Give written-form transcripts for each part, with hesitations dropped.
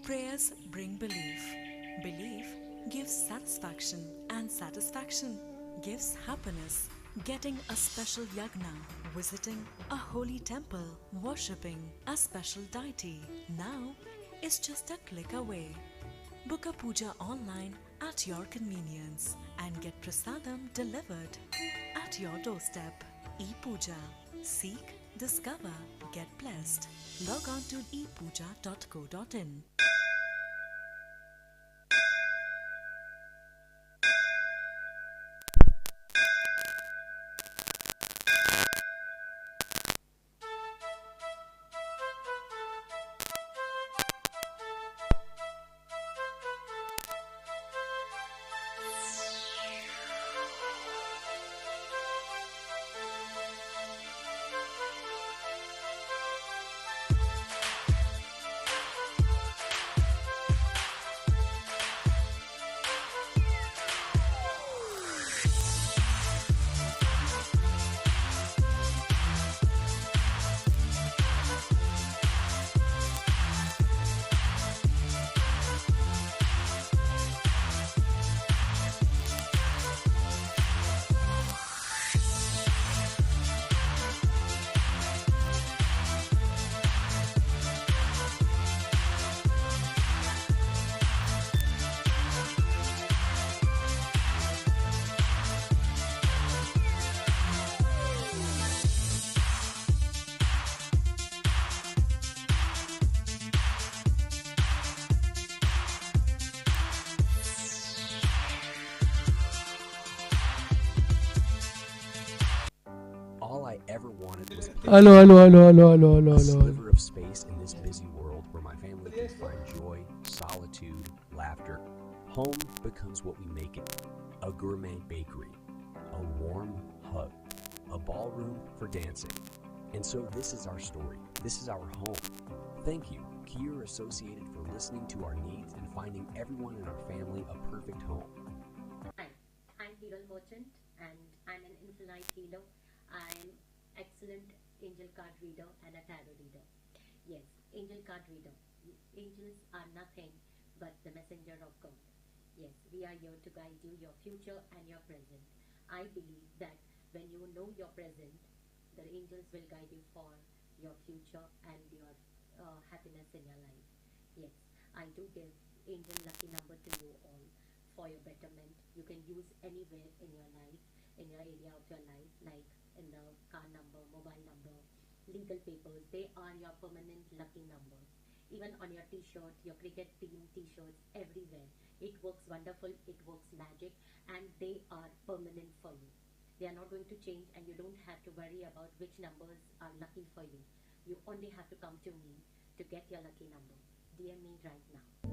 Prayers bring belief. Belief gives satisfaction, and satisfaction gives happiness. Getting a special yagna, visiting a holy temple, worshipping a special deity now is just a click away. Book a puja online at your convenience and get prasadam delivered at your doorstep. ePuja. Seek, discover, get blessed. Log on to epuja.co.in. All I ever wanted was Hello. a sliver of space in this busy world where my family can find joy, solitude, laughter. Home becomes what we make it. A gourmet bakery, a warm hug, a ballroom for dancing. And so this is our story. This is our home. Thank you, Kier Associated, for listening to our needs and finding everyone in our family a perfect home. Hi, I'm Hero Merchant and I'm an infinite healer. I'm excellent angel card reader and a tarot reader. Yes, angel card reader. Angels are nothing but the messenger of God. Yes, we are here to guide you, your future and your present. I believe that when you know your present, the angels will guide you for your future and your happiness in your life. Yes, I do give angel lucky number to you all for your betterment. You can use anywhere in your life, in your area of your life, like in the car number, mobile number, legal papers. They are your permanent lucky numbers. Even on your t-shirt, your cricket team t-shirts, everywhere. It works wonderful, it works magic, and they are permanent for you. They are not going to change, and you don't have to worry about which numbers are lucky for you. You only have to come to me to get your lucky number. DM me right now.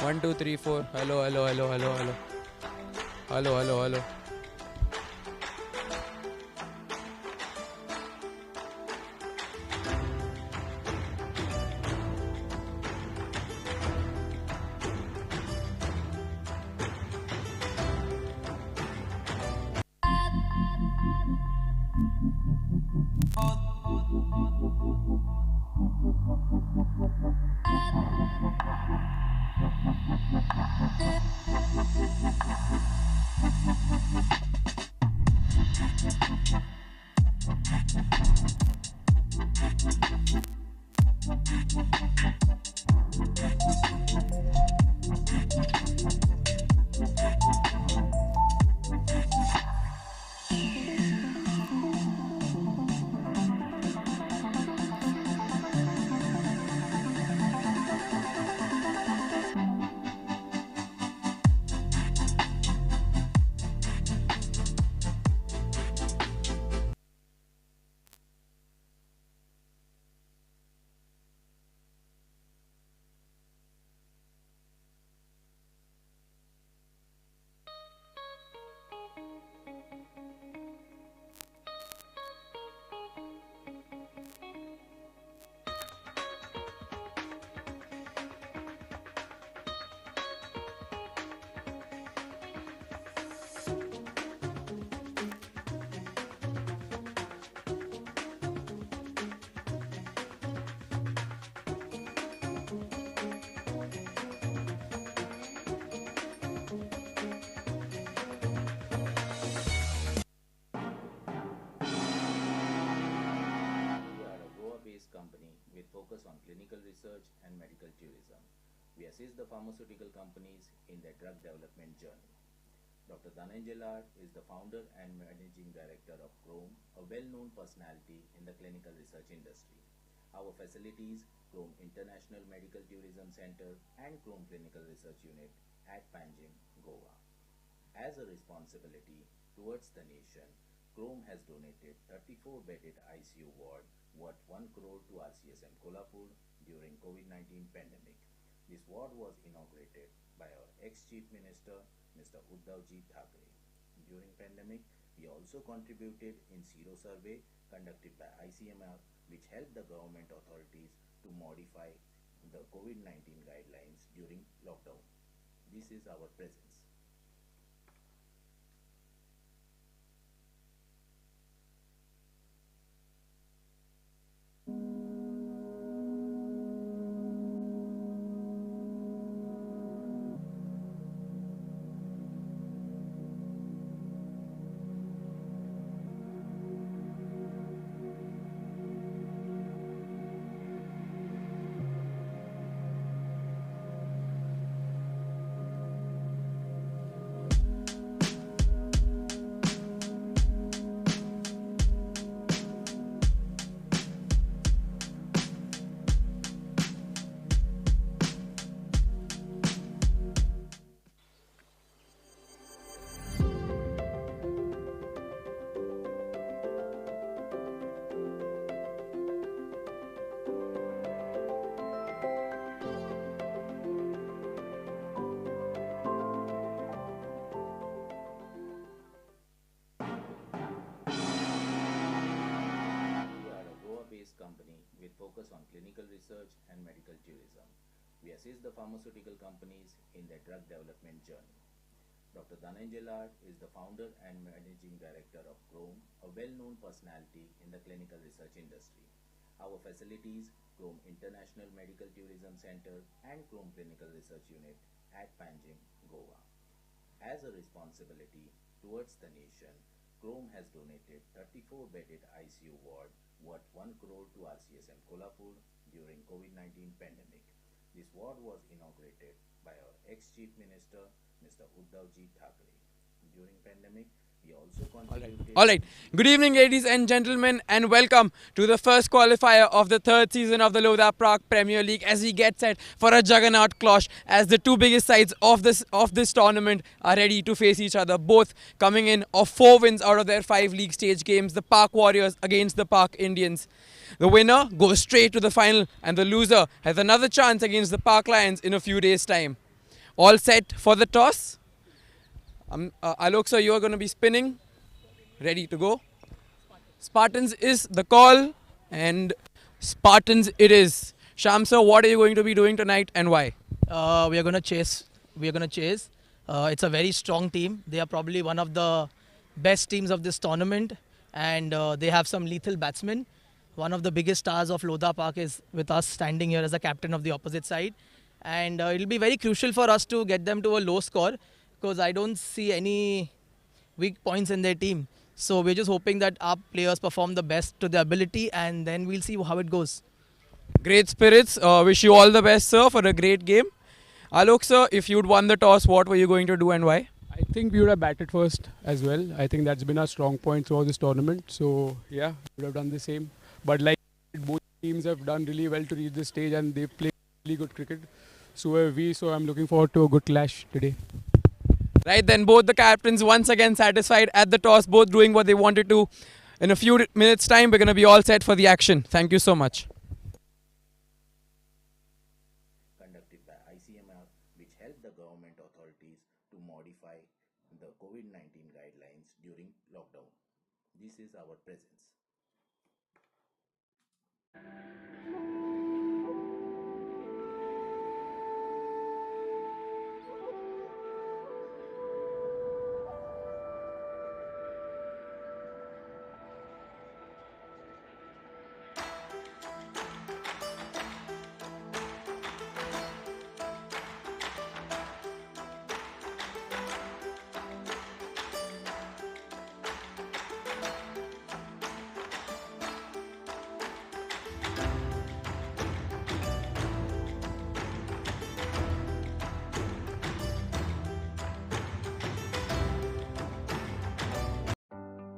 1, 2, 3, 4. Hello, hello, hello, hello, hello. Hello, hello, hello. company with focus on clinical research and medical tourism. We assist the pharmaceutical companies in their drug development journey. Dr. Dhananjay Lal is the founder and managing director of Chrome, a well-known personality in the clinical research industry. Our facilities, Chrome International Medical Tourism Center and Chrome Clinical Research Unit at Panjim, Goa. As a responsibility towards the nation, Chrome has donated 34-bedded ICU ward worth 1 crore to RCSM Kolhapur during COVID-19 pandemic. This ward was inaugurated by our ex-Chief Minister, Mr. Uddhavji Thackeray. During pandemic, we also contributed in Sero survey conducted by ICMR, which helped the government authorities to modify the COVID-19 guidelines during lockdown. This is our presence. Company with focus on clinical research and medical tourism. We assist the pharmaceutical companies in their drug development journey. Dr. Dhananjay Lal is the founder and managing director of Chrome, a well-known personality in the clinical research industry. Our facilities, Chrome International Medical Tourism Center and Chrome Clinical Research Unit at Panjim, Goa. As a responsibility towards the nation, Chrome has donated 34-bedded ICU ward worth 1 crore to RCSM Kolhapur during COVID-19 pandemic. This ward was inaugurated by our ex-Chief Minister, Mr. Uddhavji Thackeray. During pandemic, we also contributed... All right. Good evening, ladies and gentlemen, and welcome to the first qualifier of the third season of the Lodha Prague Premier League as we get set for a juggernaut clash as the two biggest sides of this tournament are ready to face each other, both coming in off 4 wins out of their 5 league stage games, the Park Warriors against the Park Indians. The winner goes straight to the final and the loser has another chance against the Park Lions in a few days' time. all set for the toss. Alok sir, you are going to be spinning. Ready to go. Spartans is the call, and Spartans it is. Sham sir, what are you going to be doing tonight and why? We are going to chase. It's a very strong team. They are probably one of the best teams of this tournament, and they have some lethal batsmen. One of the biggest stars of Lodha Park is with us, standing here as a captain of the opposite side, and it will be very crucial for us to get them to a low score, because I don't see any weak points in their team. So we're just hoping that our players perform the best to their ability, and then we'll see how it goes. Great spirits. Wish you all the best, sir, for a great game. Alok sir, if you'd won the toss, what were you going to do and why? I think we would have batted first as well. I think that's been our strong point throughout this tournament. So yeah, we would have done the same. But like both teams have done really well to reach this stage, and they play really good cricket. So have we. So I'm looking forward to a good clash today. Right then, both the captains once again satisfied at the toss, both doing what they wanted to. In a few minutes' time, we're going to be all set for the action. Thank you so much. Conducted by ICMR, which helped the government authorities to modify the COVID-19 guidelines during lockdown. This is our presence.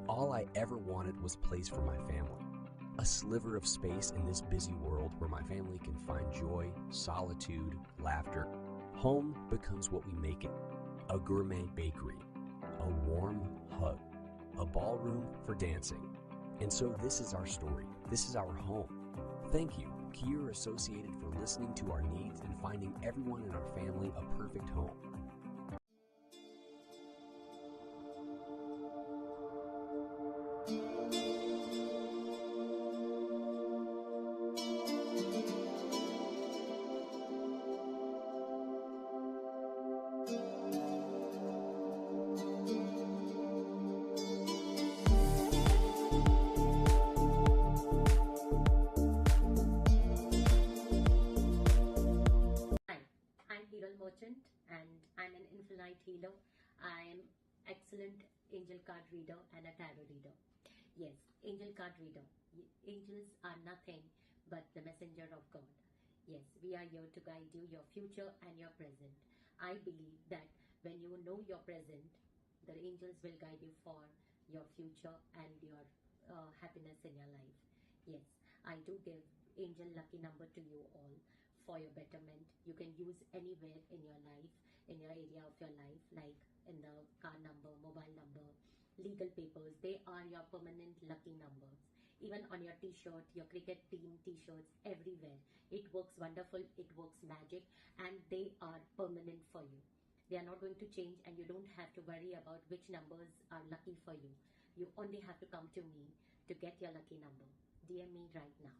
All I ever wanted was place for my family. A sliver of space in this busy world where my family can find joy, solitude, laughter. Home becomes what we make it. A gourmet bakery, a warm hug, a ballroom for dancing. And so this is our story. This is our home. Thank you, Kier Associated, for listening to our needs and finding everyone in our family a perfect home. Merchant, and I'm an infinite healer. I'm excellent angel card reader and a tarot reader. Yes, angel card reader. Angels are nothing but the messenger of God. Yes, we are here to guide you, your future and your present. I believe that when you know your present, the angels will guide you for your future and your happiness in your life. Yes, I do give angel lucky number to you all for your betterment. You can use anywhere in your life, in your area of your life, like in the car number, mobile number, legal papers. They are your permanent lucky numbers. Even on your t-shirt, your cricket team t-shirts, everywhere. It works wonderful, it works magic, and they are permanent for you. They are not going to change, and you don't have to worry about which numbers are lucky for you. You only have to come to me to get your lucky number. DM me right now.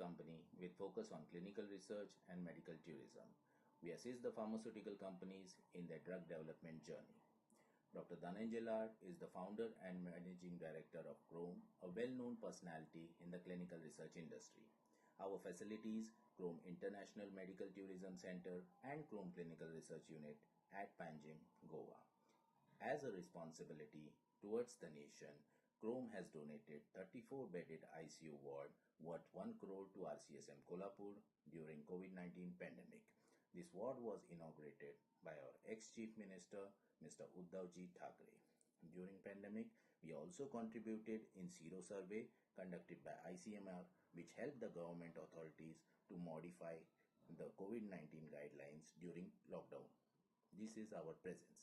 company with focus on clinical research and medical tourism. We assist the pharmaceutical companies in their drug development journey. Dr. Dhananjay is the founder and managing director of Chrome, a well-known personality in the clinical research industry. Our facilities, Chrome International Medical Tourism Center and Chrome Clinical Research Unit at Panjim, Goa. As a responsibility towards the nation, Chrome has donated 34-bedded ICU ward worth 1 crore to RCSM Kolhapur during COVID-19 pandemic. This ward was inaugurated by our ex-Chief Minister, Mr. Uddhavji Thackeray. During pandemic, we also contributed in Sero survey conducted by ICMR, which helped the government authorities to modify the COVID-19 guidelines during lockdown. This is our presence.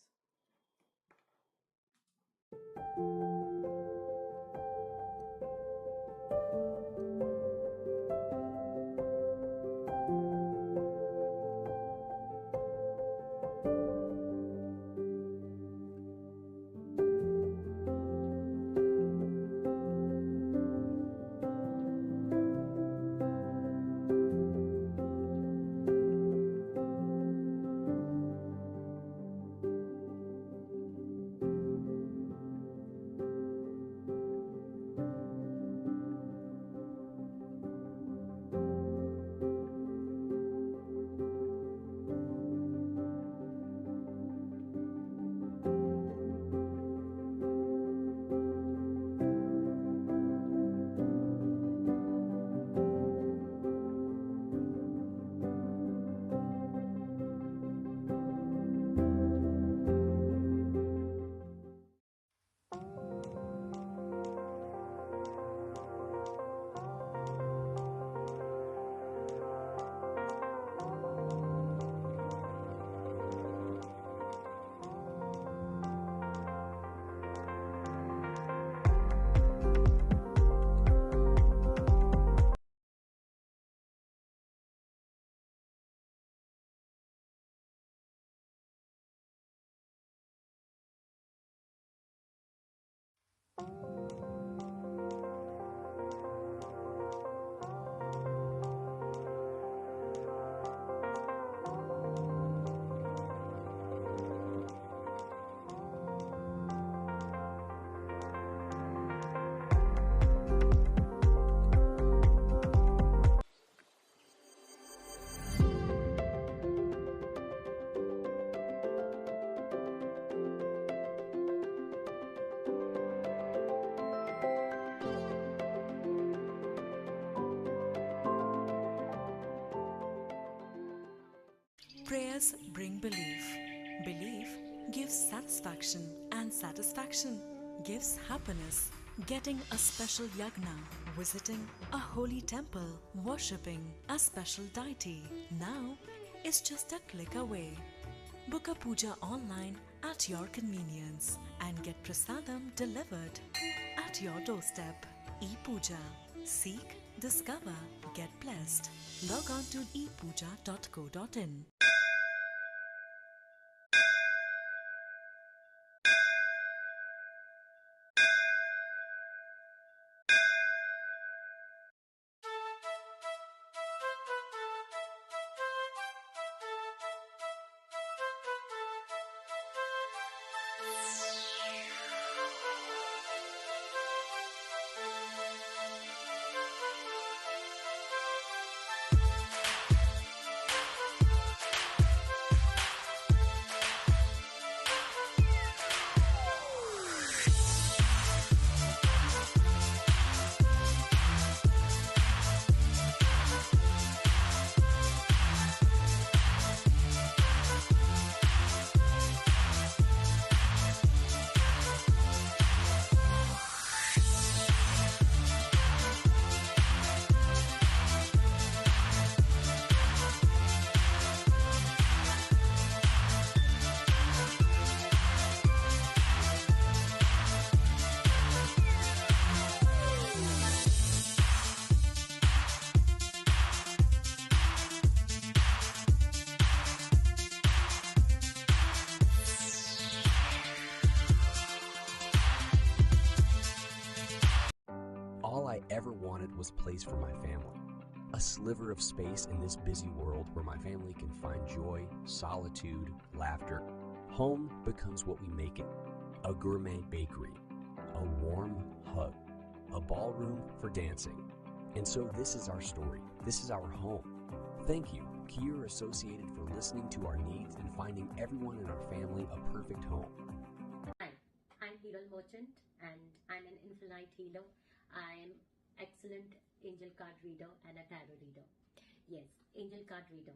Prayers bring belief. Belief gives satisfaction, and satisfaction gives happiness. Getting a special yagna, visiting a holy temple, worshipping a special deity now is just a click away. Book a puja online at your convenience and get prasadam delivered at your doorstep. ePuja. Seek, discover, get blessed. Log on to epuja.co.in. All I ever wanted was place for my family. A sliver of space in this busy world where my family can find joy, solitude, laughter. Home becomes what we make it. A gourmet bakery, a warm hug, a ballroom for dancing. And so this is our story. This is our home. Thank you, Kier Associated, for listening to our needs and finding everyone in our family a perfect home. Hi, I'm Hero Merchant and I'm an Infinite Healer. I'm excellent angel card reader and a tarot reader. Yes, angel card reader.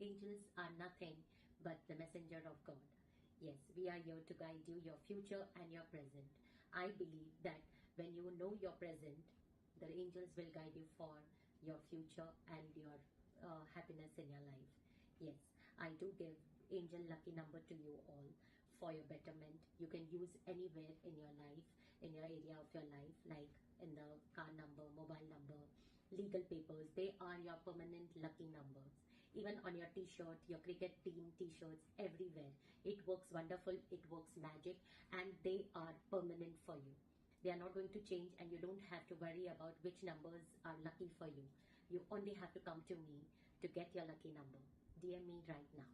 Angels are nothing but the messenger of God. Yes, we are here to guide you, your future and your present. I believe that when you know your present, the angels will guide you for your future and your happiness in your life. Yes, I do give angel lucky number to you all for your betterment. You can use anywhere in your life, in your area of your life, like in the car number, mobile number, legal papers. They are your permanent lucky numbers. Even on your t-shirt, your cricket team t-shirts, everywhere. It works wonderful, it works magic, and they are permanent for you. They are not going to change, and you don't have to worry about which numbers are lucky for you. You only have to come to me to get your lucky number. DM me right now.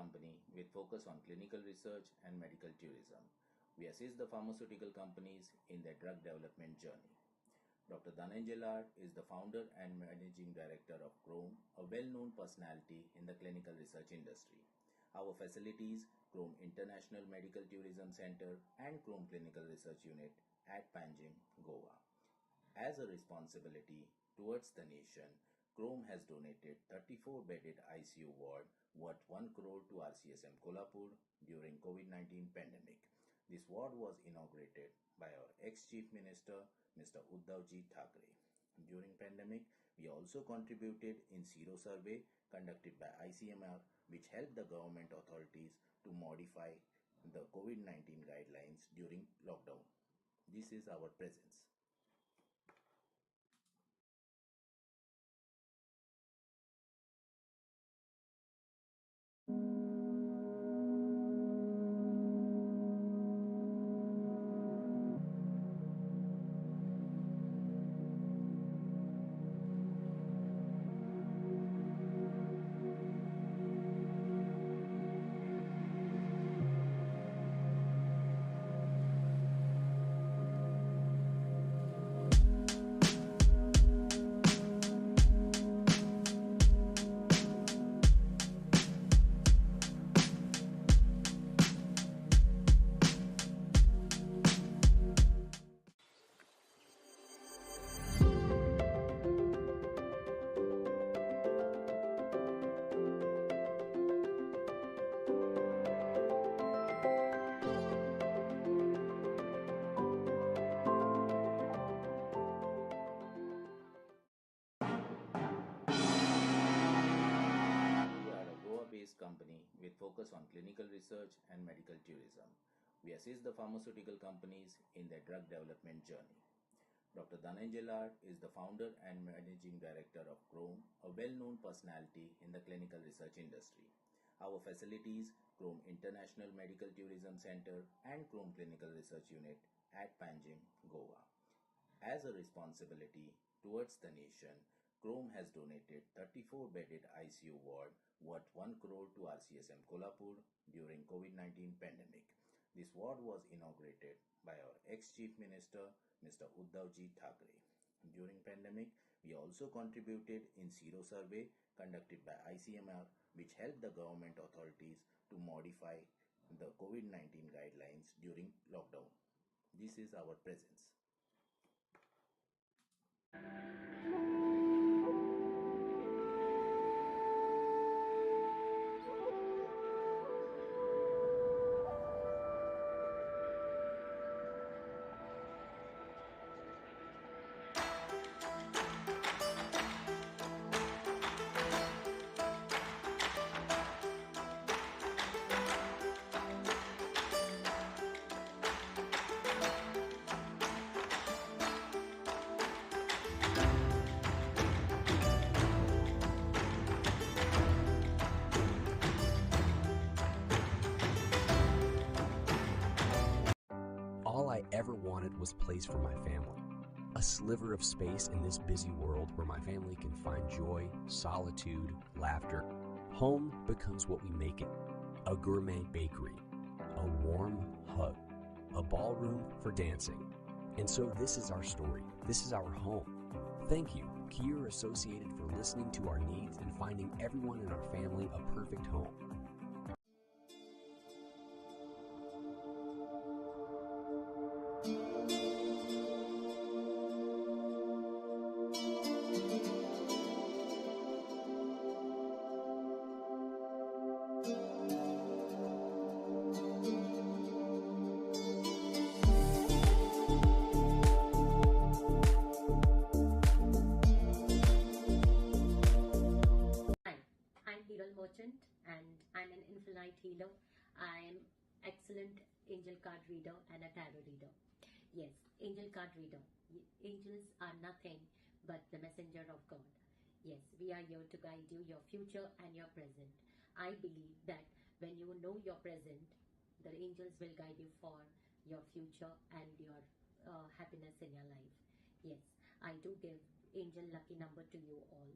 company with focus on clinical research and medical tourism. We assist the pharmaceutical companies in their drug development journey. Dr. Dhananjay is the founder and managing director of Chrome, a well-known personality in the clinical research industry. Our facilities, Chrome International Medical Tourism Center and Chrome Clinical Research Unit at Panjim, Goa. As a responsibility towards the nation, Chrome has donated 34-bedded ICU ward worth 1 crore to RCSM Kolhapur during COVID-19 pandemic. This ward was inaugurated by our ex-Chief Minister, Mr. Uddhavji Thackeray. During pandemic, we also contributed in Sero survey conducted by ICMR, which helped the government authorities to modify the COVID-19 guidelines during lockdown. This is our presence. Company with focus on clinical research and medical tourism. We assist the pharmaceutical companies in their drug development journey. Dr. Dhananjay is the founder and managing director of Chrome, a well-known personality in the clinical research industry. Our facilities, Chrome International Medical Tourism Center and Chrome Clinical Research Unit at Panjim, Goa. As a responsibility towards the nation, Chrome has donated 34-bedded ICU ward worth 1 crore to RCSM Kolhapur during COVID-19 pandemic. This ward was inaugurated by our ex-Chief Minister, Mr. Uddhavji Thackeray. During pandemic, we also contributed in Sero survey conducted by ICMR, which helped the government authorities to modify the COVID-19 guidelines during lockdown. This is our presence. All I ever wanted was place for my family. A sliver of space in this busy world where my family can find joy, solitude, laughter. Home becomes what we make it. A gourmet bakery, a warm hug, a ballroom for dancing. And so this is our story. This is our home. Thank you, Kier Associated, for listening to our needs and finding everyone in our family a perfect home. Merchant and I'm an infinite healer. I'm excellent angel card reader and a tarot reader. Yes, angel card reader. Angels are nothing but the messenger of God. Yes, we are here to guide you, your future and your present. I believe that when you know your present, the angels will guide you for your future and your happiness in your life. Yes, I do give angel lucky number to you all.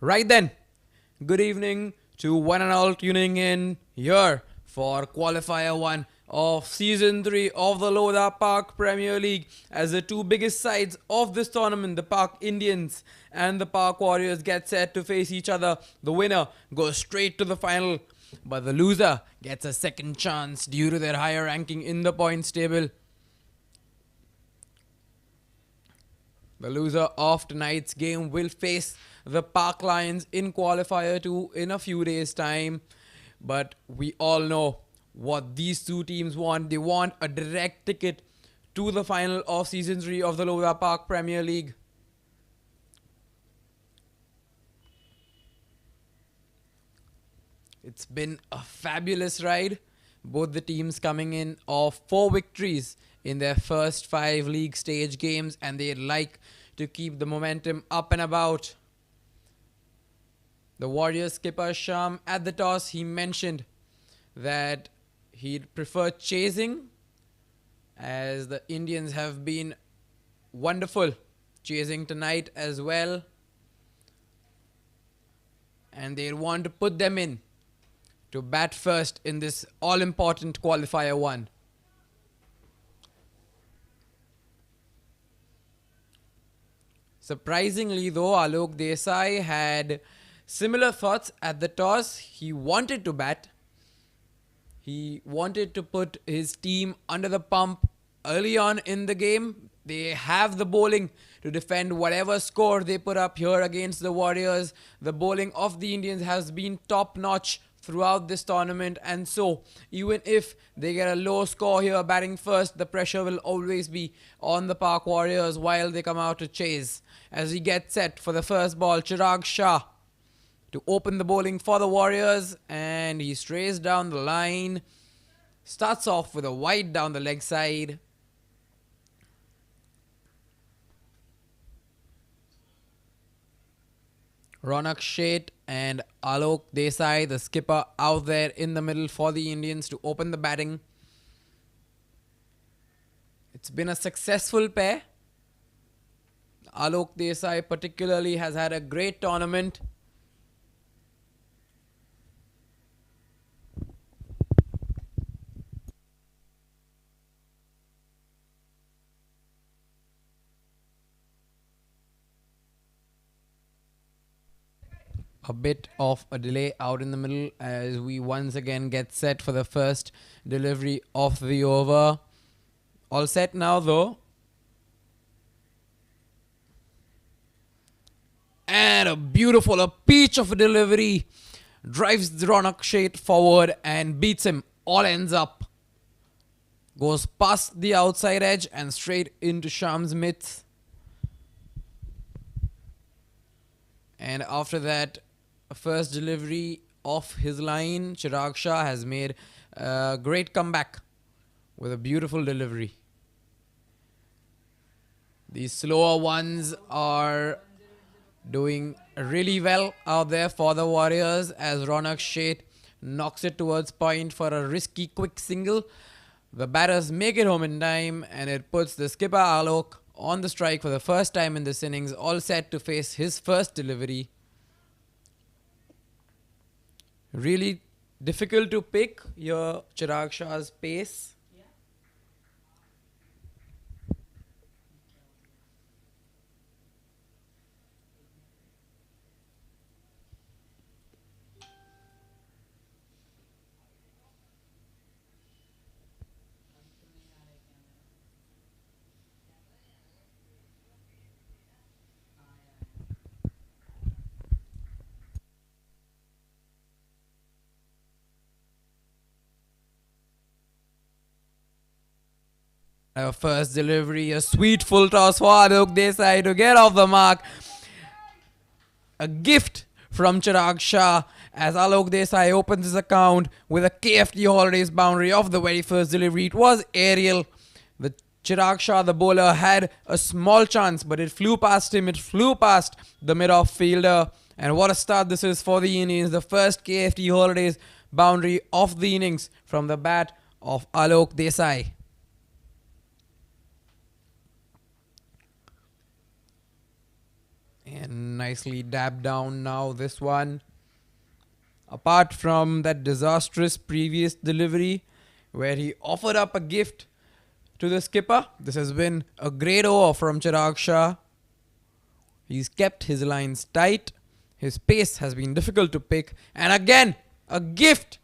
Right then, good evening to one and all tuning in here for Qualifier 1 of Season 3 of the Lodha Park Premier League, as the two biggest sides of this tournament, the Park Indians and the Park Warriors, get set to face each other. The winner goes straight to the final, but the loser gets a second chance due to their higher ranking in the points table. The loser of tonight's game will face the Park Lions in Qualifier 2 in a few days' time. But we all know what these two teams want. They want a direct ticket to the final of Season 3 of the Lodha Park Premier League. It's been a fabulous ride. Both the teams coming in off 4 victories in their first 5 league stage games, and they'd like to keep the momentum up and about. The Warriors skipper Sham, at the toss, he mentioned that he'd prefer chasing, as the Indians have been wonderful chasing tonight as well, and they'd want to put them in to bat first in this all-important Qualifier 1. Surprisingly though, Alok Desai had similar thoughts at the toss. He wanted to bat. He wanted to put his team under the pump early on in the game. They have the bowling to defend whatever score they put up here against the Warriors. The bowling of the Indians has been top-notch throughout this tournament, and so even if they get a low score here batting first, the pressure will always be on the Park Warriors while they come out to chase. As he gets set for the first ball, Chirag Shah to open the bowling for the Warriors, and he strays down the line, starts off with a wide down the leg side. Ronak Sheth and Alok Desai, the skipper, out there in the middle for the Indians to open the batting. It's been a successful pair. Alok Desai particularly has had a great tournament. A bit of a delay out in the middle as we once again get set for the first delivery of the over. All set now though. And a peach of a delivery. Drives Ronak Sheth forward and beats him. All ends up. Goes past the outside edge and straight into Sham's mitts. And after that, first delivery of his line, Chirag Shah has made a great comeback with a beautiful delivery. These slower ones are doing really well out there for the Warriors, as Ronak Sheth knocks it towards point for a risky quick single. The batters make it home in time, and it puts the skipper Alok on the strike for the first time in this innings, all set to face his first delivery. Really difficult to pick your Chirag Shah's pace. First delivery, a sweet full toss for Alok Desai to get off the mark. A gift from Chirag Shah as Alok Desai opens his account with a KFT Holidays boundary of the very first delivery. It was aerial. The Chirag Shah, the bowler, had a small chance, but it flew past him. It flew past the mid-off fielder. And what a start this is for the Indians. The first KFT Holidays boundary of the innings from the bat of Alok Desai. And nicely dabbed down now this one. Apart from that disastrous previous delivery where he offered up a gift to the skipper, this has been a great over from Chirag Shah. He's kept his lines tight. His pace has been difficult to pick. And again, a gift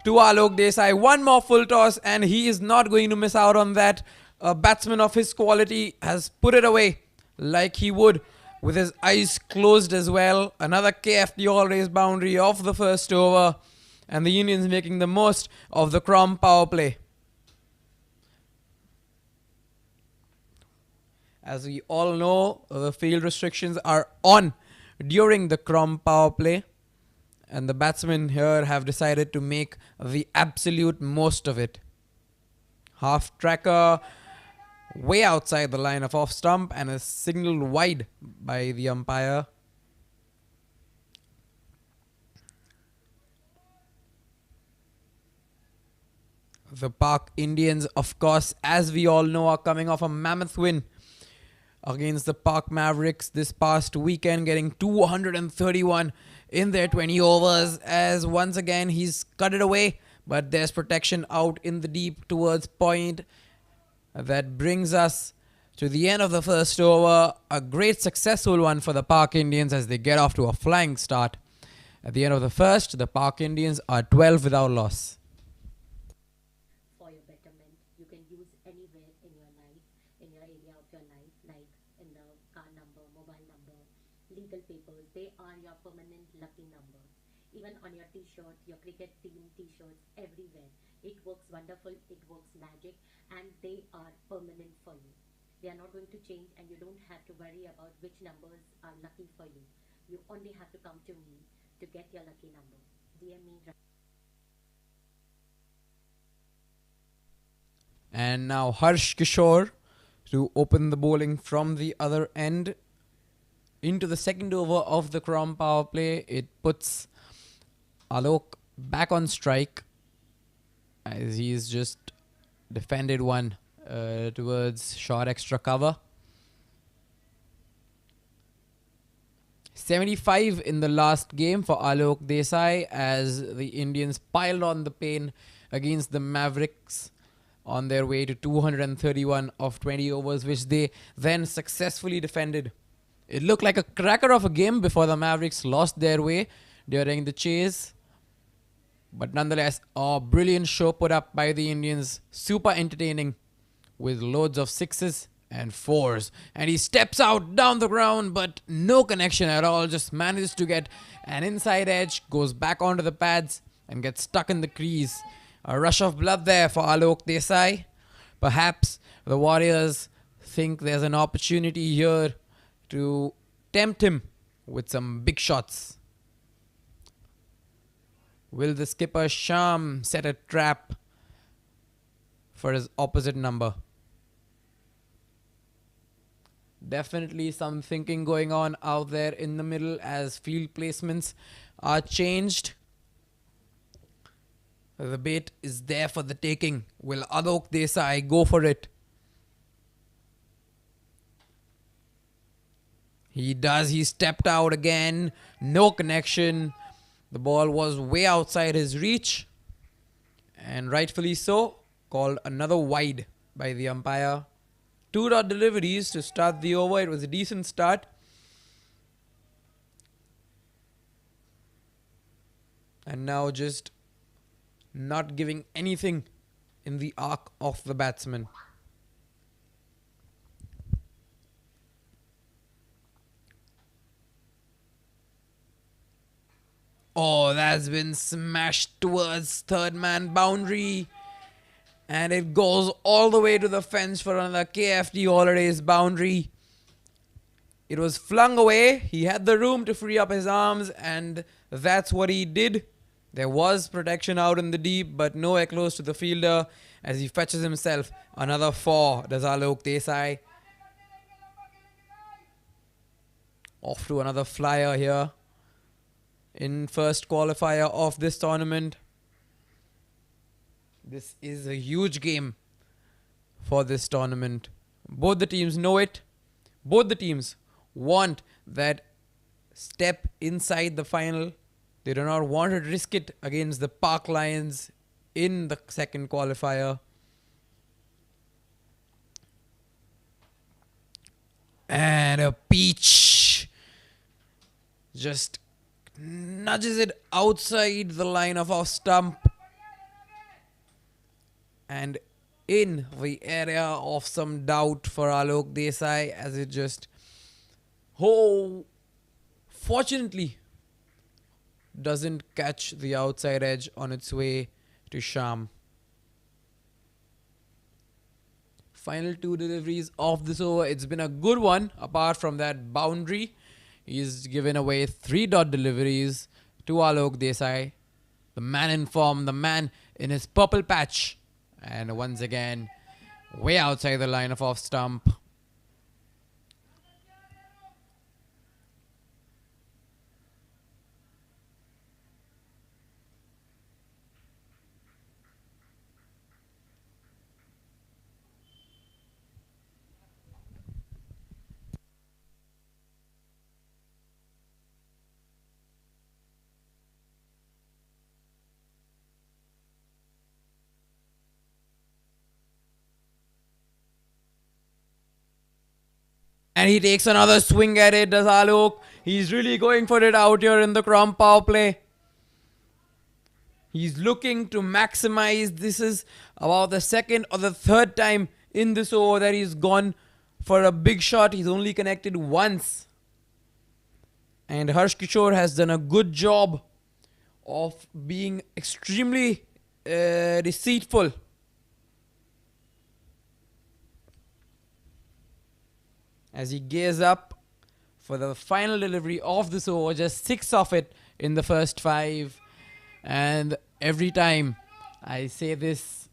to Alok Desai. One more full toss and he is not going to miss out on that. A batsman of his quality has put it away like he would with his eyes closed as well. Another KFD all-race boundary off the first over. And the Indians making the most of the Crom power play. As we all know, the field restrictions are on during the Crom power play. And the batsmen here have decided to make the absolute most of it. Half tracker way outside the line of off stump and is signalled wide by the umpire. The Pak Indians, of course, as we all know, are coming off a mammoth win against the Pak Mavericks this past weekend, getting 231 in their 20 overs, as once again he's cut it away, but there's protection out in the deep towards point. That brings us to the end of the first over. A great successful one for the Pak Indians as they get off to a flying start. At the end of the first, the Pak Indians are 12 without loss. For your betterment, you can use anywhere in your life, in your area of your life, like in the car number, mobile number, legal papers. They are your permanent lucky numbers. Even on your t-shirt, your cricket team t-shirts, everywhere. It works wonderful, it works magic, and they are permanent for you. They are not going to change, and you don't have to worry about which numbers are lucky for you. You only have to come to me to get your lucky number. DM me. And now Harsh Kishore to open the bowling from the other end into the second over of the Crom power play. It puts Alok back on strike as he's just defended one towards short extra cover. 75 in the last game for Alok Desai as the Indians piled on the pain against the Mavericks on their way to 231 of 20 overs, which they then successfully defended. It looked like a cracker of a game before the Mavericks lost their way during the chase. But nonetheless, a brilliant show put up by the Indians. Super entertaining with loads of sixes and fours. And he steps out down the ground, but no connection at all. Just manages to get an inside edge, goes back onto the pads and gets stuck in the crease. A rush of blood there for Alok Desai. Perhaps the Warriors think there's an opportunity here to tempt him with some big shots. Will the skipper Sham set a trap for his opposite number? Definitely some thinking going on out there in the middle as field placements are changed. The bait is there for the taking. Will Alok Desai go for it? He does. He stepped out again. No connection. The ball was way outside his reach. And rightfully so. Called another wide by the umpire. 2 dot deliveries to start the over. It was a decent start. And now just not giving anything in the arc of the batsman. Oh, that's been smashed towards third man boundary. And it goes all the way to the fence for another KFD holidays boundary. It was flung away. He had the room to free up his arms and that's what he did. There was protection out in the deep, but nowhere close to the fielder as he fetches himself another 4. Does Alok Desai. Off to another flyer here in first qualifier of this tournament. This is a huge game for this tournament. Both the teams know it. Both the teams want that step inside the final. They do not want to risk it against the Park Lions in the second qualifier. And a peach just nudges it outside the line of our stump and in the area of some doubt for Alok Desai, as it just fortunately doesn't catch the outside edge on its way to Sham. Final two deliveries of this over. It's been a good one apart from that boundary. He's given away 3-dot deliveries to Alok Desai, the man in form, the man in his purple patch. And once again, way outside the line of off stump. And he takes another swing at it, does Alok. He's really going for it out here in the Crom power play. He's looking to maximize. This is about the second or the third time in this over that he's gone for a big shot. He's only connected once. And Harsh Kishore has done a good job of being extremely deceitful. As he gears up for the final delivery of this over, just 6 of it in the first 5. And every time I say this,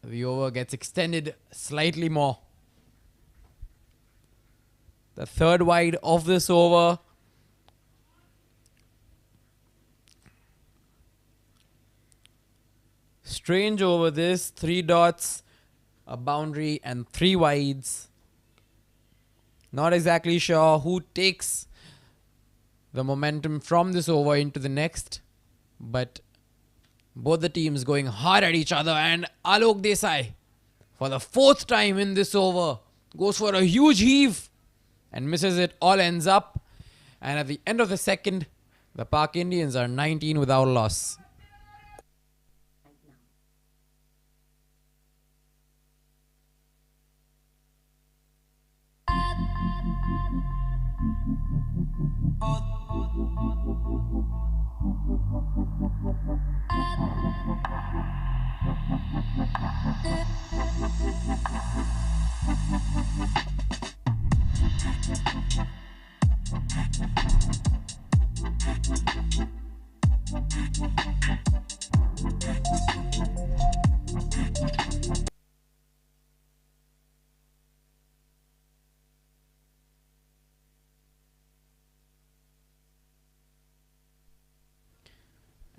the over gets extended slightly more. The third wide of this over. Strange over this. 3 dots, a boundary and 3 wides. Not exactly sure who takes the momentum from this over into the next. But both the teams going hard at each other. And Alok Desai, for the 4th time in this over, goes for a huge heave and misses it. All ends up. And at the end of the second, the Park Indians are 19 without loss.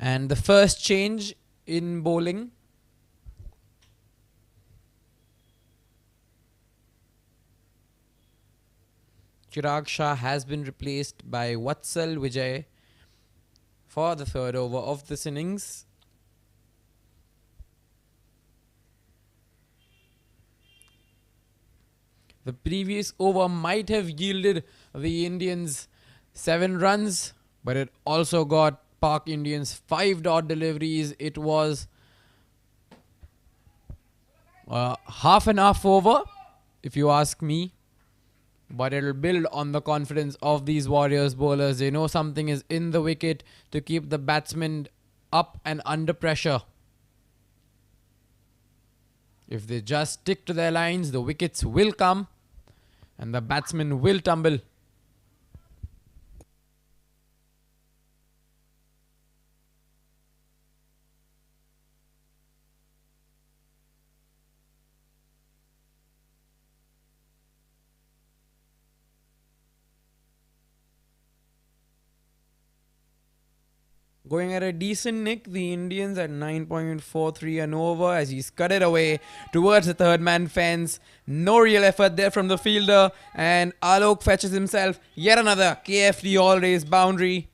And the first change in bowling. Chirag Shah has been replaced by Vatsal Vijay for the 3rd over of this innings. The previous over might have yielded the Indians 7 runs, but it also got Park Indians 5-dot deliveries. It was half and half over, if you ask me. But it'll build on the confidence of these Warriors bowlers. They know something is in the wicket to keep the batsmen up and under pressure. If they just stick to their lines, the wickets will come and the batsmen will tumble. going at a decent nick. The Indians at 9.43 and over as he scudded away towards the third man fence. No real effort there from the fielder, and Alok fetches himself yet another KFD all-race boundary.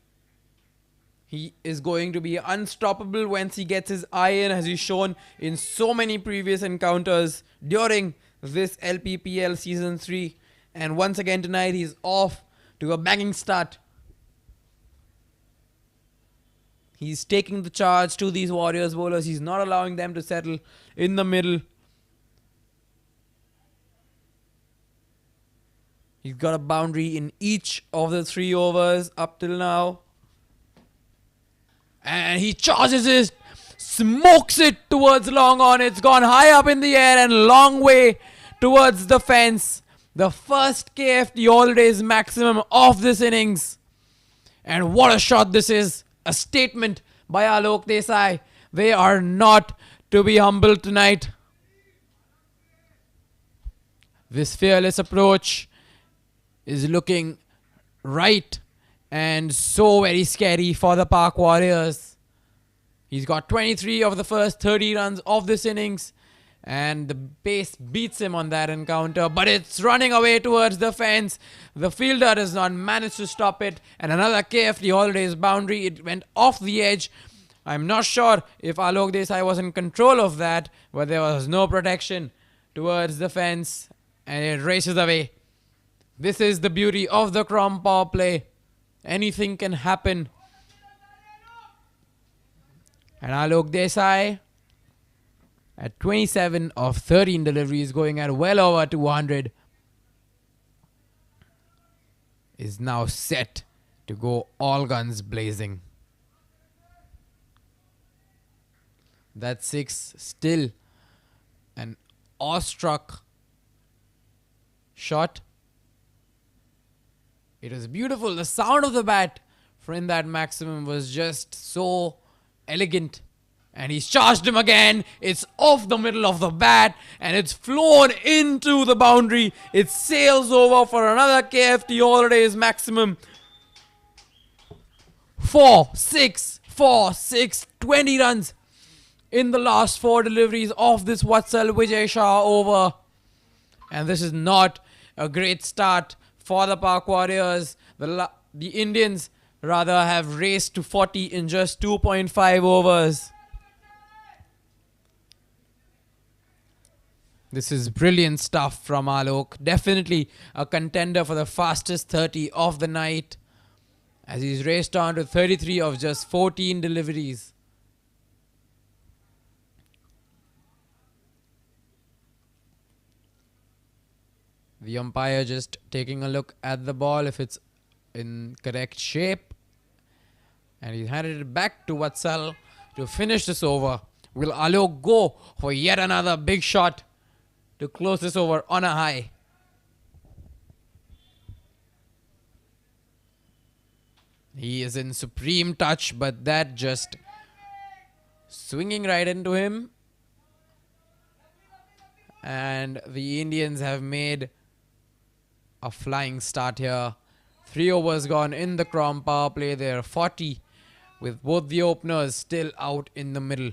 He is going to be unstoppable once he gets his eye in, as he's shown in so many previous encounters during this Lppl Season 3. And once again tonight, he's off to a banging start. He's taking the charge to these Warriors bowlers. He's not allowing them to settle in the middle. He's got a boundary in each of the 3 overs up till now. And he charges it, smokes it towards long on. It's gone high up in the air and long way towards the fence. The first KFD all-days maximum of this innings. And what a shot this is. A statement by Alok Desai. They are not to be humbled tonight. This fearless approach is looking right and so very scary for the Park Warriors. He's got 23 of the first 30 runs of this innings, and the pace beats him on that encounter, but it's running away towards the fence. The fielder does not manage to stop it, and another KFD all-days boundary. It went off the edge. I'm not sure if Alok Desai was in control of that, but there was no protection towards the fence, and it races away. This is the beauty of the Crom power play. Anything can happen. And Alok Desai, at 27 of 13 deliveries, going at well over 200, is now set to go all guns blazing. That 6 still an awestruck shot. It was beautiful. The sound of the bat in that maximum was just so elegant. And he's charged him again. It's off the middle of the bat and it's flown into the boundary. It sails over for another KFD all-days maximum. 4, 6, 4, 6, 20 runs in the last 4 deliveries of this Vatsal Vijay Shah over. And this is not a great start for the Park Warriors. The Indians rather have raced to 40 in just 2.5 overs. This is brilliant stuff from Alok. Definitely a contender for the fastest 30 of the night, as he's raced on to 33 of just 14 deliveries. The umpire just taking a look at the ball if it's in correct shape. And he's handed it back to Vatsal to finish this over. Will Alok go for yet another big shot to close this over on a high? He is in supreme touch, but that just swinging right into him. And the Indians have made a flying start here. 3 overs gone in the Crom power play. They're 40 with both the openers still out in the middle.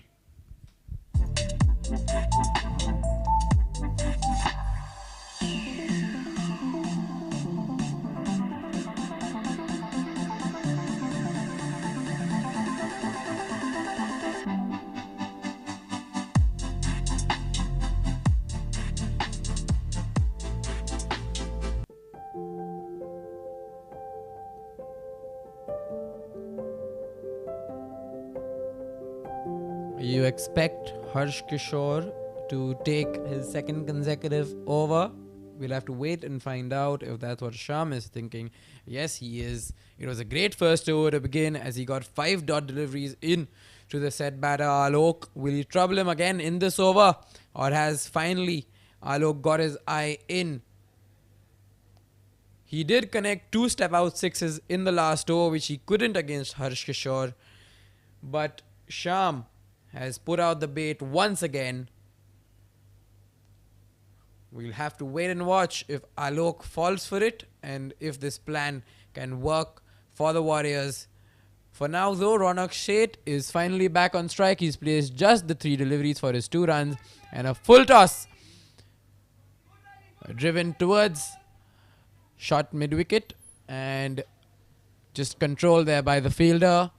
You expect Harsh Kishore to take his second consecutive over? We'll have to wait and find out if that's what Sham is thinking. Yes, he is. It was a great first over to begin, as he got 5 dot deliveries in to the set batter Alok. Will he trouble him again in this over, or has finally Alok got his eye in? He did connect 2 step-out sixes in the last over, which he couldn't against Harsh Kishore. But Sham has put out the bait once again. We'll have to wait and watch if Alok falls for it and if this plan can work for the Warriors For now, though, Ronak Sheth is finally back on strike. He's placed just the 3 deliveries for his 2 runs and a full toss. Driven towards shot mid-wicket and just controlled there by the fielder.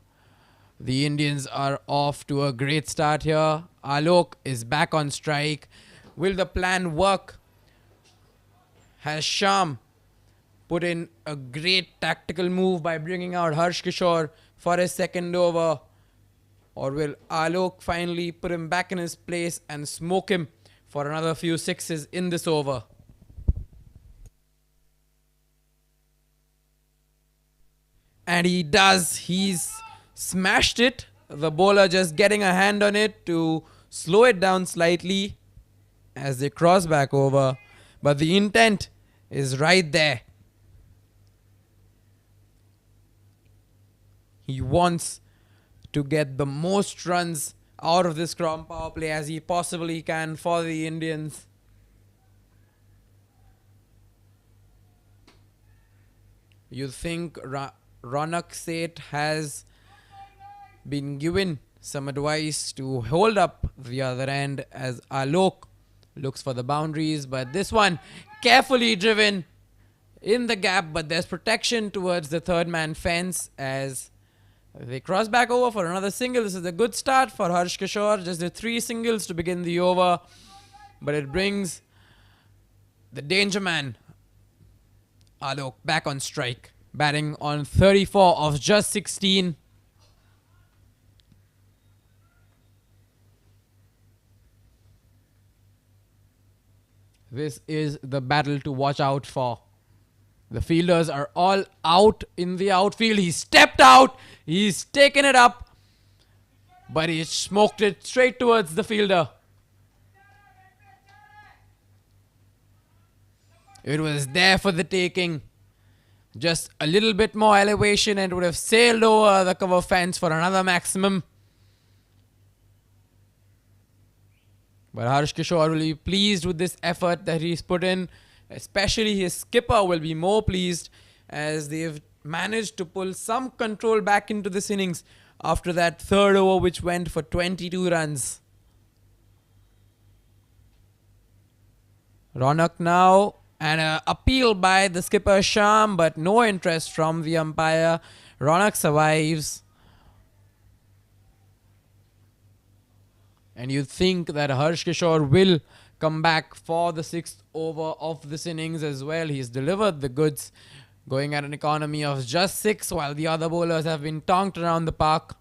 The Indians are off to a great start here. Alok is back on strike. Will the plan work? Has Sham put in a great tactical move by bringing out Harsh Kishore for his second over? Or will Alok finally put him back in his place and smoke him for another few sixes in this over? And he does. He's smashed it. The bowler just getting a hand on it to slow it down slightly as they cross back over. But the intent is right there. He wants to get the most runs out of this ground power play as he possibly can for the Indians. You think Ronak Sheth has been given some advice to hold up the other end as Alok looks for the boundaries, but this one carefully driven in the gap, but there's protection towards the third man fence as they cross back over for another single. This is a good start for Harsh Kishore, just the 3 singles to begin the over, but it brings the danger man Alok back on strike, batting on 34 of just 16. This is the battle to watch out for. The fielders are all out in the outfield. He stepped out. He's taken it up. But he smoked it straight towards the fielder. It was there for the taking. Just a little bit more elevation and it would have sailed over the cover fence for another maximum. But Harsh Kishore will be pleased with this effort that he's put in. Especially his skipper will be more pleased as they've managed to pull some control back into this innings after that third over which went for 22 runs. Ronak now, and an appeal by the skipper Sham, but no interest from the umpire. Ronak survives. And you think that Harsh Kishore will come back for the 6th over of this innings as well. He's delivered the goods, going at an economy of just 6 while the other bowlers have been tonked around the park.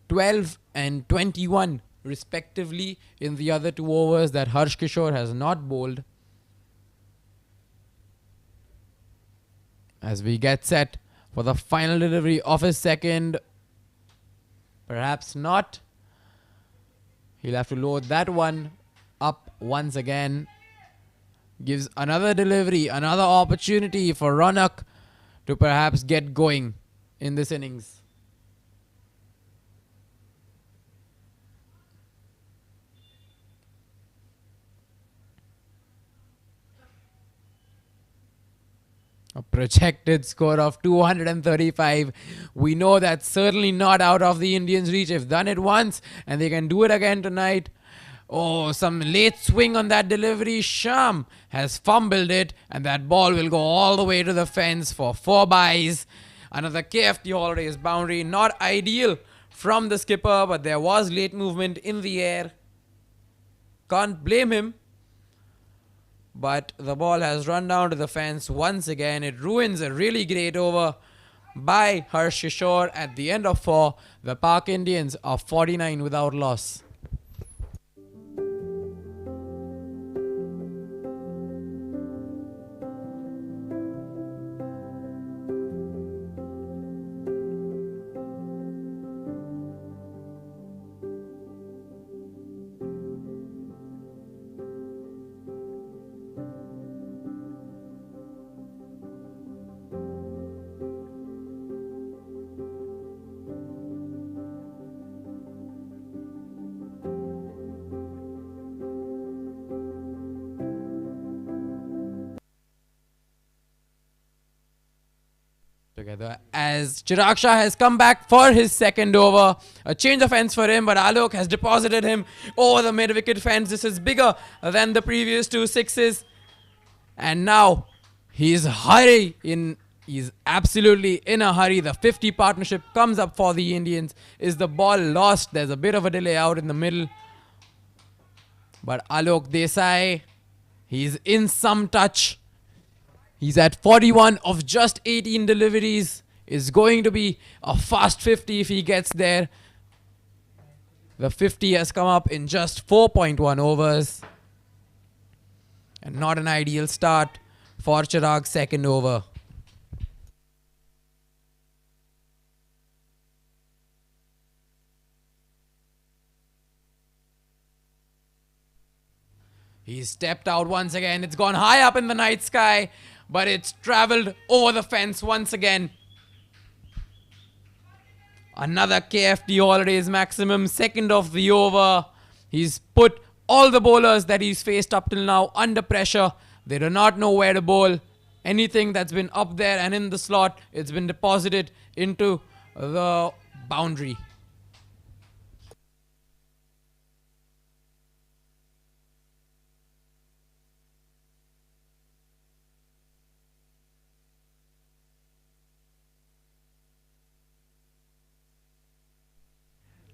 12 and 21 respectively in the other 2 overs that Harsh Kishore has not bowled. As we get set for the final delivery of his second. Perhaps not. He'll have to load that one up once again. Gives another delivery, another opportunity for Ronak to perhaps get going in this innings. A projected score of 235. We know that's certainly not out of the Indians' reach. They've done it once and they can do it again tonight. Oh, some late swing on that delivery. Sham has fumbled it and that ball will go all the way to the fence for 4 byes. Another KFT holidays boundary. Not ideal from the skipper, but there was late movement in the air. Can't blame him. But the ball has run down to the fence once again. It ruins a really great over by Harsh Kishore at the end of 4. The Park Indians are 49 without loss. together as Chirag Shah has come back for his second over. A change of ends for him, but Alok has deposited him over the mid-wicket fence. This is bigger than the previous 2 sixes. And now he's absolutely in a hurry. The 50 partnership comes up for the Indians. Is the ball lost? There's a bit of a delay out in the middle. But Alok Desai, he's in some touch. He's at 41 of just 18 deliveries. Is going to be a fast 50 if he gets there. The 50 has come up in just 4.1 overs. And not an ideal start for Chirag's second over. He's stepped out once again. It's gone high up in the night sky, but it's travelled over the fence once again. Another KFT Holidays maximum, second of the over. He's put all the bowlers that he's faced up till now under pressure. They do not know where to bowl. Anything that's been up there and in the slot, it's been deposited into the boundary.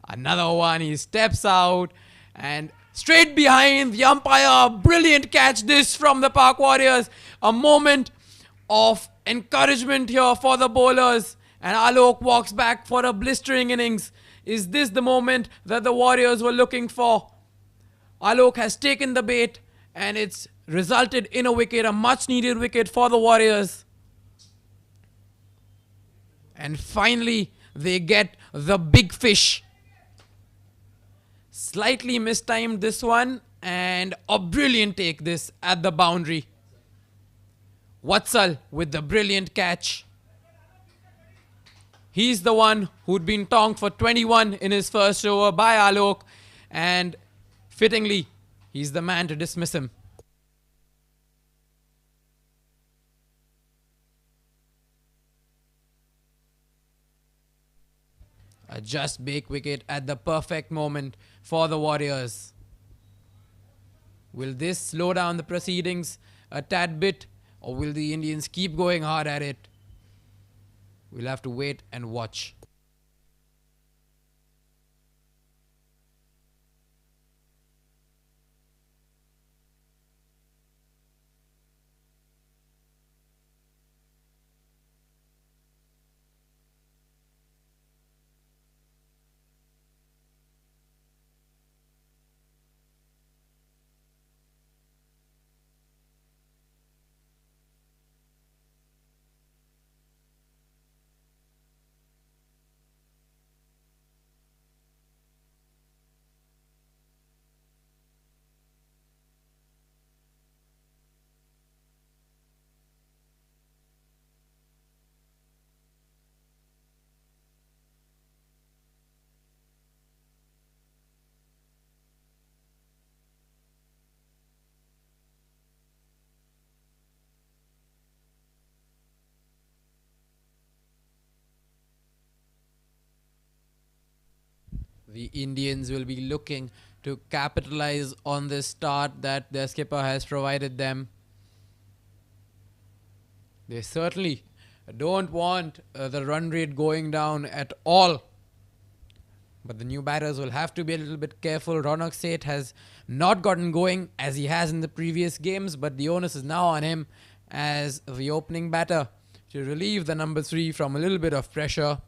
Another one, he steps out and straight behind the umpire. Brilliant catch this from the Park Warriors. A moment of encouragement here for the bowlers. And Alok walks back for a blistering innings. Is this the moment that the Warriors were looking for? Alok has taken the bait and it's resulted in a wicket, a much needed wicket for the Warriors. And finally, they get the big fish. Slightly mistimed this one, and a brilliant take this at the boundary. Watsal with the brilliant catch. He's the one who'd been tonked for 21 in his first over by Alok, and fittingly, he's the man to dismiss him. A just bake wicket at the perfect moment for the Warriors. Will this slow down the proceedings a tad bit, or will the Indians keep going hard at it? We'll have to wait and watch. The Indians will be looking to capitalize on this start that their skipper has provided them. They certainly don't want the run rate going down at all. But the new batters will have to be a little bit careful. Ronak Seth has not gotten going as he has in the previous games, but the onus is now on him as the opening batter to relieve the number 3 from a little bit of pressure.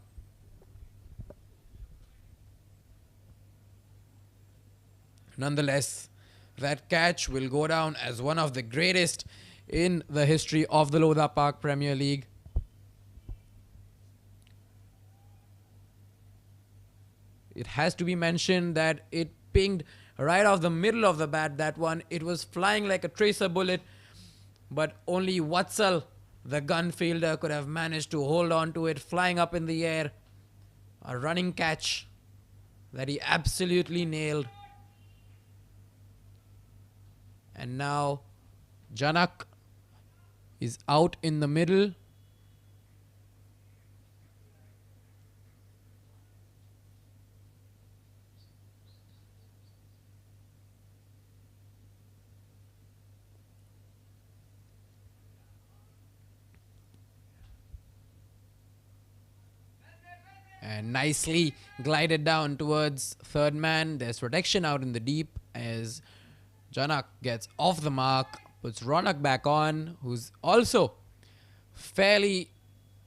Nonetheless, that catch will go down as one of the greatest in the history of the Lodha Park Premier League. It has to be mentioned that it pinged right off the middle of the bat, that one. It was flying like a tracer bullet, but only Watsal, the gun fielder, could have managed to hold on to it, flying up in the air. A running catch that he absolutely nailed. And now Janak is out in the middle. and nicely glided down towards third man. There's protection out in the deep as Janak gets off the mark, puts Ronak back on, who's also fairly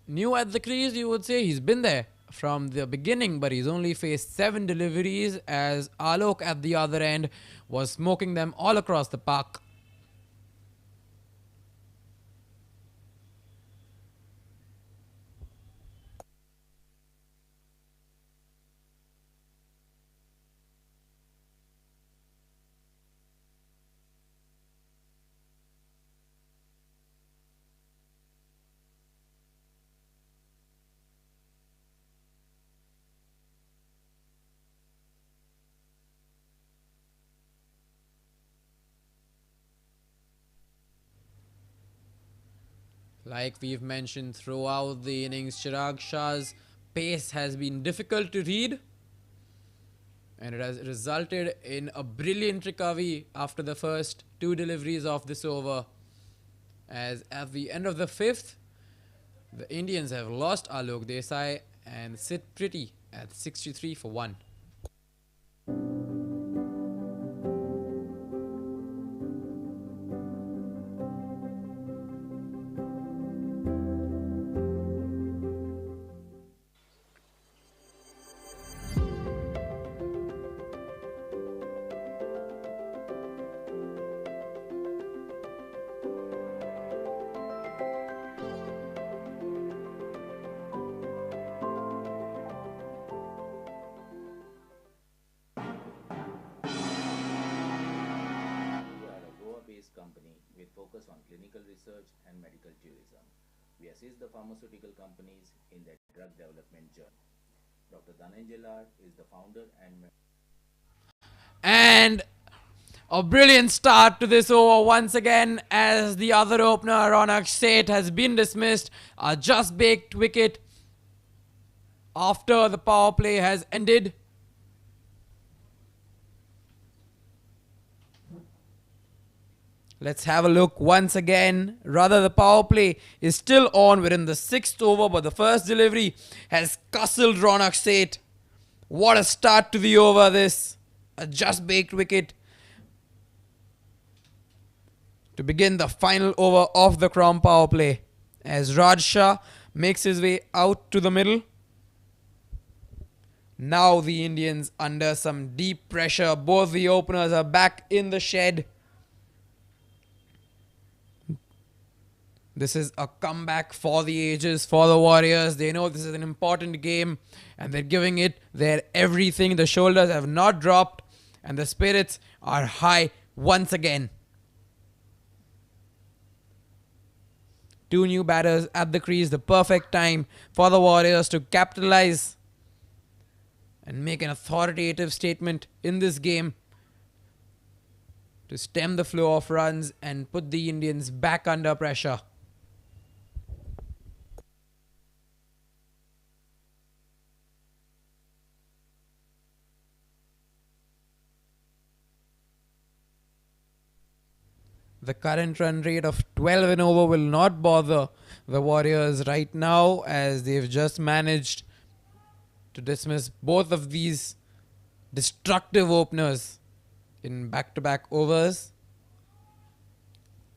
new at the crease, you would say. He's been there from the beginning, but he's only faced 7 deliveries as Alok at the other end was smoking them all across the park. Like we've mentioned throughout the innings, Chirag Shah's pace has been difficult to read, and it has resulted in a brilliant recovery after the first 2 deliveries of this over. As at the end of the 5th, the Indians have lost Alok Desai and sit pretty at 63 for 1. Company with focus on clinical research and medical tourism. We assist the pharmaceutical companies in their drug development journey. Dr. Dhananjay Lal is the founder And a brilliant start to this over once again as the other opener, Ronak Seth, has been dismissed. A just-baked wicket after the power play has ended. Let's have a look once again. Rather, the power play is still on. We're in the 6th over, but the first delivery has castled Ronak Seth. What a start to the over this. A just-baked wicket to begin the final over of the Crown power play. As Raj Shah makes his way out to the middle. Now the Indians under some deep pressure. Both the openers are back in the shed. This is a comeback for the ages, for the Warriors. They know this is an important game and they're giving it their everything. The shoulders have not dropped and the spirits are high once again. 2 new batters at the crease. The perfect time for the Warriors to capitalize and make an authoritative statement in this game to stem the flow of runs and put the Indians back under pressure. The current run rate of 12 and over will not bother the Warriors right now, as they've just managed to dismiss both of these destructive openers in back-to-back overs.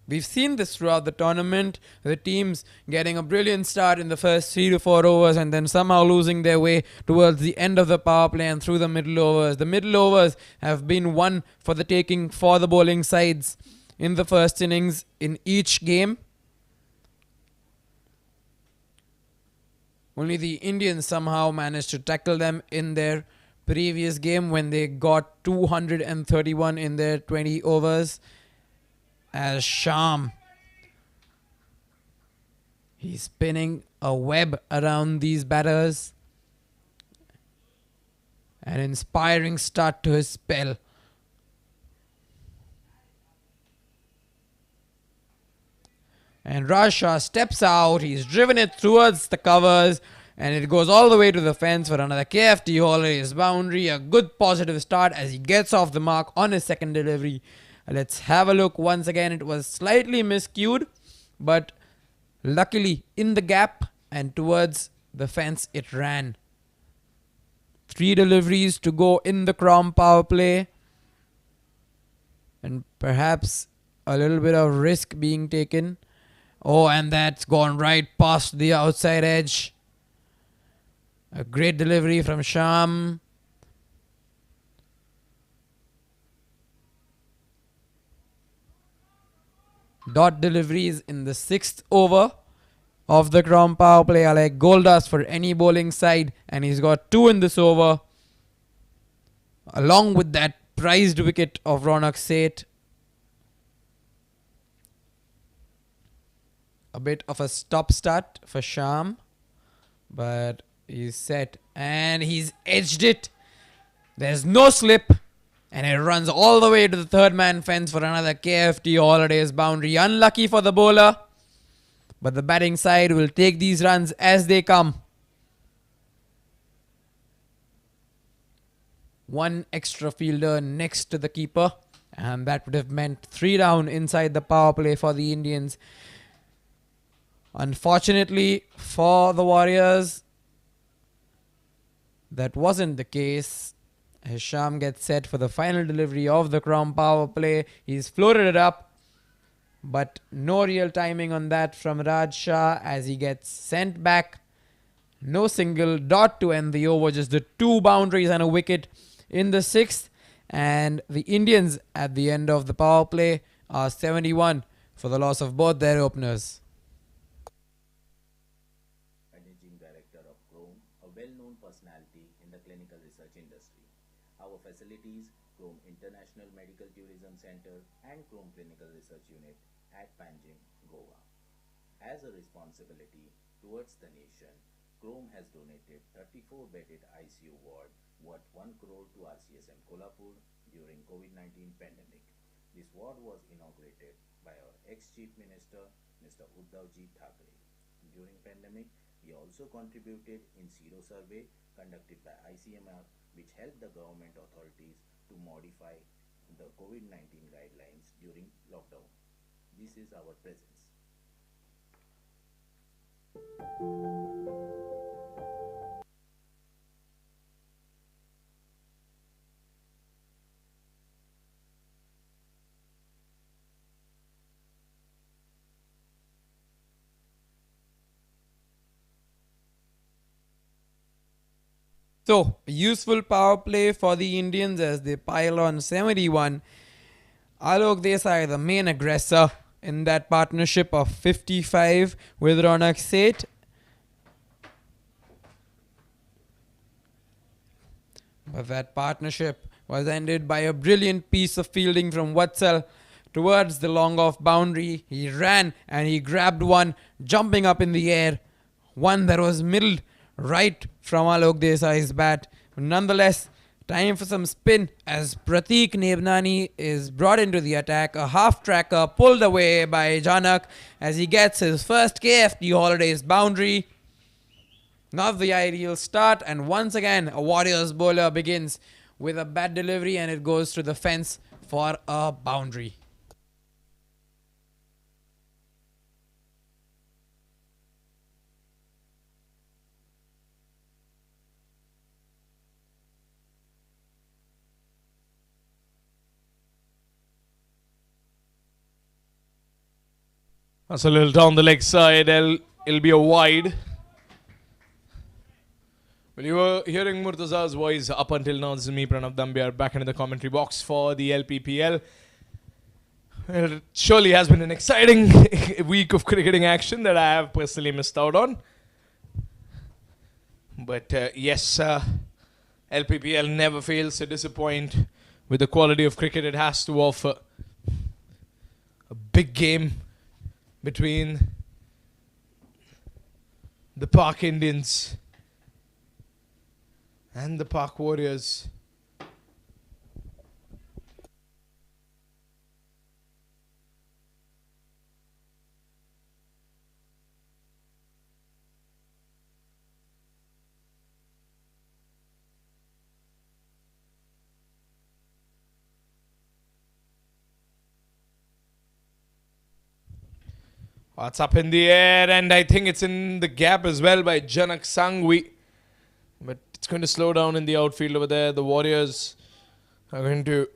We've seen this throughout the tournament, the teams getting a brilliant start in the first 3 to 4 overs and then somehow losing their way towards the end of the power play and through the middle overs. The middle overs have been won for the taking for the bowling sides in the first innings in each game. Only the Indians somehow managed to tackle them in their previous game when they got 231 in their 20 overs. As Sham, he's spinning a web around these batters. An inspiring start to his spell. And Raj Shah steps out. He's driven it towards the covers. And it goes all the way to the fence for another KFT holidays boundary. A good positive start as he gets off the mark on his second delivery. Let's have a look once again. It was slightly miscued, but luckily in the gap and towards the fence it ran. 3 deliveries to go in the Crom power play. And perhaps a little bit of risk being taken. Oh, and that's gone right past the outside edge. A great delivery from Sham. Dot deliveries in the 6th over of the Crom power play are like gold dust for any bowling side, and he's got 2 in this over, along with that prized wicket of Ronak Seth. A bit of a stop start for Sham, but he's set and he's edged it. There's no slip, and it runs all the way to the third man fence for another KFT Holidays boundary. Unlucky for the bowler, but the batting side will take these runs as they come. One extra fielder next to the keeper, and that would have meant 3 down inside the power play for the Indians. Unfortunately for the Warriors, that wasn't the case. Hisham gets set for the final delivery of the Crom power play. He's floated it up, but no real timing on that from Raj Shah as he gets sent back. No single dot to end the over, just the 2 boundaries and a wicket in the 6th. And the Indians at the end of the power play are 71 for the loss of both their openers. Managing Director of Chrome, a well-known personality in the clinical research industry. Our facilities, Chrome International Medical Tourism Center and Chrome Clinical Research Unit at Panjim, Goa. As a responsibility towards the nation, Chrome has donated 34-bedded ICU ward worth 1 crore to RCSM Kolhapur during COVID-19 pandemic. This ward was inaugurated by our ex-Chief Minister, Mr. Uddhavji Thackeray. During pandemic, we also contributed in Zero survey conducted by ICMR, which helped the government authorities to modify the COVID-19 guidelines during lockdown. This is our presence. So, a useful power play for the Indians as they pile on 71. Alok Desai, the main aggressor in that partnership of 55 with Ronak Seth. But that partnership was ended by a brilliant piece of fielding from Vatsal towards the long off boundary. He ran and he grabbed one, jumping up in the air. One that was middled right from Alok Desai's bat. Nonetheless, time for some spin as Prateek Nebnani is brought into the attack. A half-tracker pulled away by Janak as he gets his first KFT Holidays boundary. Not the ideal start, and once again a Warriors bowler begins with a bad delivery and it goes to the fence for a boundary. That's a little down the leg side. It'll be a wide. Well, you were hearing Murtaza's voice up until now. This is me, Pranav Dambiar, back into the commentary box for the LPPL. Well, it surely has been an exciting week of cricketing action that I have personally missed out on. But yes, LPPL never fails to disappoint with the quality of cricket it has to offer. A big game between the Park Indians and the Park Warriors. It's up in the air, and I think it's in the gap as well by Janak Sangvi. But It's going to slow down in the outfield over there. The Warriors are going to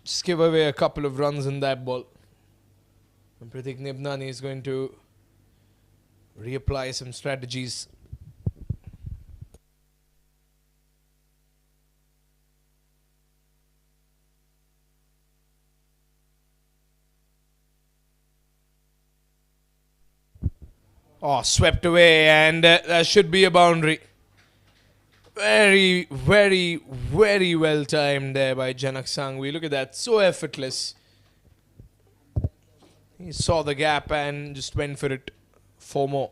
just give away a couple of runs in that ball. And Pratik Nibnani is going to reapply some strategies. Oh, swept away, and that should be a boundary. Very, very, very well timed there by Janak Sangvi. Look at that, so effortless. He saw the gap and just went for it. 4 more.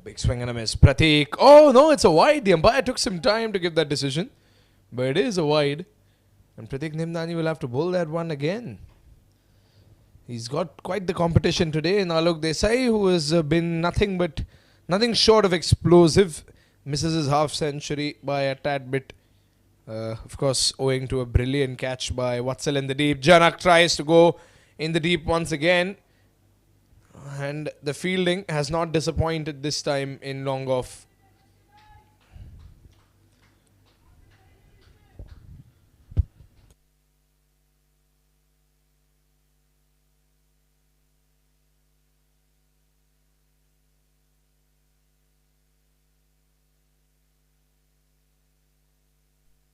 Big swing and a miss. Pratik. Oh, no, it's a wide. The umpire took some time to give that decision. But it is a wide. And Pratik Nimnani will have to bowl that one again. He's got quite the competition today in Alok Desai, who has been nothing short of explosive. Misses his half century by a tad bit. Of course, owing to a brilliant catch by Vatsal in the deep. Janak tries to go in the deep once again. And the fielding has not disappointed this time in long off.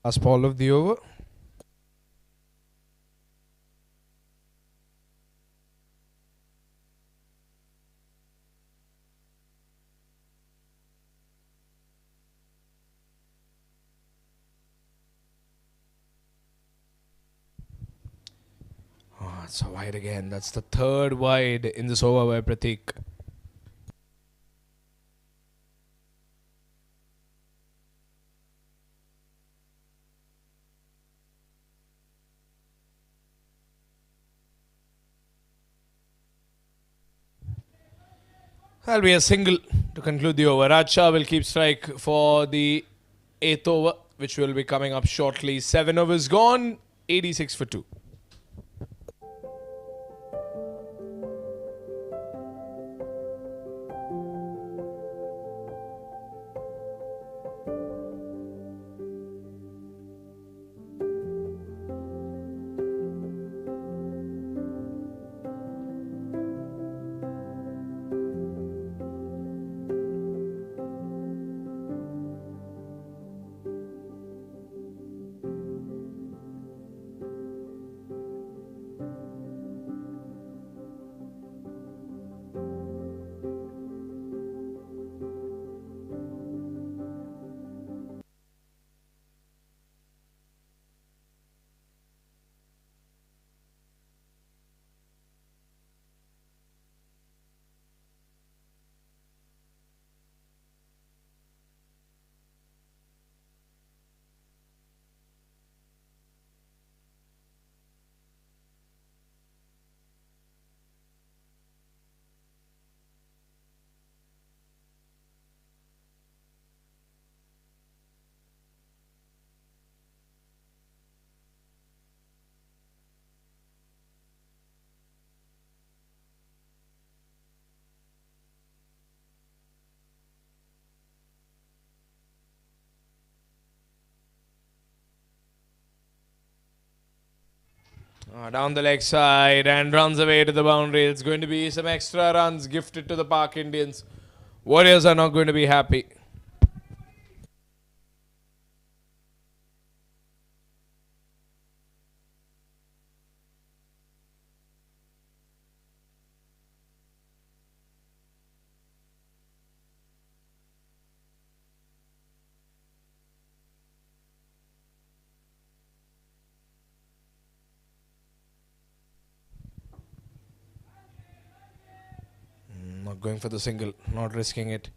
Last ball of the over. It's a wide again. That's the 3rd wide in this over by Pratik. That'll be a single to conclude the over. Raj Shah will keep strike for the 8th over, which will be coming up shortly. 7 overs gone, 86 for 2. Down the leg side and runs away to the boundary. It's going to be some extra runs gifted to the Park Indians. Warriors are not going to be happy. Not going for the single, not risking it.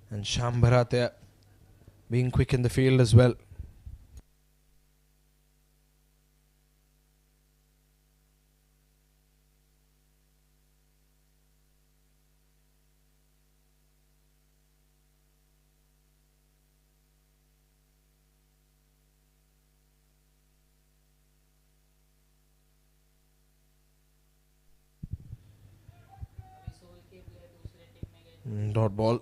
And Sham Bharat being quick in the field as well. Dot ball.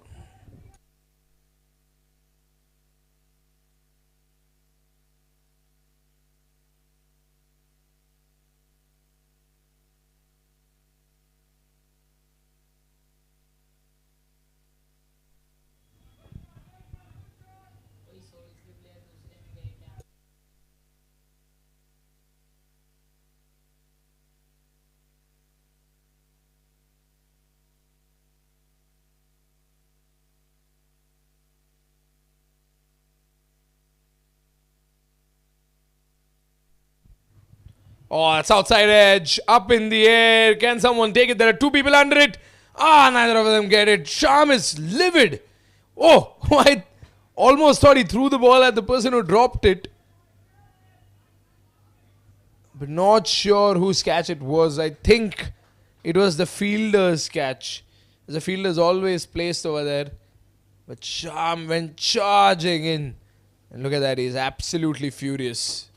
Oh, that's outside edge. Up in the air. Can someone take it? There are two people under it. Ah, neither of them get it. Sham is livid. Oh, I almost thought he threw the ball at the person who dropped it. But not sure whose catch it was. I think it was the fielder's catch. The fielder's always placed over there. But Sham went charging in. And look at that. He's absolutely furious.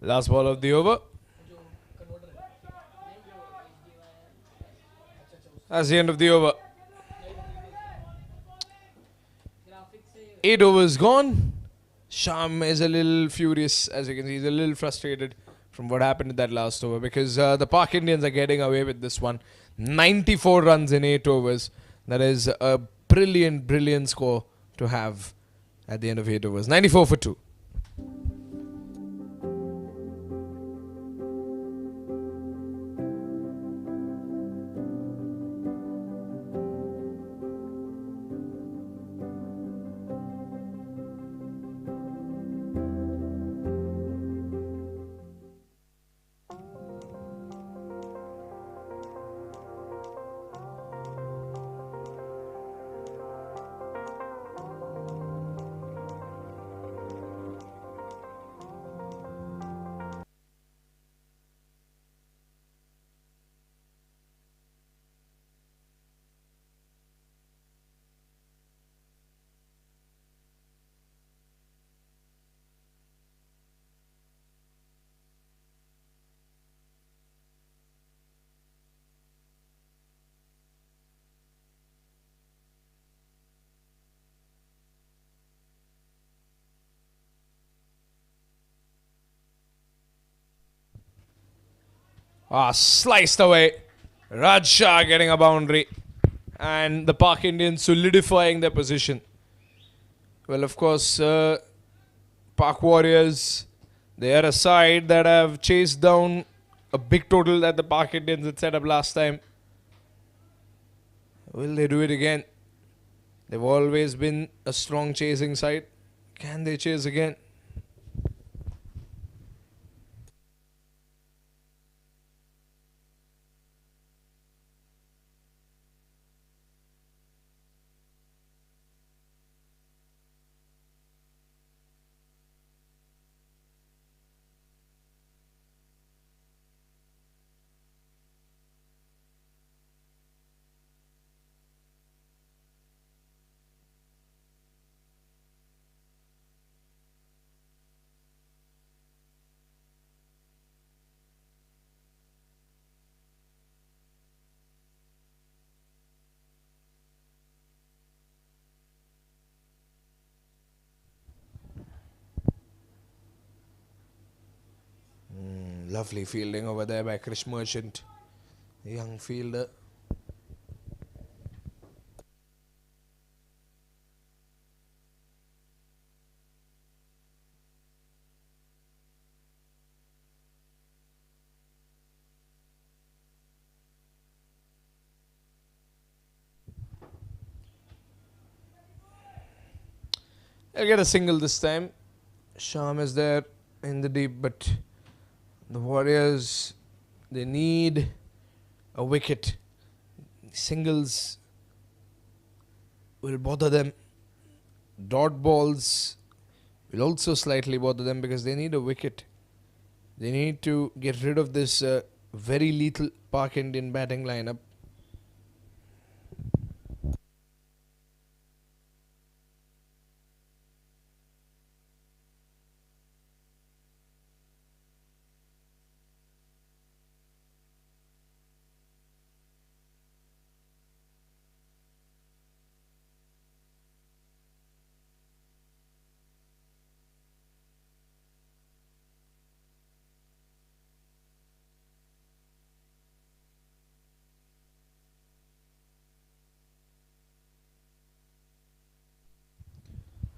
Last ball of the over. That's the end of the over. 8 overs gone. Sham is a little furious, as you can see. He's a little frustrated from what happened in that last over because the Pak Indians are getting away with this one. 94 runs in 8 overs. That is a brilliant, brilliant score to have at the end of 8 overs. 94 for 2. Ah, sliced away. Raj Shah getting a boundary. And the Pak Indians solidifying their position. Well, of course, Pak Warriors, they are a side that have chased down a big total that the Pak Indians had set up last time. Will they do it again? They've always been a strong chasing side. Can they chase again? Lovely fielding over there by Krish Merchant, the young fielder. They'll get a single this time. Sham is there in the deep, but the Warriors, they need a wicket. Singles will bother them dot balls will also slightly bother them because they need a wicket. They need to get rid of this very lethal Pak Indian batting lineup.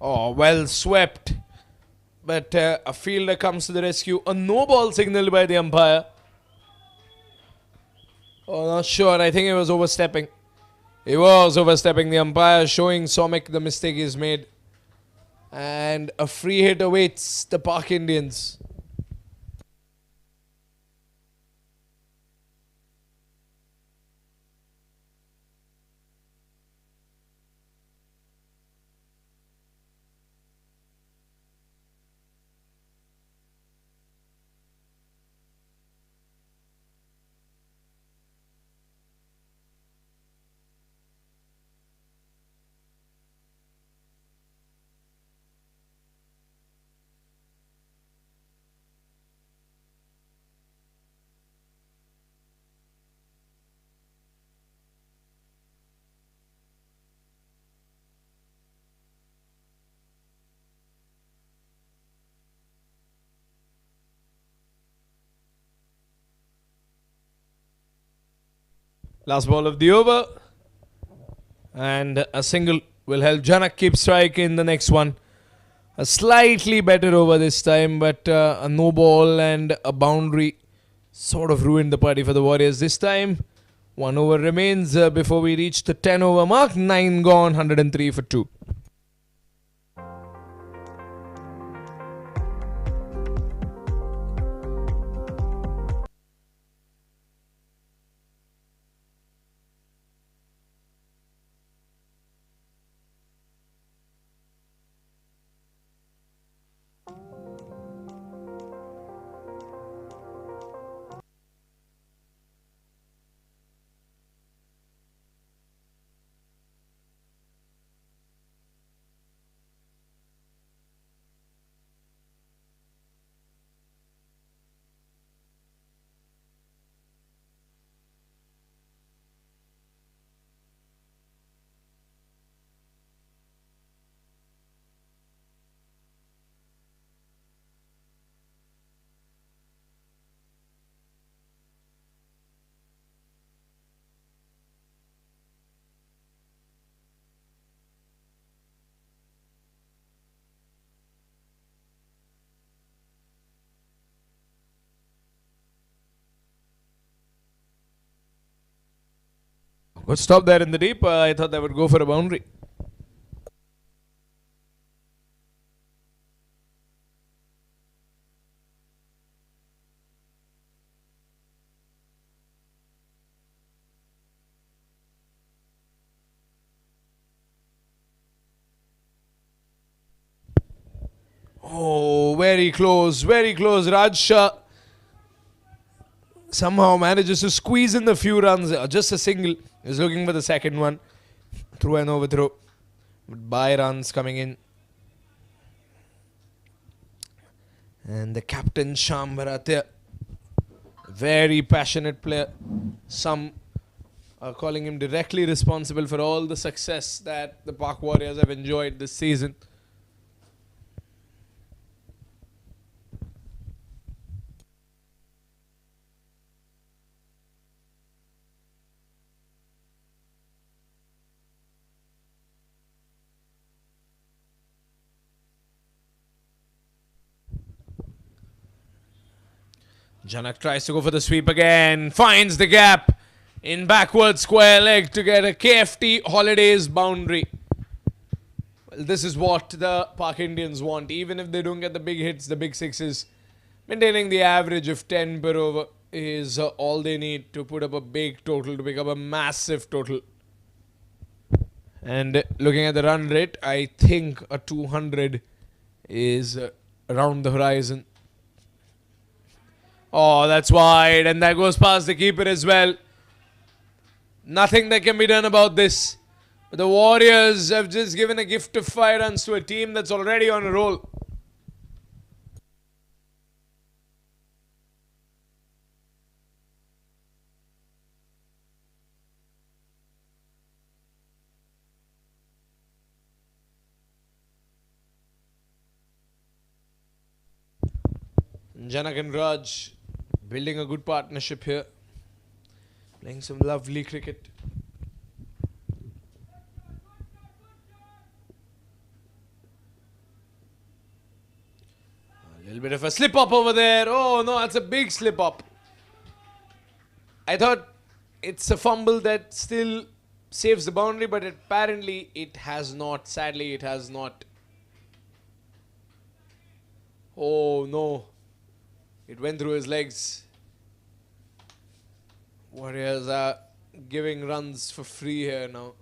Oh, well swept. But a fielder comes to the rescue. A no ball signaled by the umpire. Oh, not sure. I think it was overstepping. He was overstepping. The umpire showing Somek the mistake he's made. And a free hit awaits the Pak Indians. Last ball of the over. And a single will help Janak keep strike in the next one. A slightly better over this time, but a no ball and a boundary sort of ruined the party for the Warriors this time. 1 over remains before we reach the 10 over mark. 9 gone, 103 for 2. Good stop there in the deep. I thought they would go for a boundary. Oh, very close, very close. Raj Shah somehow manages to squeeze in the few runs. Just a single. He's looking for the second one. Through and overthrow. By runs coming in. And the captain, Sham Bharatia. Very passionate player. Some are calling him directly responsible for all the success that the Pak Warriors have enjoyed this season. Janak tries to go for the sweep again. Finds the gap in backward square leg to get a KFT Holidays boundary. Well, this is what the Pak Indians want. Even if they don't get the big hits, the big sixes, maintaining the average of 10 per over is all they need to put up a big total, to pick up a massive total. And looking at the run rate, I think a 200 is around the horizon. Oh, that's wide, and that goes past the keeper as well. Nothing that can be done about this. But the Warriors have just given a gift of 5 runs to a team that's already on a roll. Janak and Raj building a good partnership here. Playing some lovely cricket. A little bit of a slip up over there. Oh no, that's a big slip up. I thought it's a fumble that still saves the boundary, but apparently it has not. Sadly, it has not. Oh no. It went through his legs. Warriors are giving runs for free here now.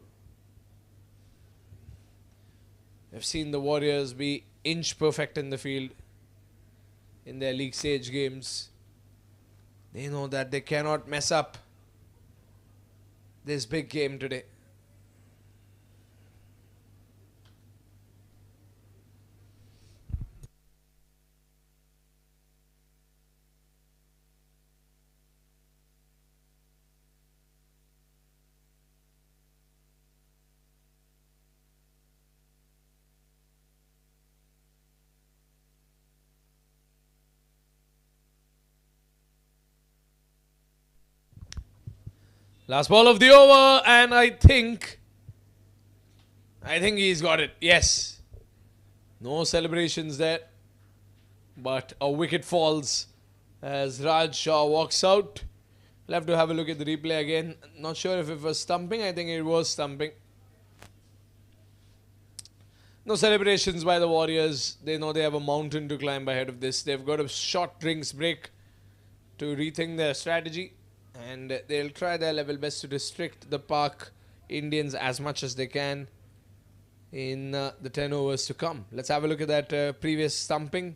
I've seen the Warriors be inch perfect in the field in their league stage games. They know that they cannot mess up this big game today. Last ball of the over, and I think he's got it. Yes. No celebrations there. But a wicket falls as Raj Shah walks out. We'll have to have a look at the replay again. Not sure if it was stumping. I think it was stumping. No celebrations by the Warriors. They know they have a mountain to climb ahead of this. They've got a short drinks break to rethink their strategy. And they'll try their level best to restrict the Pak Indians as much as they can in the 10 overs to come. Let's have a look at that previous stumping.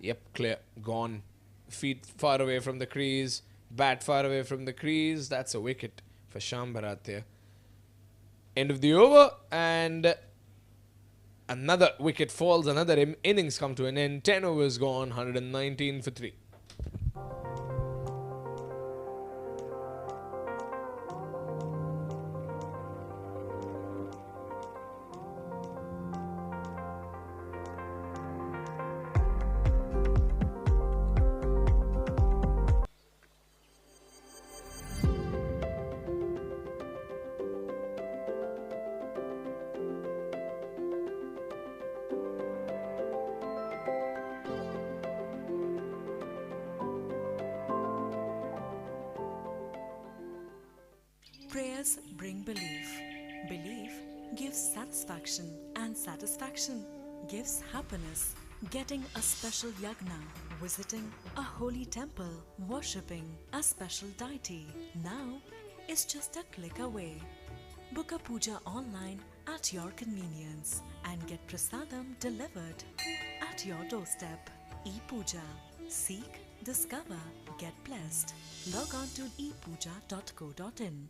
Yep, clear. Gone. Feet far away from the crease. Bat far away from the crease. That's a wicket for Sham Bharat there. End of the over. And another wicket falls. Another innings come to an end. 10 overs gone. 119 for 3. Prayers bring belief. Belief gives satisfaction, and satisfaction gives happiness. Getting a special yagna, visiting a holy temple, worshipping a special deity now is just a click away. Book a puja online at your convenience and get prasadam delivered at your doorstep. ePuja. Seek, discover, get blessed. Log on to epuja.co.in.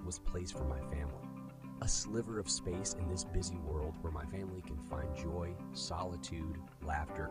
wicket was placed for my family. A sliver of space in this busy world where my family can find joy, solitude, laughter.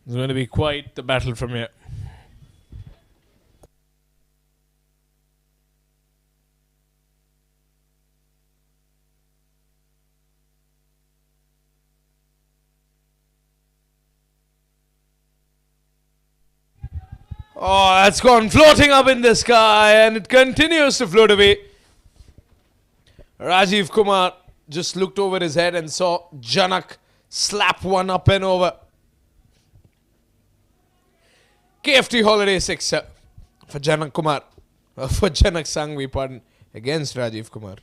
It's going to be quite the battle from here. Oh, that's gone floating up in the sky and it continues to float away. Rajiv Kumar just looked over his head and saw Janak slap one up and over. KFT Holiday sixer for Janak Kumar. For Janak Sangvi, pardon, against Rajiv Kumar.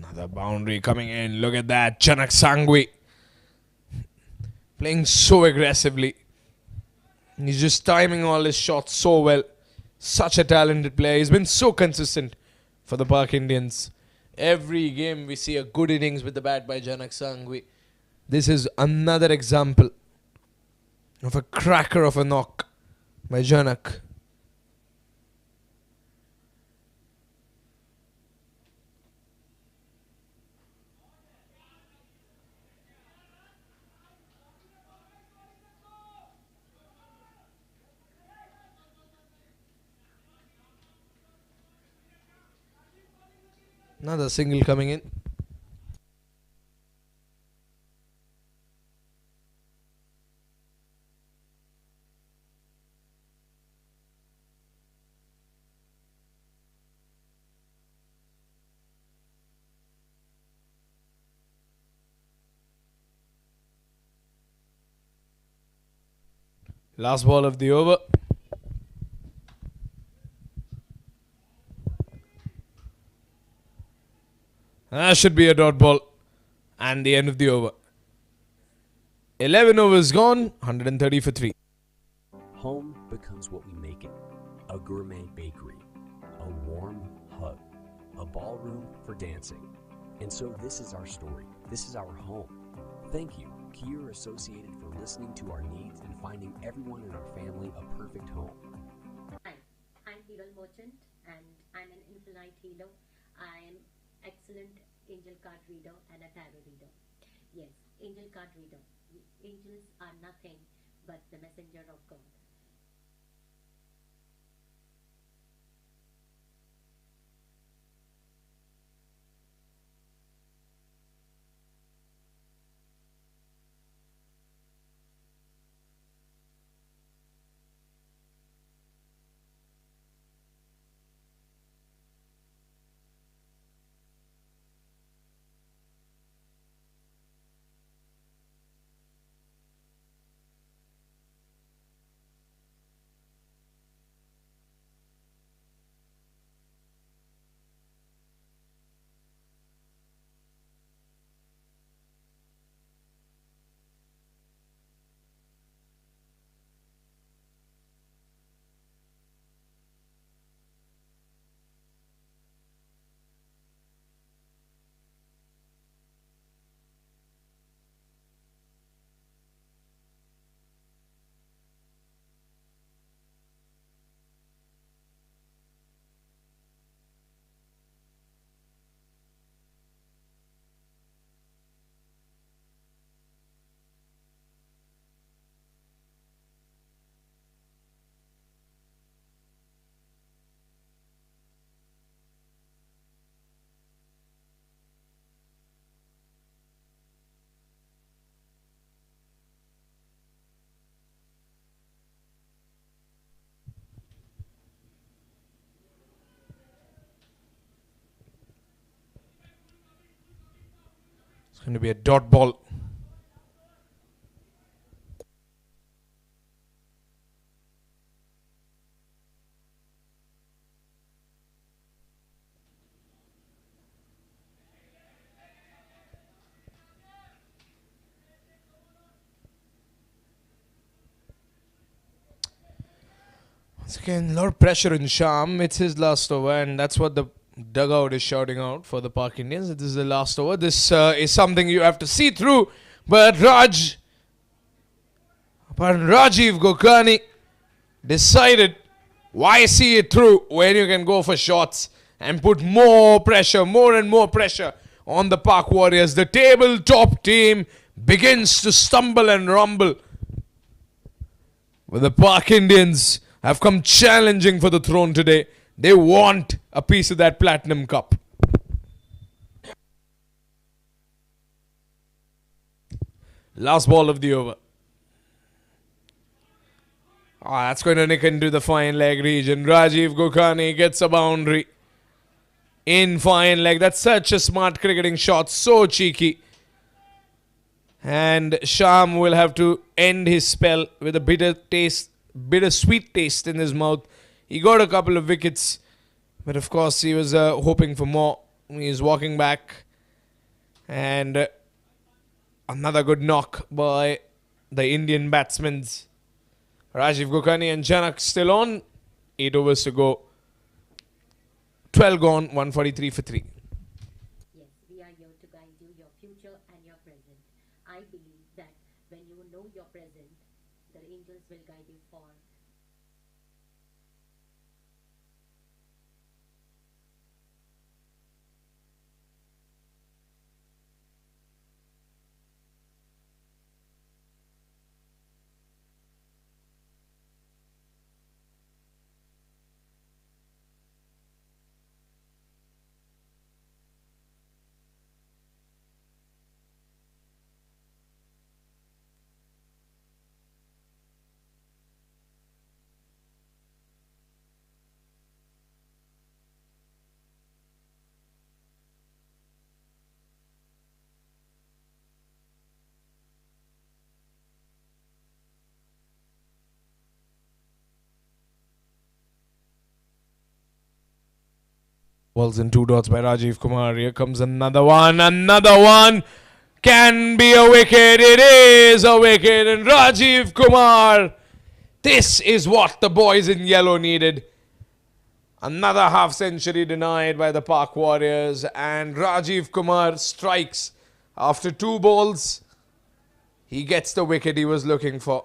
Another boundary coming in. Look at that. Janak Sangvi playing so aggressively. He's just timing all his shots so well. Such a talented player. He's been so consistent for the Park Indians. Every game we see a good innings with the bat by Janak Sangvi. This is another example of a cracker of a knock by Janak. Another single coming in. Last ball of the over. That should be a dot ball. And the end of the over. 11 overs gone, 130 for 3. Home becomes what we make it. A gourmet bakery. A warm hug. A ballroom for dancing. And so this is our story. This is our home. Thank you, Kier Associated, for listening to our needs and finding everyone in our family a perfect home. Hi, I'm Hiral Merchant and I'm an in-flight healer. I'm excellent angel card reader and a tarot reader. Yes, angel card reader. Angels are nothing but the messenger of God. It's going to be a dot ball. Once again, a lot of pressure in Sham. It's his last over, and that's what the dugout is shouting out for the Park Indians. This is the last over. This is something you have to see through. But Rajiv Gokani decided, why see it through when you can go for shots and put more pressure, more and more pressure on the Park Warriors. The tabletop team begins to stumble and rumble. But the Park Indians have come challenging for the throne today. They want a piece of that Platinum Cup. Last ball of the over. That's going to nick into the fine leg region. Rajiv Gokani gets a boundary in fine leg. That's such a smart cricketing shot. So cheeky. And Sham will have to end his spell with a bittersweet taste in his mouth. He got a couple of wickets, but of course he was hoping for more. He's walking back, and another good knock by the Indian batsmen. Rajiv Gokani and Janak still on. 8 overs to go. 12 gone, 143 for 3. Yes, we are here to guide you, your future and your present. I believe that when you know your present, the angels will guide you for. Balls and 2 dots by Rajiv Kumar. Here comes another one. Another one. Can be a wicket. It is a wicket. And Rajiv Kumar. This is what the boys in yellow needed. Another half century denied by the Park Warriors. And Rajiv Kumar strikes after 2 balls. He gets the wicket he was looking for.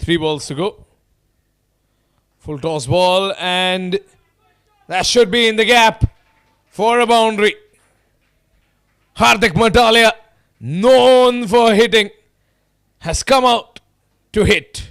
Three balls to go. Full toss ball, and that should be in the gap for a boundary. Hardik Matalia, known for hitting, has come out to hit.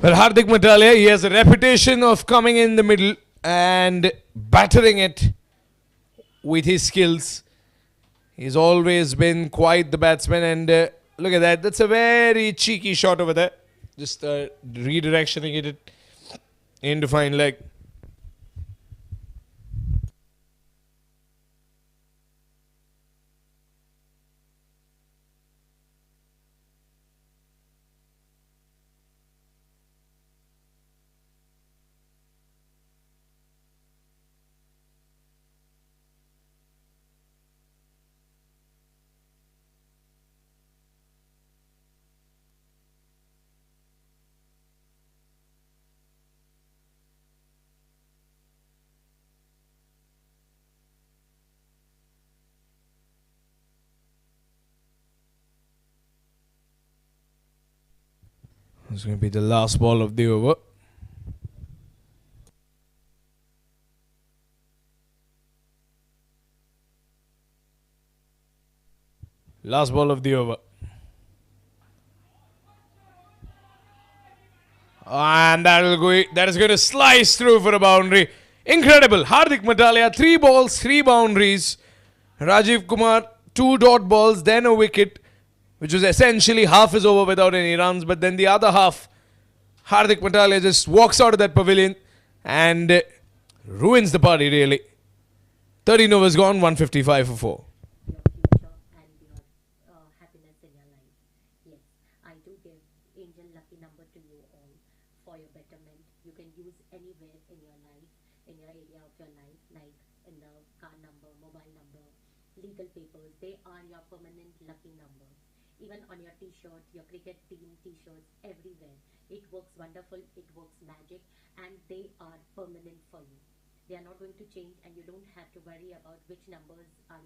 Well, Hardik Matalia, he has a reputation of coming in the middle and battering it with his skills. He's always been quite the batsman, and look at that. That's a very cheeky shot over there. Just redirectioning it into fine leg. This is going to be the last ball of the over. Last ball of the over. And that is going to slice through for a boundary. Incredible. Hardik Matalia, 3 balls, 3 boundaries. Rajiv Kumar, 2 dot balls, then a wicket, which was essentially half his over without any runs. But then the other half, Hardik Matalia just walks out of that pavilion and ruins the party, really. 13 overs gone, 155 for 4. Your future and your happiness in your life. Yes, I do give angel lucky number to you all for your betterment. You can use anywhere in your life, in your area of your life, like in the car number, mobile number, legal papers. They are your permanent lucky numbers. Even on your t-shirt, your cricket team t-shirts, everywhere. It works wonderful, it works magic, and they are permanent for you. They are not going to change, and you don't have to worry about which numbers are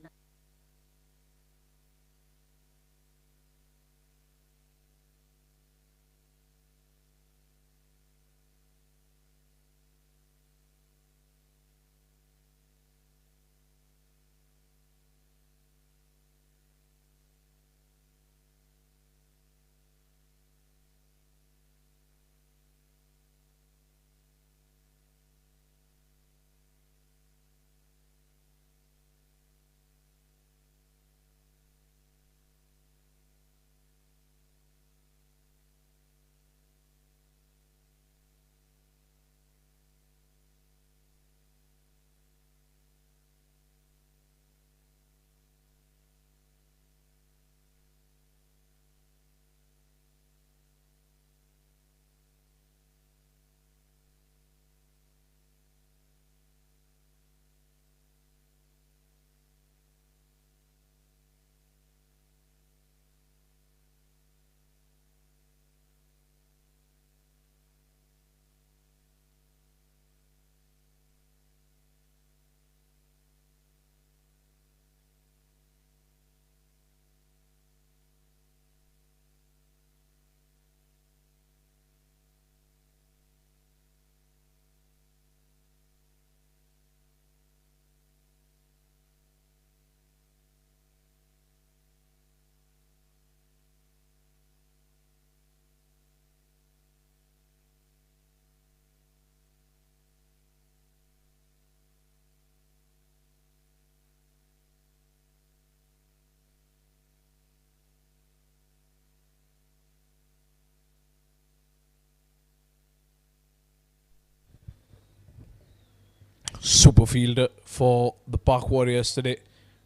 Super fielder for the Park Warriors today.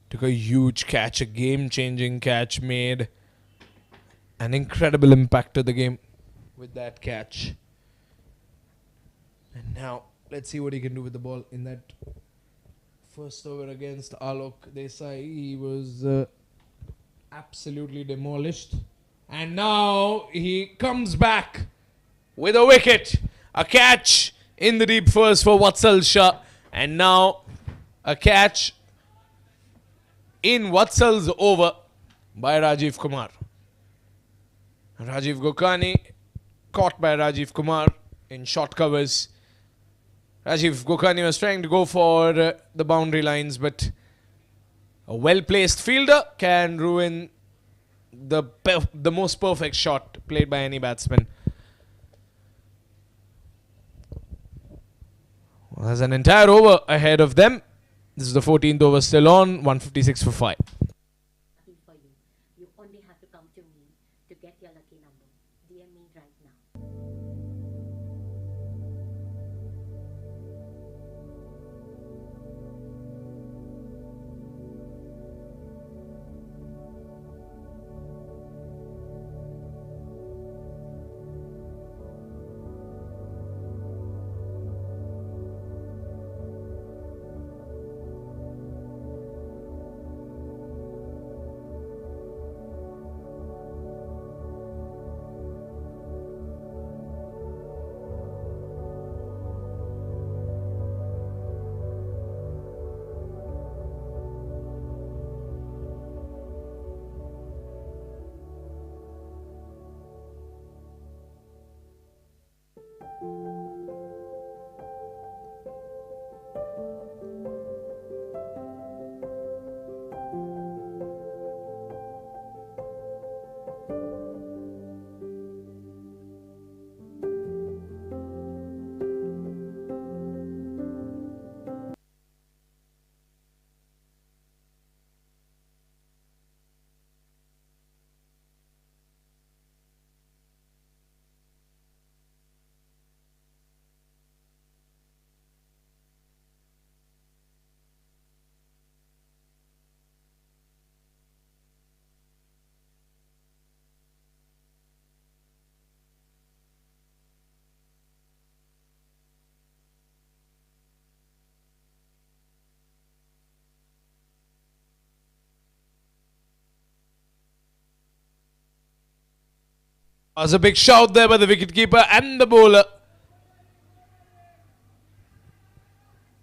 Took a huge catch, a game-changing catch, made an incredible impact to the game with that catch. And now, let's see what he can do with the ball in that first over against Alok Desai. He was absolutely demolished. And now, he comes back with a wicket. A catch in the deep first for Vatsal Shah. And now, a catch in Vatsal's over by Rajiv Kumar. Rajiv Gokani caught by Rajiv Kumar in short covers. Rajiv Gokani was trying to go for the boundary lines, but a well-placed fielder can ruin the most perfect shot played by any batsman. There's an entire over ahead of them. This is the 14th over still on, 156 for 5. Lucky for you. You only have to come to me to get your lucky number. DM me right now. There's a big shout there by the wicketkeeper and the bowler.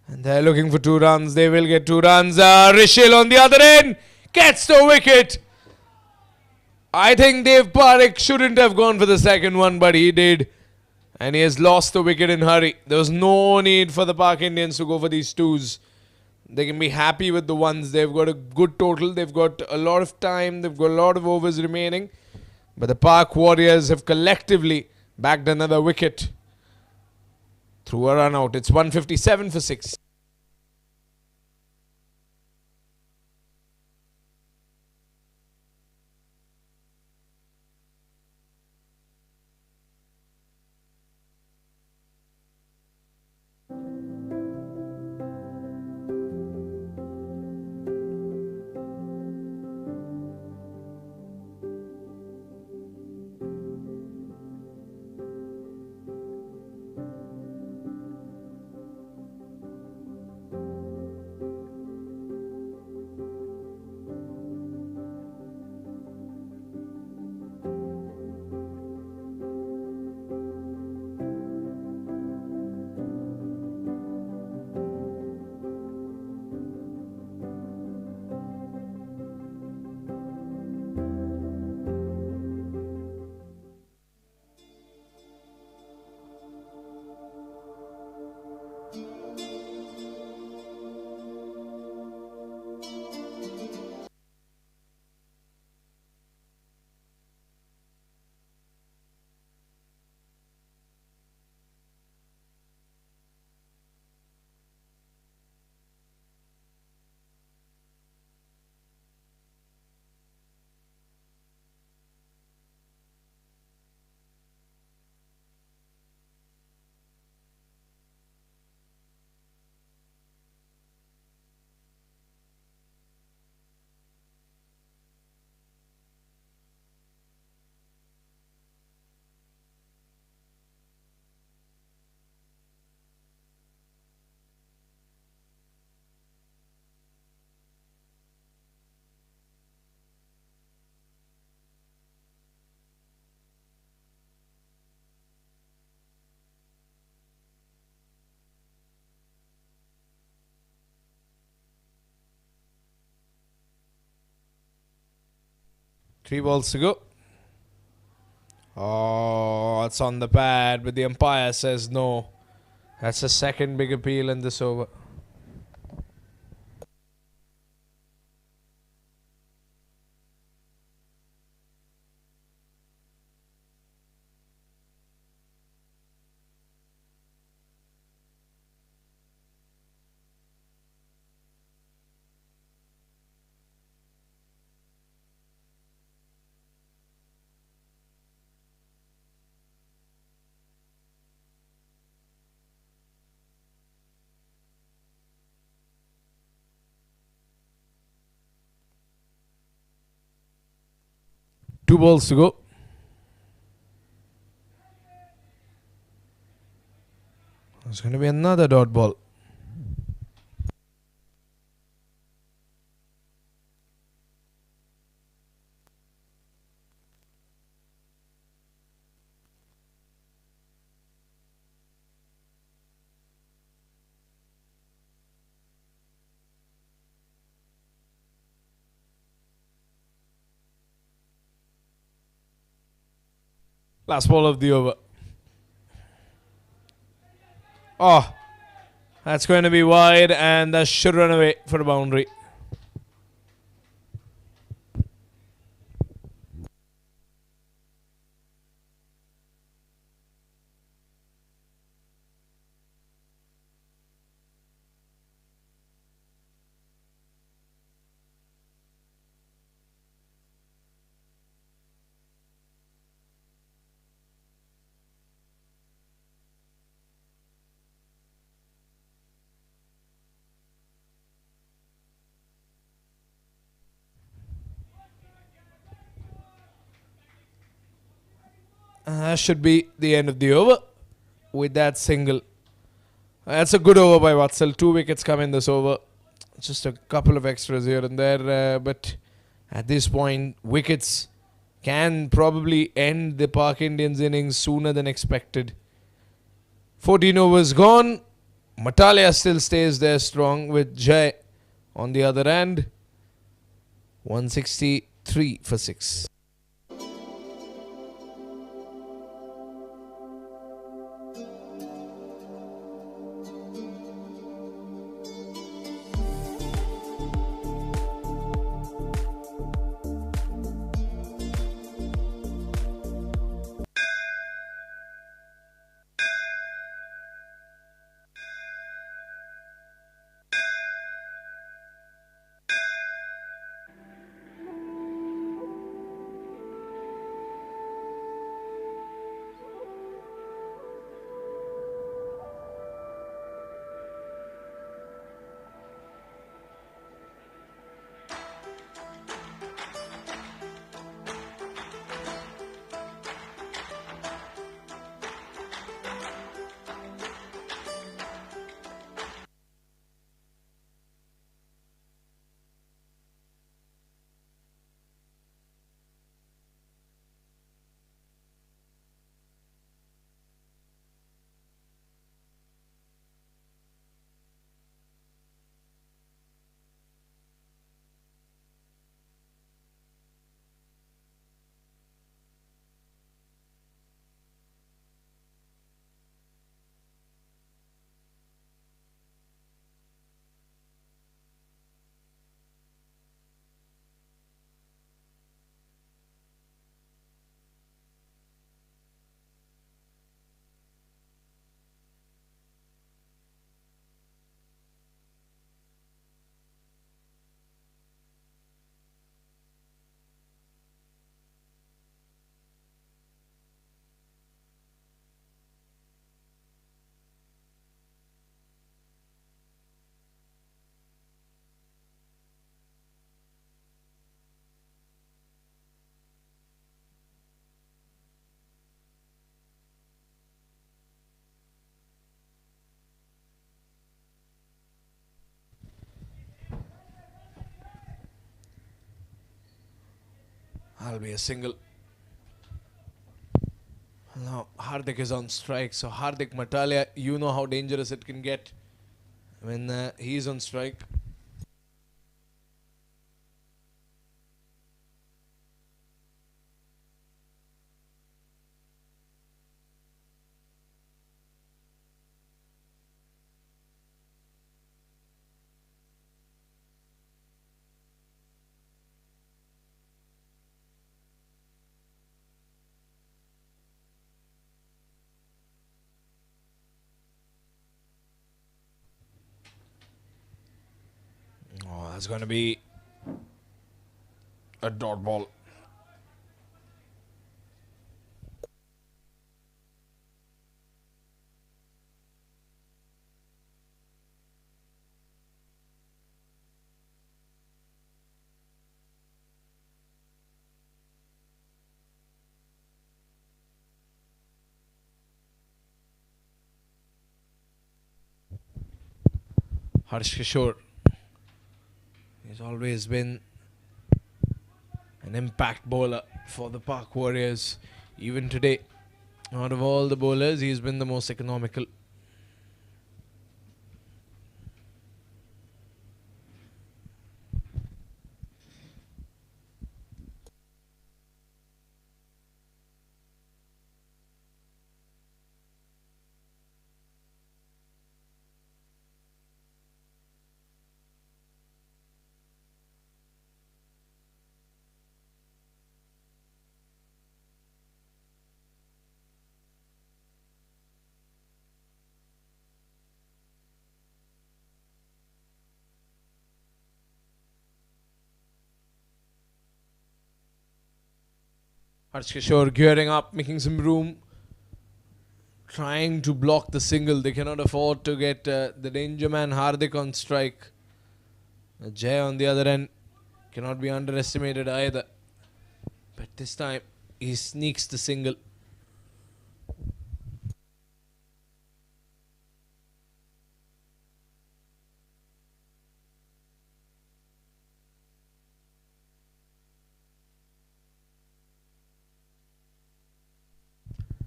And they're looking for 2 runs. They will get 2 runs. Rishil on the other end gets the wicket. I think Dev Parekh shouldn't have gone for the second one, but he did. And he has lost the wicket in hurry. There was no need for the Pak Indians to go for these 2s. They can be happy with the 1s. They've got a good total. They've got a lot of time. They've got a lot of overs remaining. But the Pak Warriors have collectively bagged another wicket through a run out. It's 157 for 6. Three balls to go. Oh, it's on the pad, but the umpire says no. That's the second big appeal in this over. 2 balls to go. There's going to be another dot ball. Last ball of the over. Oh, that's going to be wide, and that should run away for a boundary. That should be the end of the over with that single. That's a good over by Vatsal. 2 wickets come in this over. Just a couple of extras here and there. But at this point, wickets can probably end the Park Indians innings sooner than expected. 14 overs gone. Matalia still stays there strong with Jai on the other end. 163 for 6. That'll be a single. Now Hardik is on strike. So Hardik Matalia, you know how dangerous it can get when he's on strike. Oh, that's going to be a dot ball. Harsh Kishore. He's always been an impact bowler for the Park Warriors. Even today, out of all the bowlers, he's been the most economical. Harsh Kishore gearing up, making some room, trying to block the single. They cannot afford to get the danger man Hardik on strike. Jay on the other end cannot be underestimated either. But this time he sneaks the single.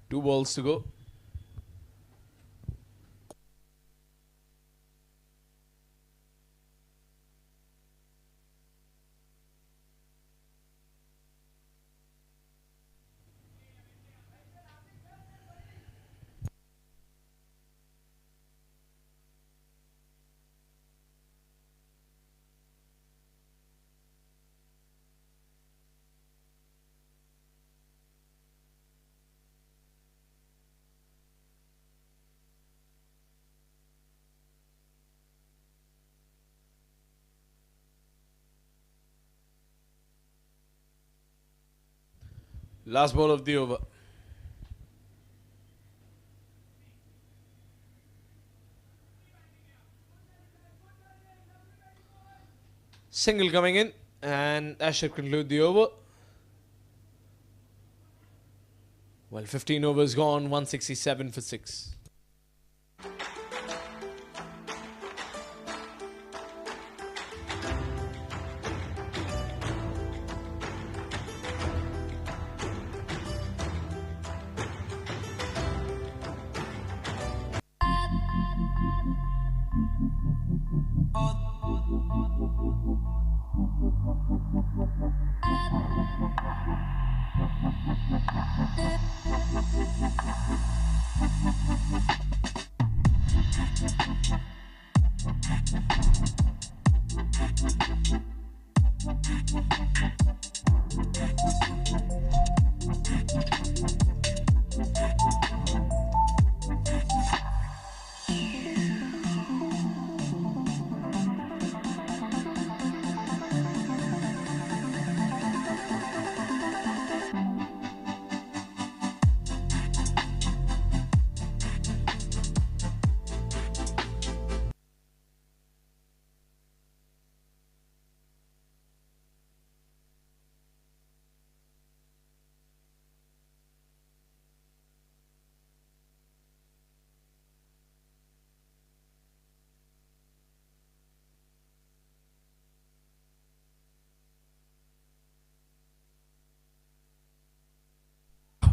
Two balls to go. Last ball of the over. Single coming in, and that should conclude the over. Well, 15 overs gone, 167 for 6.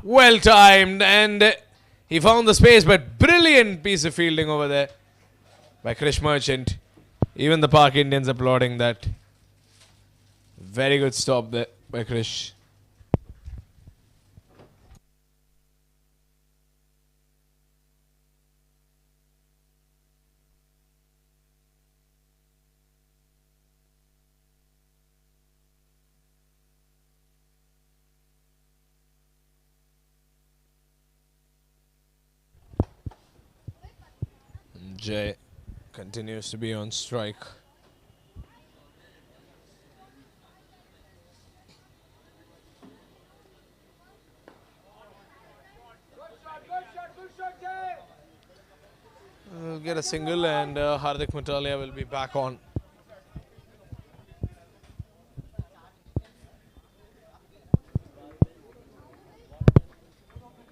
Well timed, and he found the space, but brilliant piece of fielding over there by Krish Merchant. Even the Park Indians applauding that. Very good stop there by Krish. Jay continues to be on strike. We'll get a single, and Hardik Matalia will be back on.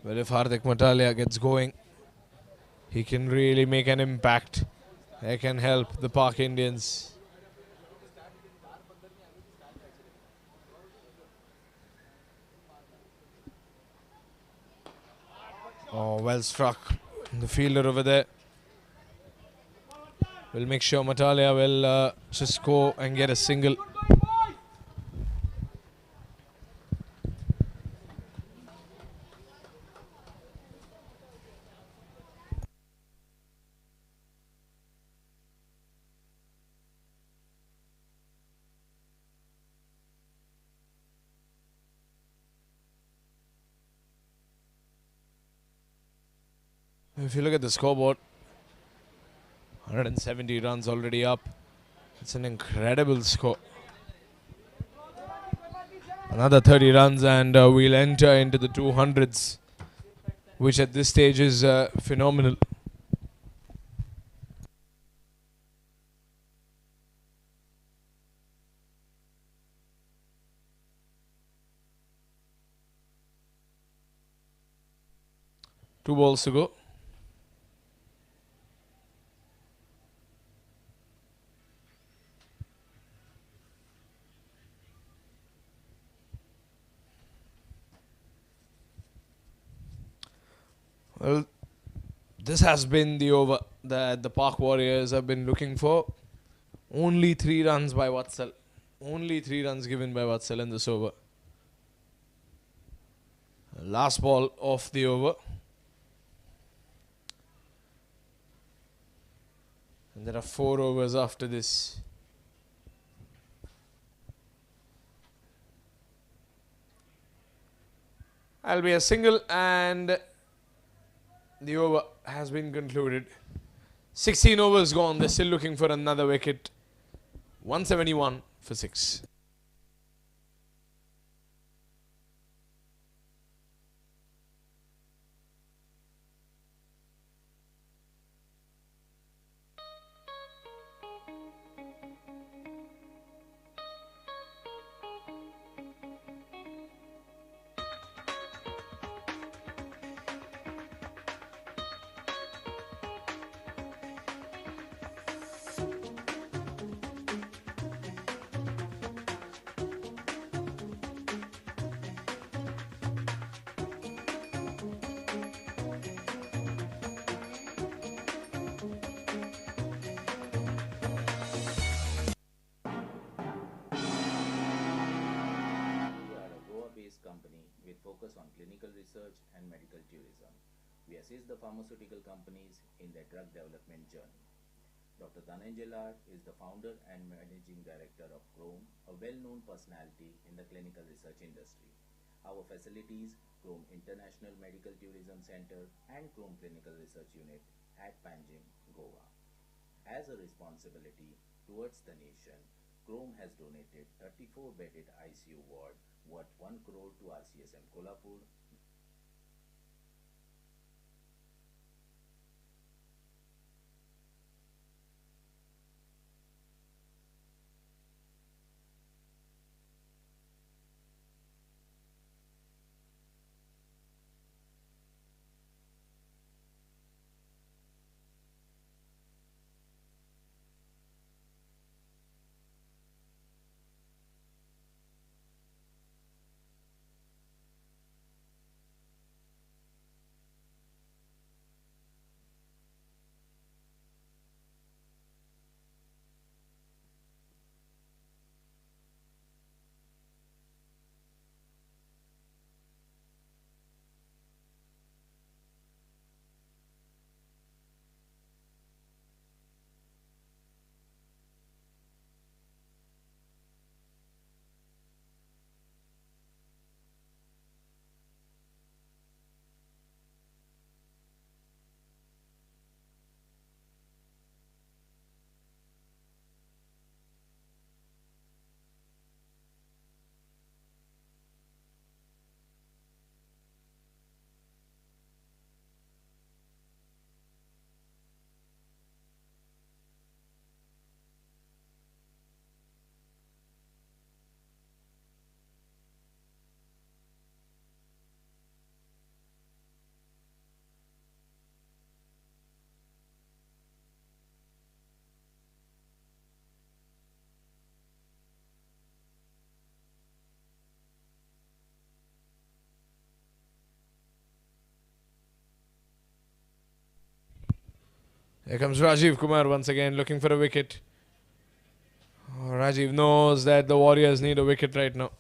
But if Hardik Matalia gets going, he can really make an impact They can help the Park Indians. Oh, well struck. The fielder over there. We'll make sure Matalia will just go and get a single. If you look at the scoreboard, 170 runs already up. It's an incredible score. Another 30 runs and we'll enter into the 200s, which at this stage is phenomenal. Two balls to go. Well, this has been the over that the Park Warriors have been looking for. Only 3 runs by Vatsal. Only 3 runs given by Vatsal in this over. Last ball of the over. And there are 4 overs after this. I'll be a single and the over has been concluded. 16 overs gone. They're still looking for another wicket. 171 for 6. Company with focus on clinical research and medical tourism. We assist the pharmaceutical companies in their drug development journey. Dr. Dhananjay Lad is the founder and managing director of Chrome, a well-known personality in the clinical research industry. Our facilities, Chrome International Medical Tourism Center and Chrome Clinical Research Unit at Panjim, Goa. As a responsibility towards the nation, Chrome has donated 34-bedded ICU ward worth 1 crore to RCSM Kolhapur. Here comes Rajiv Kumar once again looking for a wicket. Oh, Rajiv knows that the Warriors need a wicket right now.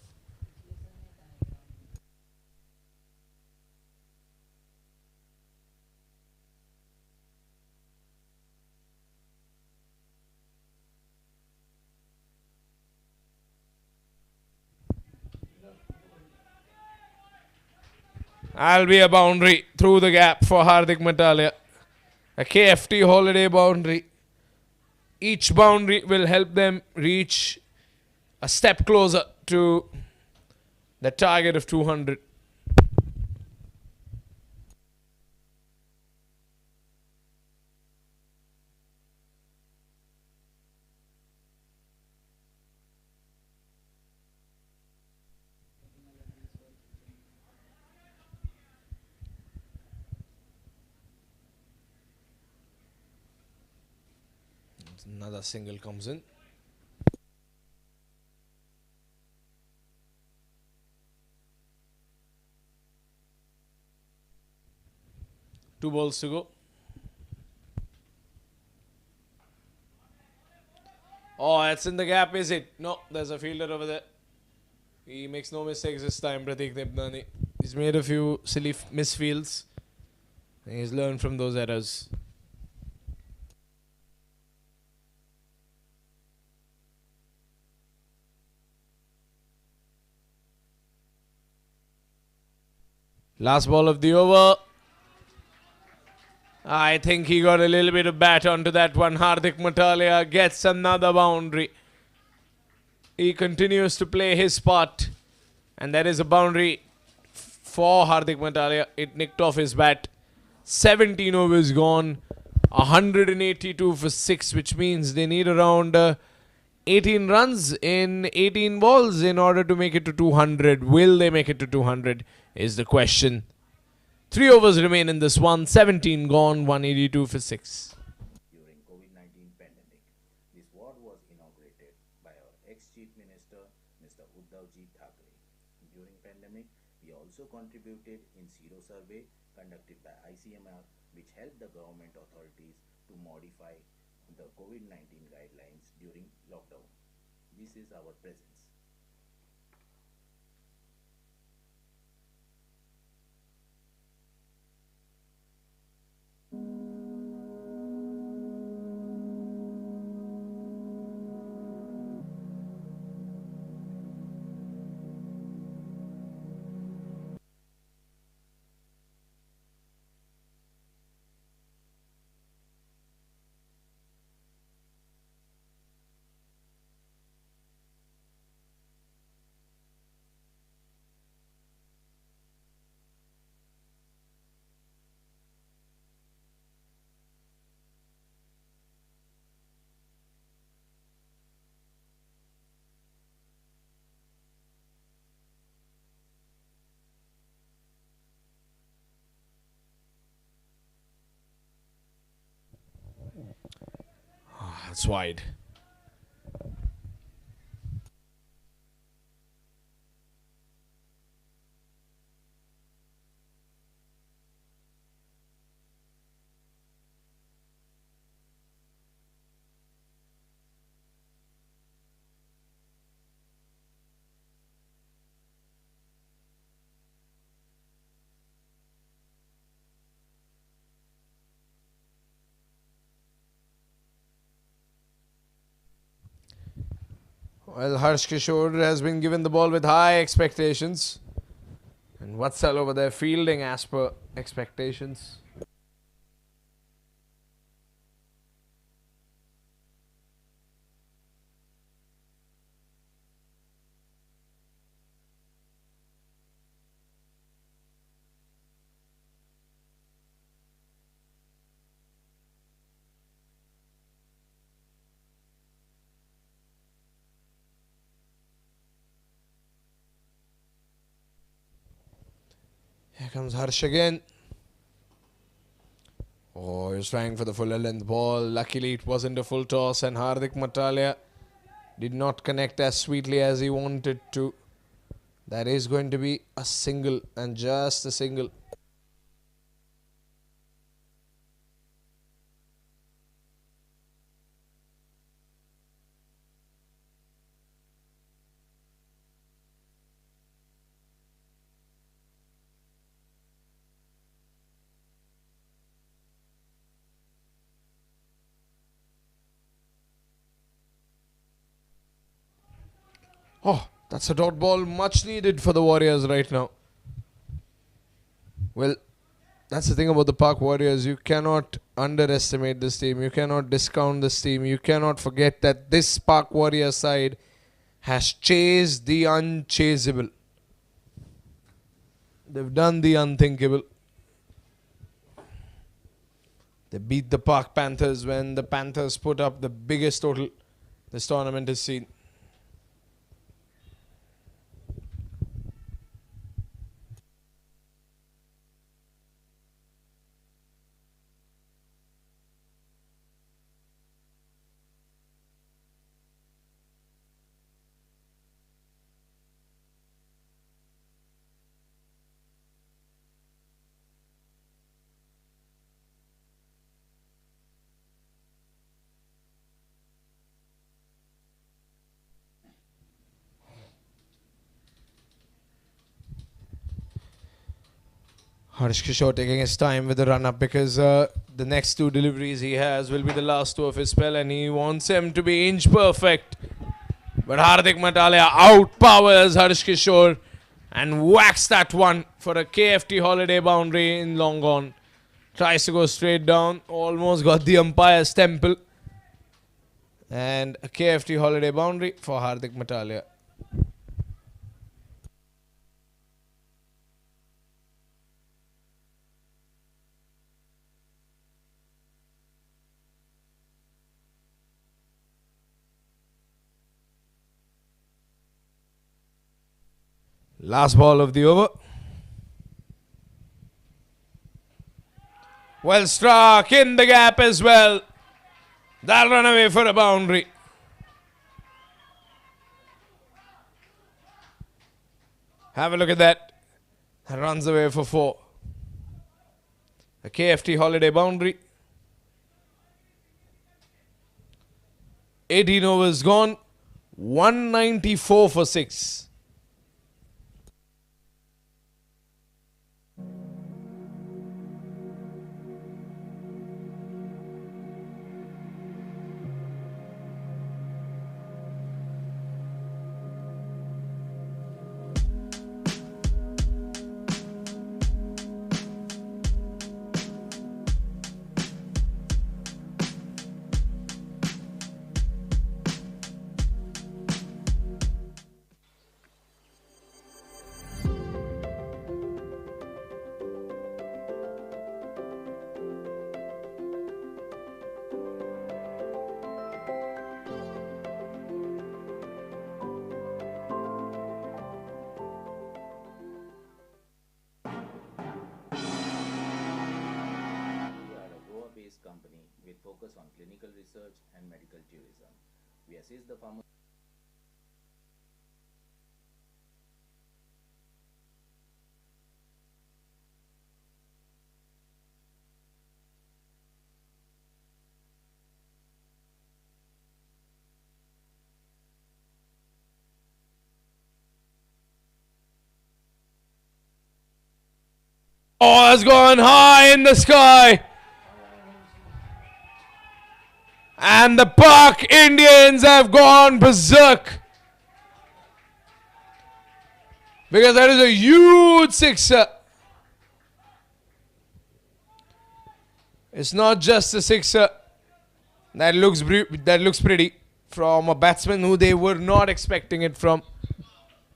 I'll be a boundary through the gap for Hardik Matalia. A KFT holiday boundary. Each boundary will help them reach a step closer to the target of 200. Another single comes in. Two balls to go. Oh, it's in the gap, is it? No, there's a fielder over there. He makes no mistakes this time, Pratik Debnani. He's made a few silly misfields. And he's learned from those errors. Last ball of the over. I think he got a little bit of bat onto that one. Hardik Matalia gets another boundary. He continues to play his part. And that is a boundary for Hardik Matalia. It nicked off his bat. 17 overs gone. 182 for 6, which means they need around 18 runs in 18 balls in order to make it to 200. Will they make it to 200 is the question. 3 overs remain in this one. 17 gone, 182 for 6. During COVID-19 pandemic, this ward was inaugurated by our ex-Chief Minister, Mr. Uddhavji Thackeray. During pandemic, we also contributed in Zero survey conducted by ICMR, which helped the government authorities to modify the COVID-19 guidelines during lockdown. This is our presence. That's wide. Well, Harsh Kishore has been given the ball with high expectations. And Vatsal over there fielding as per expectations. Here comes Harsh again. Oh, he was trying for the fuller length ball. Luckily, it wasn't a full toss, and Hardik Matalia did not connect as sweetly as he wanted to. That is going to be a single, and just a single. Oh, that's a dot ball, much needed for the Warriors right now. Well, that's the thing about the Park Warriors. You cannot underestimate this team. You cannot discount this team. You cannot forget that this Park Warriors side has chased the unchaseable. They've done the unthinkable. They beat the Park Panthers when the Panthers put up the biggest total this tournament has seen. Harsh Kishore taking his time with the run-up because the next two deliveries he has will be the last two of his spell and he wants him to be inch perfect. But Hardik Matalia outpowers Harsh Kishore and whacks that one for a KFT holiday boundary in long on. Tries to go straight down, almost got the umpire's temple. And a KFT holiday boundary for Hardik Matalia. Last ball of the over. Well struck in the gap as well. That'll run away for a boundary. Have a look at that. That runs away for 4. A KFT holiday boundary. 18 overs gone. 194 for 6. Company with focus on clinical research and medical tourism. We assist the farmers. Oh, that's gone high in the sky. And the Park Indians have gone berserk. Because that is a huge sixer. It's not just a sixer. That looks pretty from a batsman who they were not expecting it from.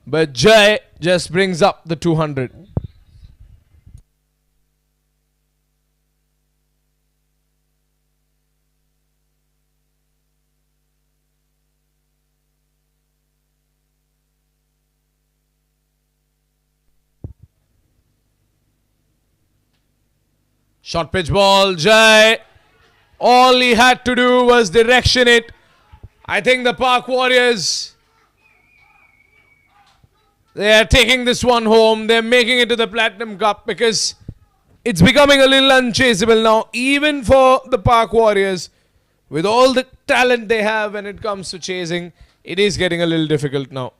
But Jai just brings up the 200. Short pitch ball, Jai. All he had to do was direction it. I think the Park Warriors, they are taking this one home. They're making it to the Platinum Cup because it's becoming a little unchaseable now. Even for the Park Warriors, with all the talent they have when it comes to chasing, it is getting a little difficult now.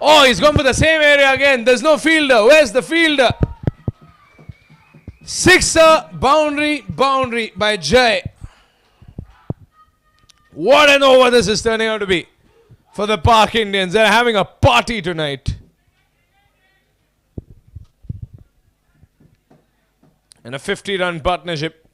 Oh, he's gone for the same area again. There's no fielder. Where's the fielder? Sixer, boundary by Jay. What an over this is turning out to be for the Park Indians. They're having a party tonight. And a 50-run partnership.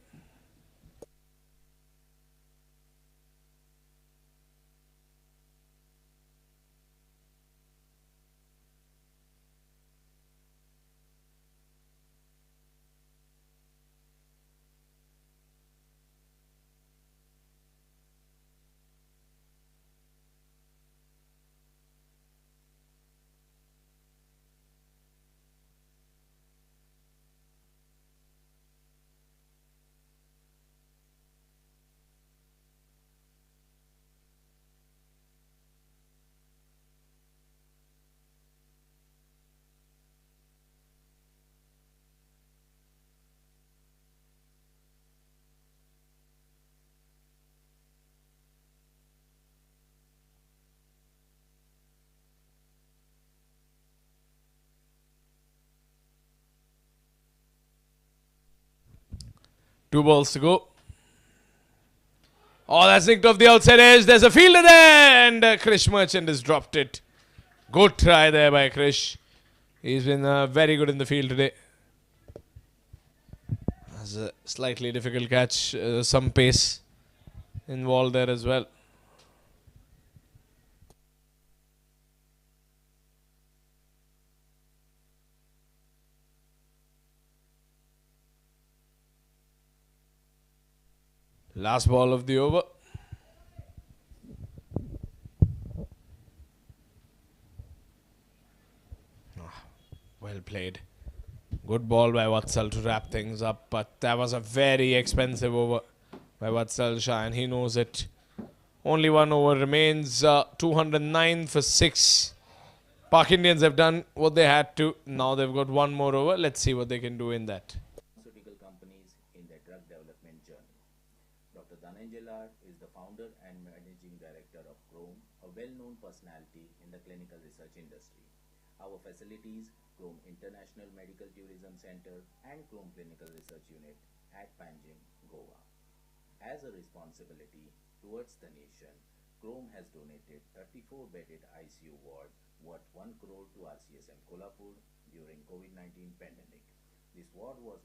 Two balls to go. Oh, that's nicked off the outside edge. There's a fielder there, and Krish Merchant has dropped it. Good try there by Krish. He's been very good in the field today. That's a slightly difficult catch. Some pace involved there as well. Last ball of the over. Well played. Good ball by Vatsal to wrap things up, but that was a very expensive over by Vatsal Shah, and he knows it. Only one over remains. 209 for 6. Park Indians have done what they had to. Now they've got one more over. Let's see what they can do in that. Pharmaceutical companies in their drug development journey. Dr. Dhananjay is the founder and managing director of Chrome, a well-known personality in the clinical research industry. Our facilities, Chrome International Medical Tourism Center and Chrome Clinical Research Unit at Panjim, Goa. As a responsibility towards the nation, Chrome has donated 34-bedded ICU ward worth 1 crore to RCSM Kolhapur during COVID-19 pandemic. This ward was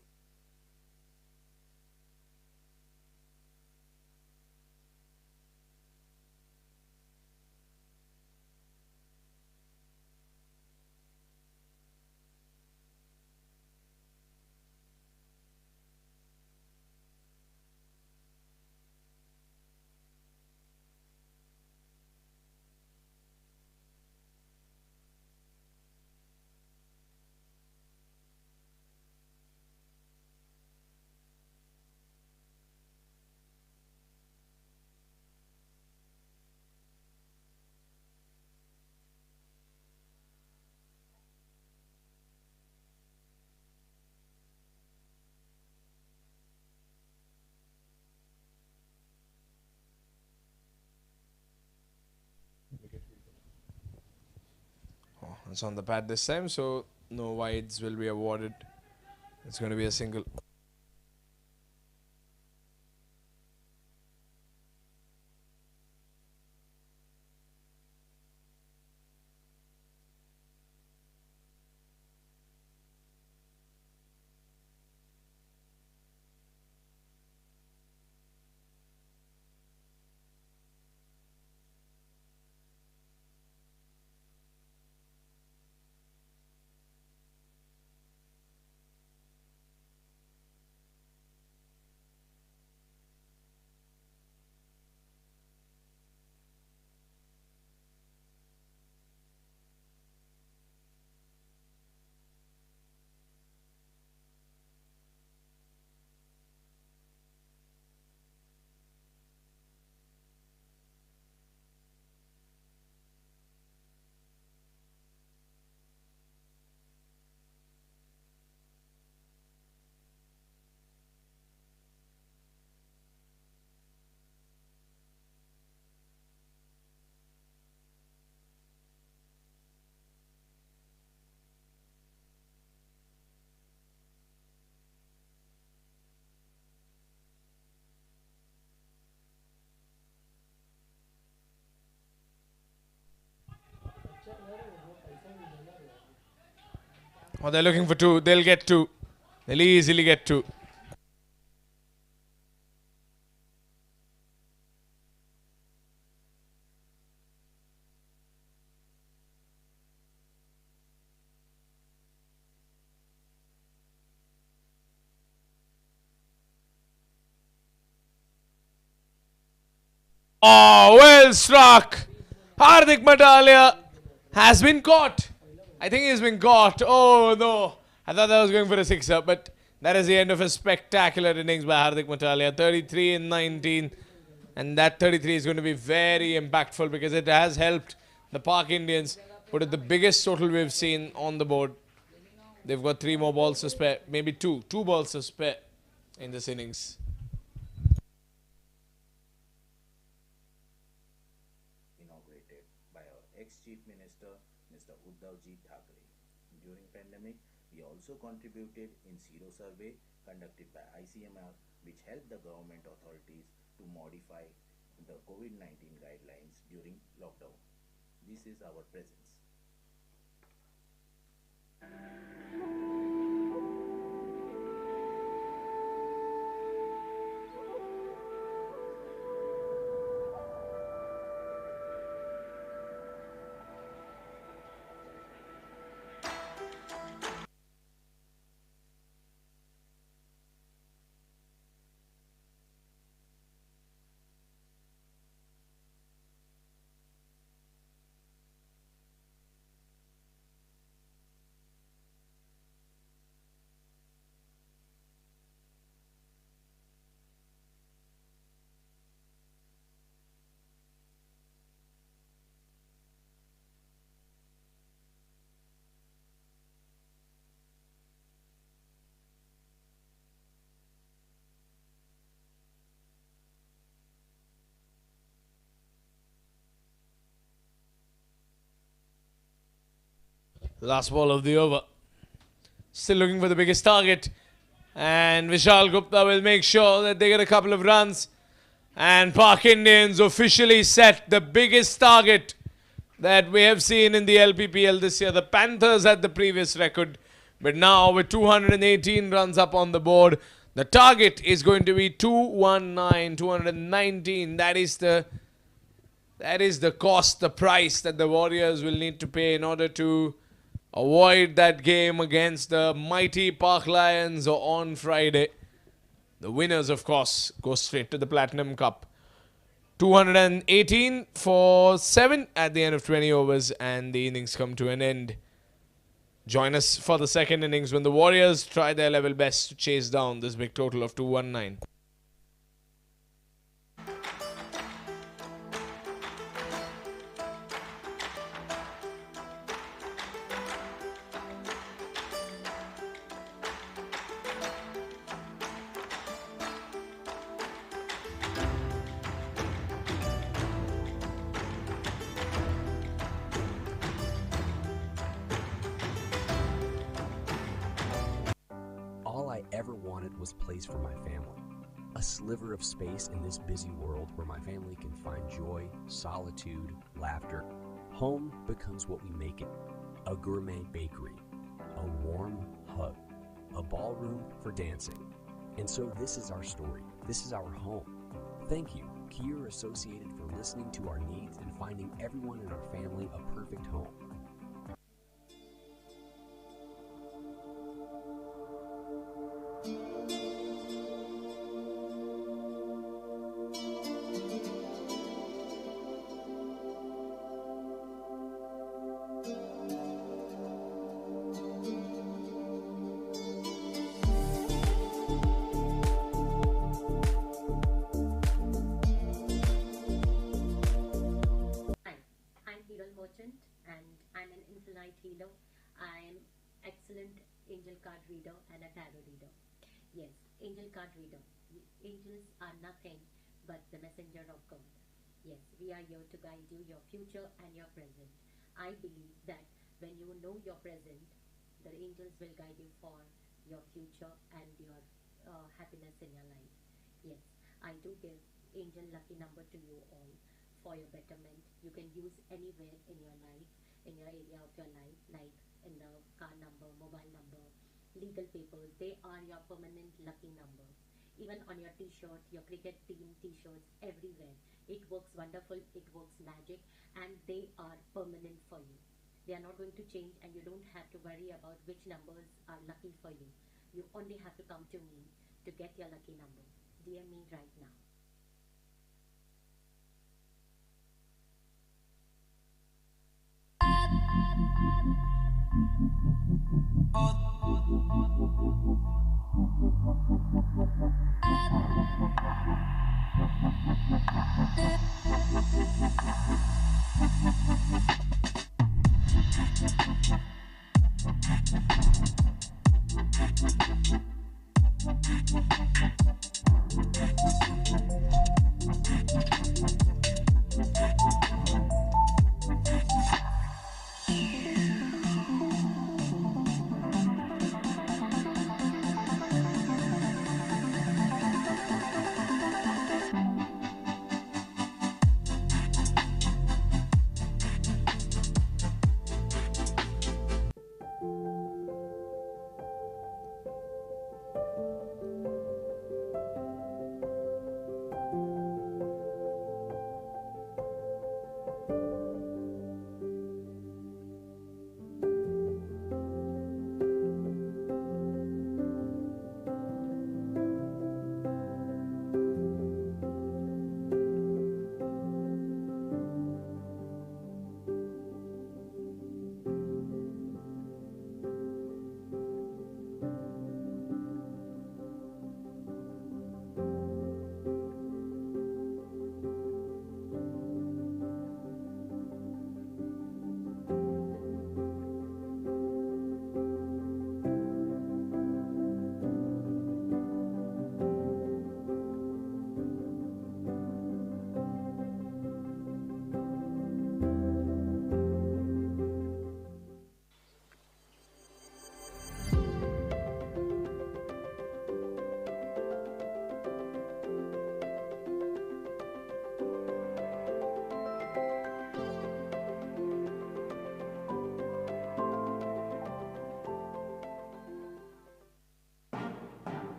It's on the pad this time, so no wides will be awarded. It's going to be a single. Oh, they're looking for two. They'll get two. They'll easily get two. Oh, well struck. Hardik Matalia has been caught. I think he's been caught. Oh, no. I thought that was going for a sixer, but that is the end of a spectacular innings by Hardik Matalia. 33 in 19. And that 33 is going to be very impactful because it has helped the Park Indians put it the biggest total we've seen on the board. They've got 3 more balls to spare. Maybe 2. 2 balls to spare in this innings. Inaugurated by our ex-Chief Minister, Mr. Uddhavji Thackeray. During pandemic, we also contributed in Zero survey conducted by ICMR, which helped the government authorities to modify the COVID-19 guidelines during lockdown. This is our presence. Last ball of the over. Still looking for the biggest target. And Vishal Gupta will make sure that they get a couple of runs. And Park Indians officially set the biggest target that we have seen in the LPPL this year. The Panthers had the previous record. But now with 218 runs up on the board, the target is going to be 219, 219. That is the cost, the price that the Warriors will need to pay in order to avoid that game against the mighty Park Lions on Friday. The winners, of course, go straight to the Platinum Cup. 218 for 7 at the end of 20 overs, and the innings come to an end. Join us for the second innings when the Warriors try their level best to chase down this big total of 219. Ever wanted was place for my family. A sliver of space in this busy world where my family can find joy, solitude, laughter. Home becomes what we make it. A gourmet bakery, a warm hug, a ballroom for dancing. And so this is our story. This is our home. Thank you, Kier Associated, for listening to our needs and finding everyone in our family a perfect home. And I'm an infinite healer. I'm excellent angel card reader and a tarot reader. Yes, angel card reader. Angels are nothing but the messenger of God. Yes, we are here to guide you, your future and your present. I believe that when you know your present, the angels will guide you for your future and your happiness in your life. Yes, I do give angel lucky number to you all for your betterment. You can use anywhere in your life. in your area of your life, like in the car number, mobile number, legal papers. They are your permanent lucky numbers. Even on your t-shirt, your cricket team t-shirts, everywhere. It works wonderful, it works magic, and they are permanent for you. They are not going to change, and you don't have to worry about which numbers are lucky for you. You only have to come to me to get your lucky number. DM me right now.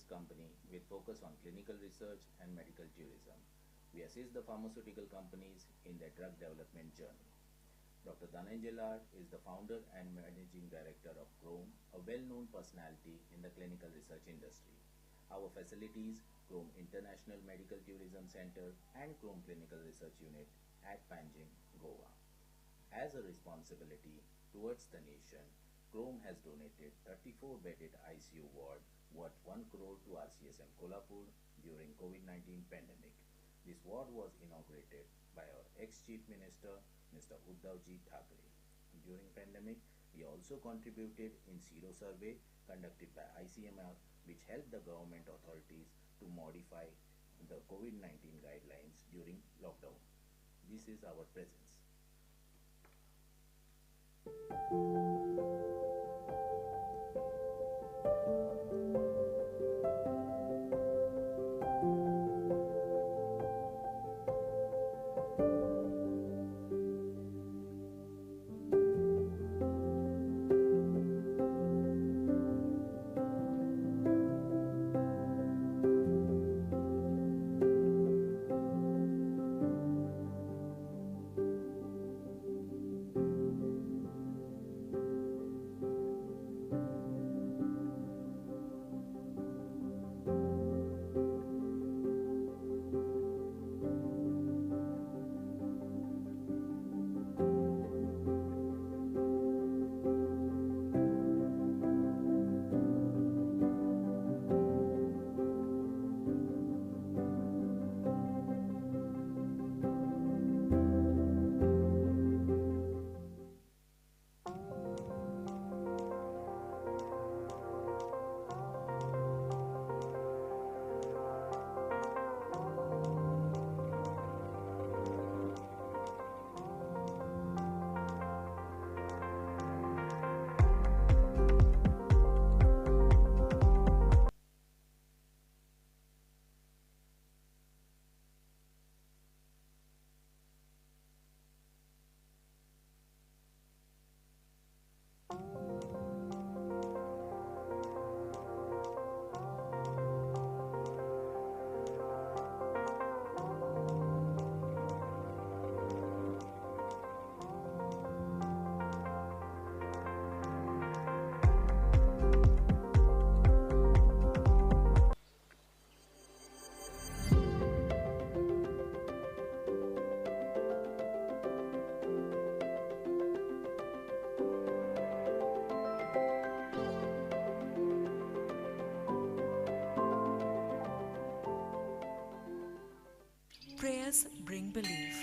company with focus on clinical research and medical tourism. We assist the pharmaceutical companies in their drug development journey. Dr. Dhananjay is the founder and managing director of Chrome, a well-known personality in the clinical research industry. Our facilities, Chrome International Medical Tourism Center and Chrome Clinical Research Unit at Panjim, Goa. As a responsibility towards the nation, Chrome has donated 34-bedded ICU ward worth 1 crore to RCSM Kolhapur during COVID-19 pandemic. This ward was inaugurated by our ex-Chief Minister, Mr. Uddhavji Thackeray. During pandemic, we also contributed in Zero survey conducted by ICMR, which helped the government authorities to modify the COVID-19 guidelines during lockdown. This is our presence. Prayers bring belief.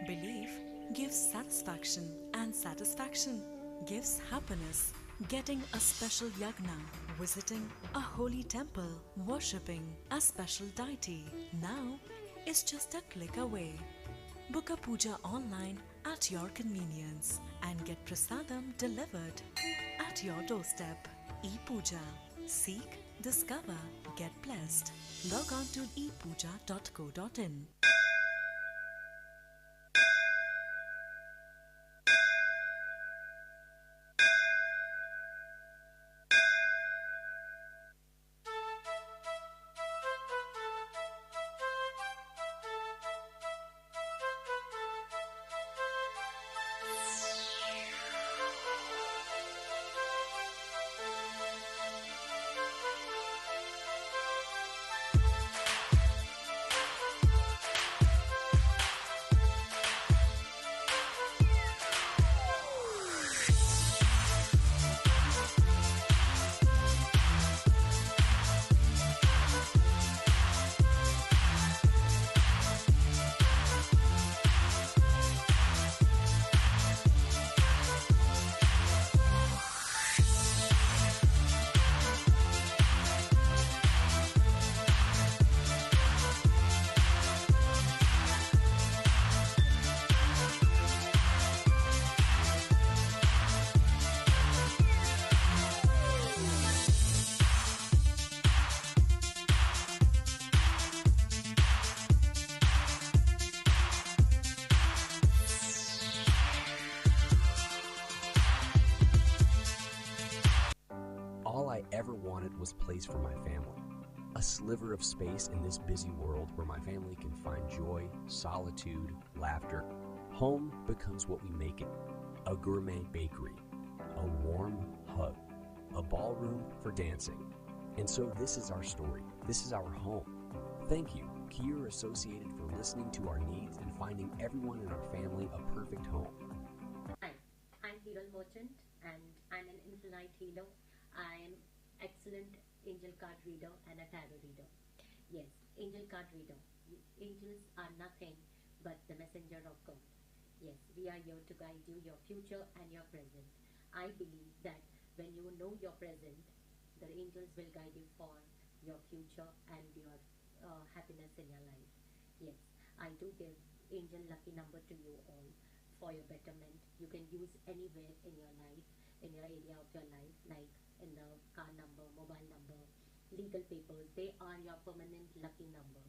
Belief gives satisfaction, and satisfaction gives happiness. Getting a special yagna, visiting a holy temple, worshipping a special deity now is just a click away. Book a puja online at your convenience and get prasadam delivered at your doorstep. ePuja. Seek, discover, get blessed. Log on to epuja.co.in. All I ever wanted was place for my family. A sliver of space in this busy world where my family can find joy, solitude, laughter. Home becomes what we make it. A gourmet bakery, a warm hug, a ballroom for dancing. And so this is our story. This is our home. Thank you, Kier Associated, for listening to our needs and finding everyone in our family a perfect home. Hi, I'm Hero Merchant and I'm an infinite healer. I'm excellent angel card reader and a tarot reader. Yes, angel card reader. Angels are nothing but the messenger of God. Yes, we are here to guide you, your future and your present. I believe that when you know your present, the angels will guide you for your future and your happiness in your life. Yes, I do give angel lucky number to you all for your betterment. You can use anywhere in your life, in your area of your life, like in the car number, mobile number, legal papers. They are your permanent lucky number.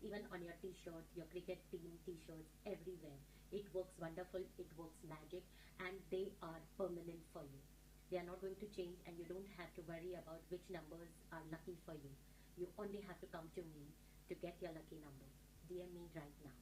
Even on your t-shirt, your cricket team t-shirts, everywhere. It works wonderful, it works magic, and they are permanent for you. They are not going to change, and you don't have to worry about which numbers are lucky for you. You only have to come to me to get your lucky number. DM me right now.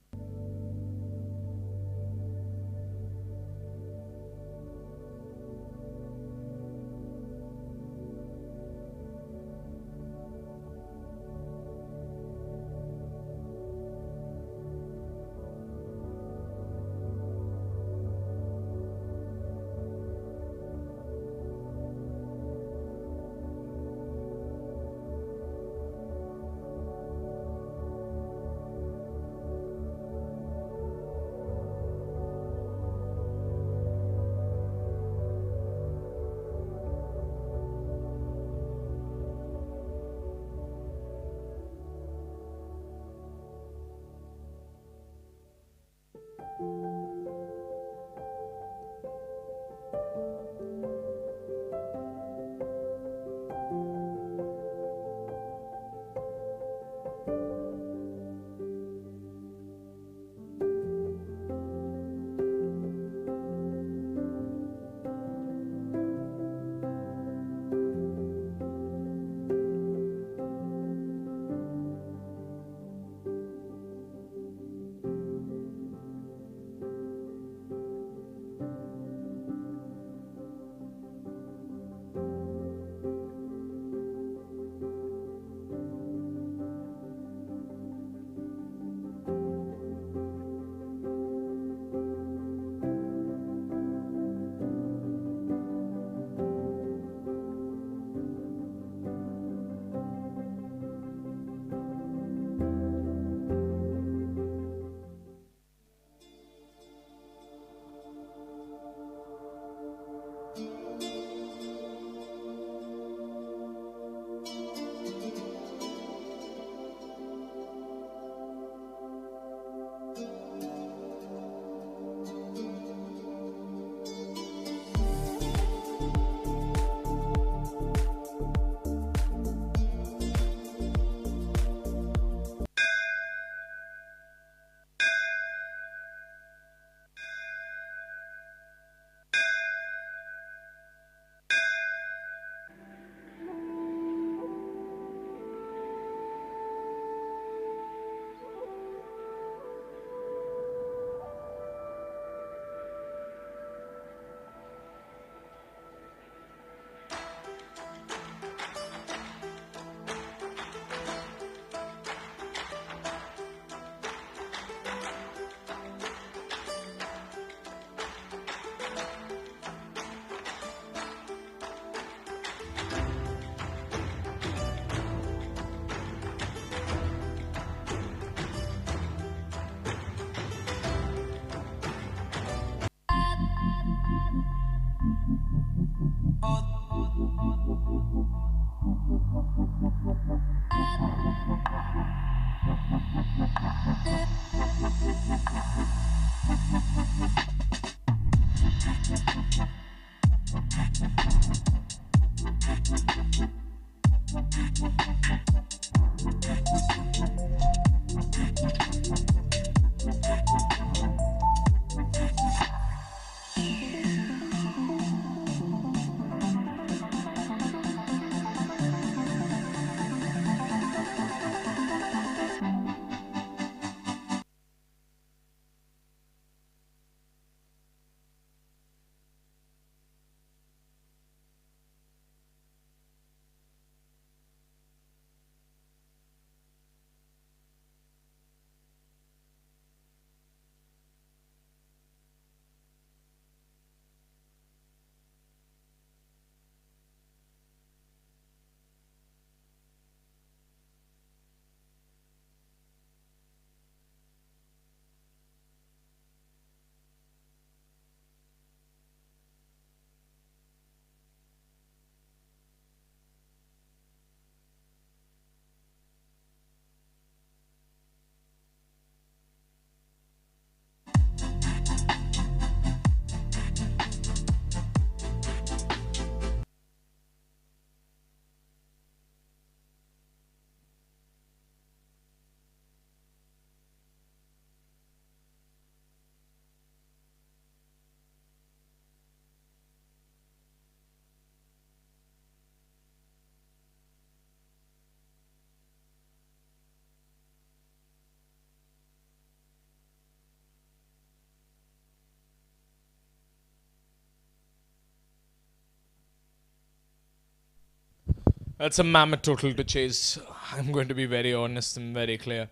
That's a mammoth total to chase. I'm going to be very honest and very clear.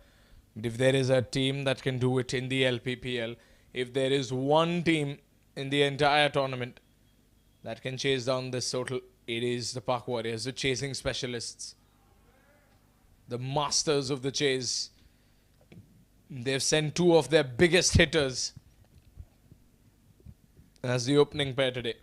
But if there is a team that can do it in the LPPL, if there is one team in the entire tournament that can chase down this total, it is the Park Warriors, the chasing specialists, the masters of the chase. They've sent two of their biggest hitters as the opening pair today.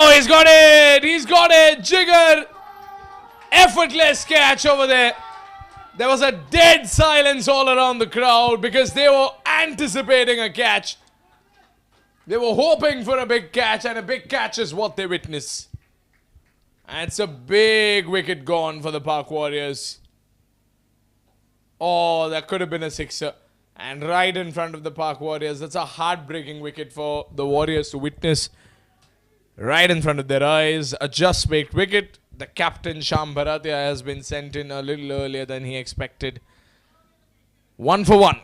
Oh, he's got it! He's got it! Jigger! Effortless catch over there. There was a dead silence all around the crowd because they were anticipating a catch. They were hoping for a big catch, and a big catch is what they witness. And it's a big wicket gone for the Park Warriors. Oh, that could have been a sixer. And right in front of the Park Warriors. That's a heartbreaking wicket for the Warriors to witness. Right in front of their eyes. A just baked wicket. The captain, Sham Bharatia, has been sent in a little earlier than he expected. 1 for 1.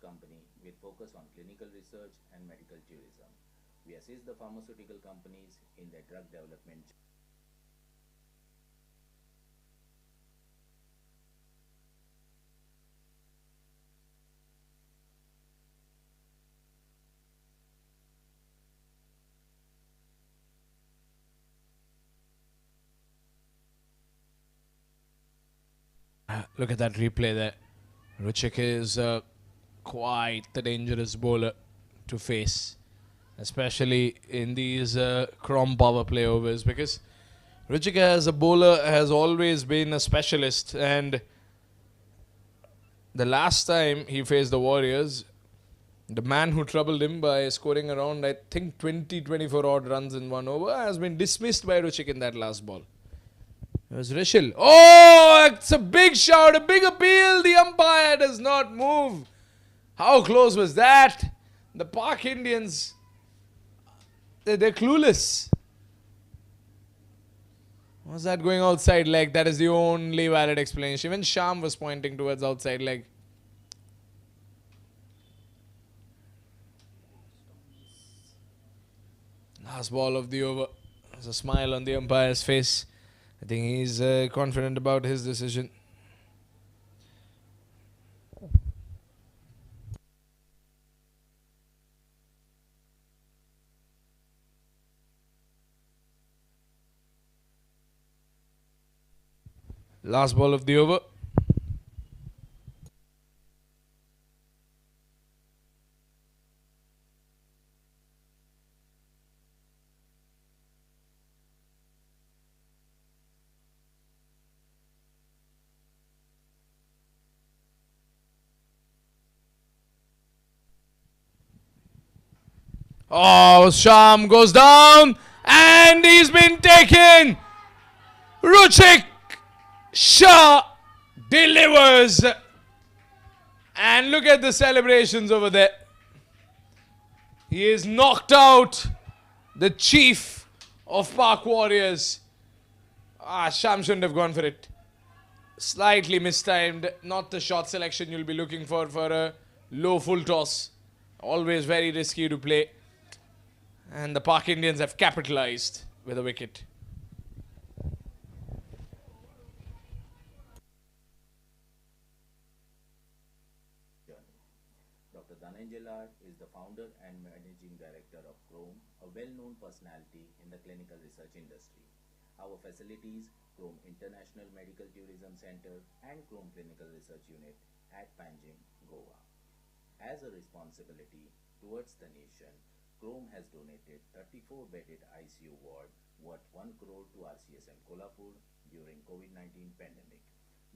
Company with focus on clinical research and medical tourism. We assist the pharmaceutical companies in their drug development. Look at that replay there. Ruchik is quite the dangerous bowler to face, especially in these Crom power play overs, because Ruchik as a bowler has always been a specialist, and the last time he faced the Warriors, the man who troubled him by scoring around, I think, 20-24 odd runs in one over has been dismissed by Ruchik in that last ball. It was Rishil. Oh, it's a big shout, a big appeal. The umpire does not move. How close was that? The Pak Indians, they're clueless. Was that going outside leg? That is the only valid explanation. Even Sham was pointing towards outside leg. Last ball of the over. There's a smile on the umpire's face. I think he's confident about his decision. Last ball of the over. Oh, Sham goes down and he's been taken. Ruchik Shah delivers. And look at the celebrations over there. He is knocked out the chief of Pak Warriors. Sham shouldn't have gone for it. Slightly mistimed. Not the shot selection you'll be looking for a low full toss. Always very risky to play. And the Pak Indians have capitalized with a wicket. Dr. Dhananjay is the founder and managing director of Chrome, a well-known personality in the clinical research industry. Our facilities, Chrome International Medical Tourism Center and Chrome Clinical Research Unit at Panjim, Goa. As a responsibility towards the nation, Chrome has donated 34-bedded ICU ward worth 1 crore to RCSM Kolhapur during COVID-19 pandemic.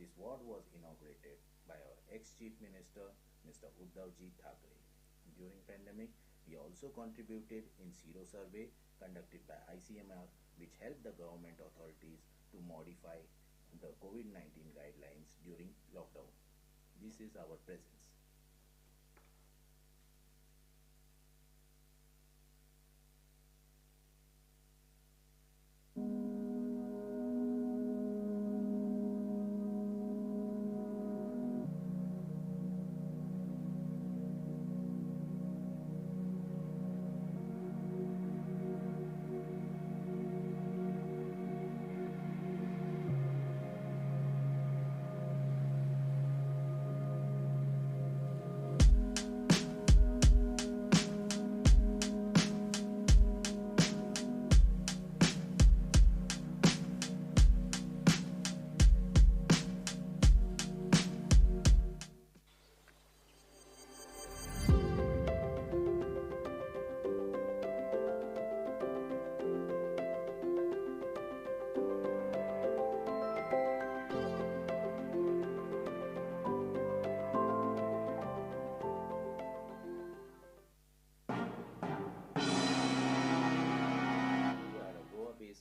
This ward was inaugurated by our ex-Chief Minister, Mr. Uddhavji Thackeray. During pandemic, we also contributed in Sero survey conducted by ICMR, which helped the government authorities to modify the COVID-19 guidelines during lockdown. This is our presence.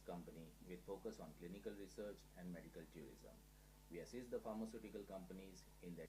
Company with focus on clinical research and medical tourism. We assist the pharmaceutical companies in their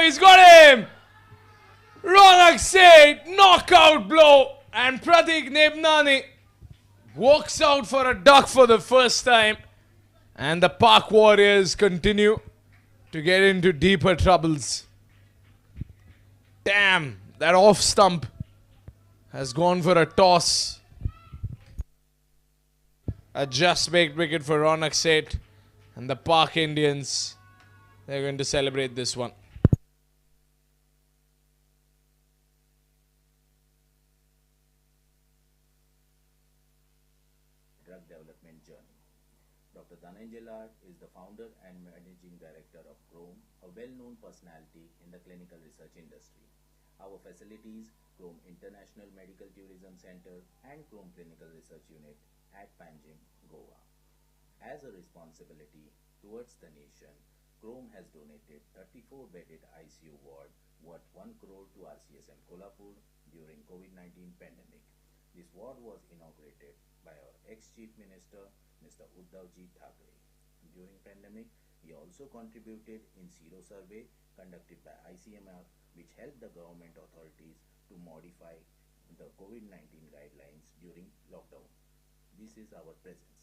he's got him! Ronak Seth, knockout blow, and Pratik Nebnani walks out for a duck for the first time, and the Pak Warriors continue to get into deeper troubles. Damn, that off stump has gone for a toss. A just baked wicket for Ronak Seth, and the Pak Indians, they're going to celebrate this one. Drug development journey. Dr. Dhananjay is the founder and managing director of Chrome, a well-known personality in the clinical research industry. Our facilities, Chrome International Medical Tourism Center and Chrome Clinical Research Unit at Panjim, Goa. As a responsibility towards the nation, Chrome has donated 34-bedded ICU ward worth 1 crore to RCSM Kolhapur during COVID-19 pandemic. This ward was inaugurated by our ex-Chief Minister, Mr. Uddhavji Thackeray. During pandemic, he also contributed in Zero survey conducted by ICMR, which helped the government authorities to modify the COVID-19 guidelines during lockdown. This is our presence.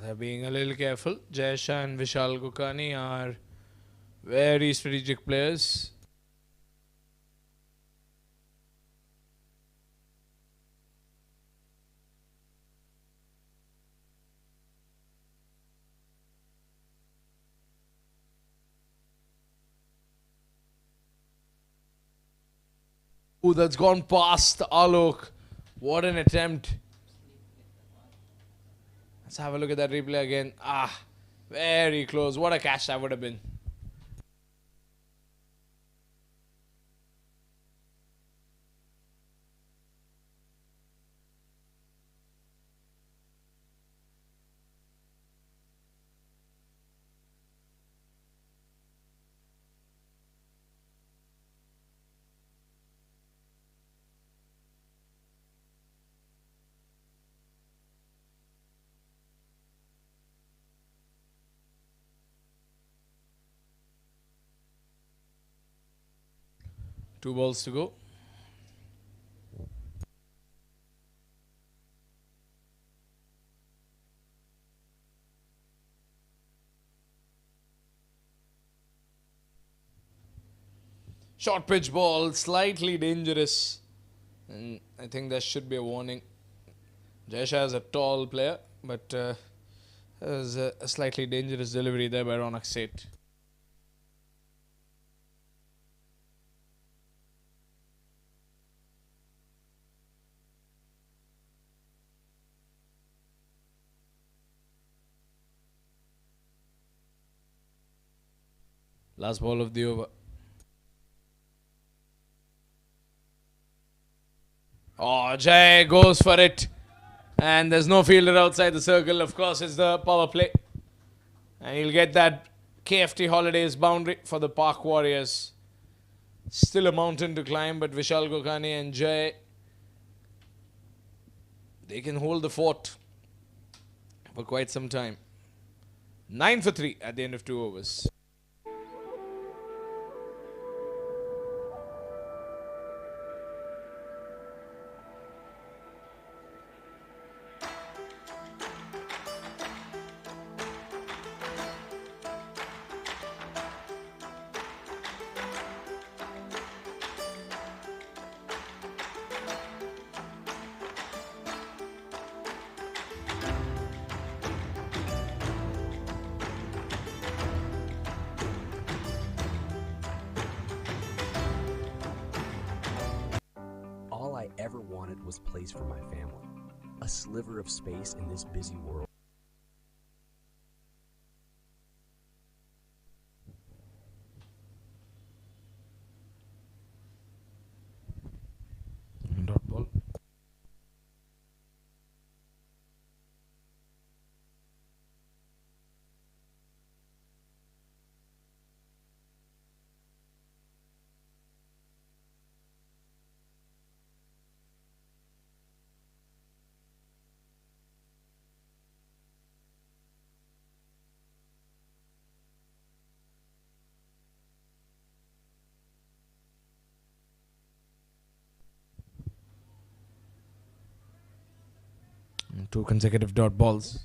They're being a little careful. Jayasha and Vishal Gukani are very strategic players. Ooh, that's gone past Alok. What an attempt. Let's have a look at that replay again. Ah, very close. What a catch that would have been. Two balls to go. Short pitch ball, slightly dangerous. And I think there should be a warning. Jayasha is a tall player, but there was a slightly dangerous delivery there by Ronak Seth. Last ball of the over. Oh, Jay goes for it. And there's no fielder outside the circle. Of course, it's the power play. And he'll get that KFT Holidays boundary for the Pak Warriors. Still a mountain to climb, but Vishal Gokani and Jay, they can hold the fort for quite some time. 9 for 3 at the end of 2 overs. All I ever wanted was place for my family, a sliver of space in this busy world. Dot ball. Two consecutive dot balls.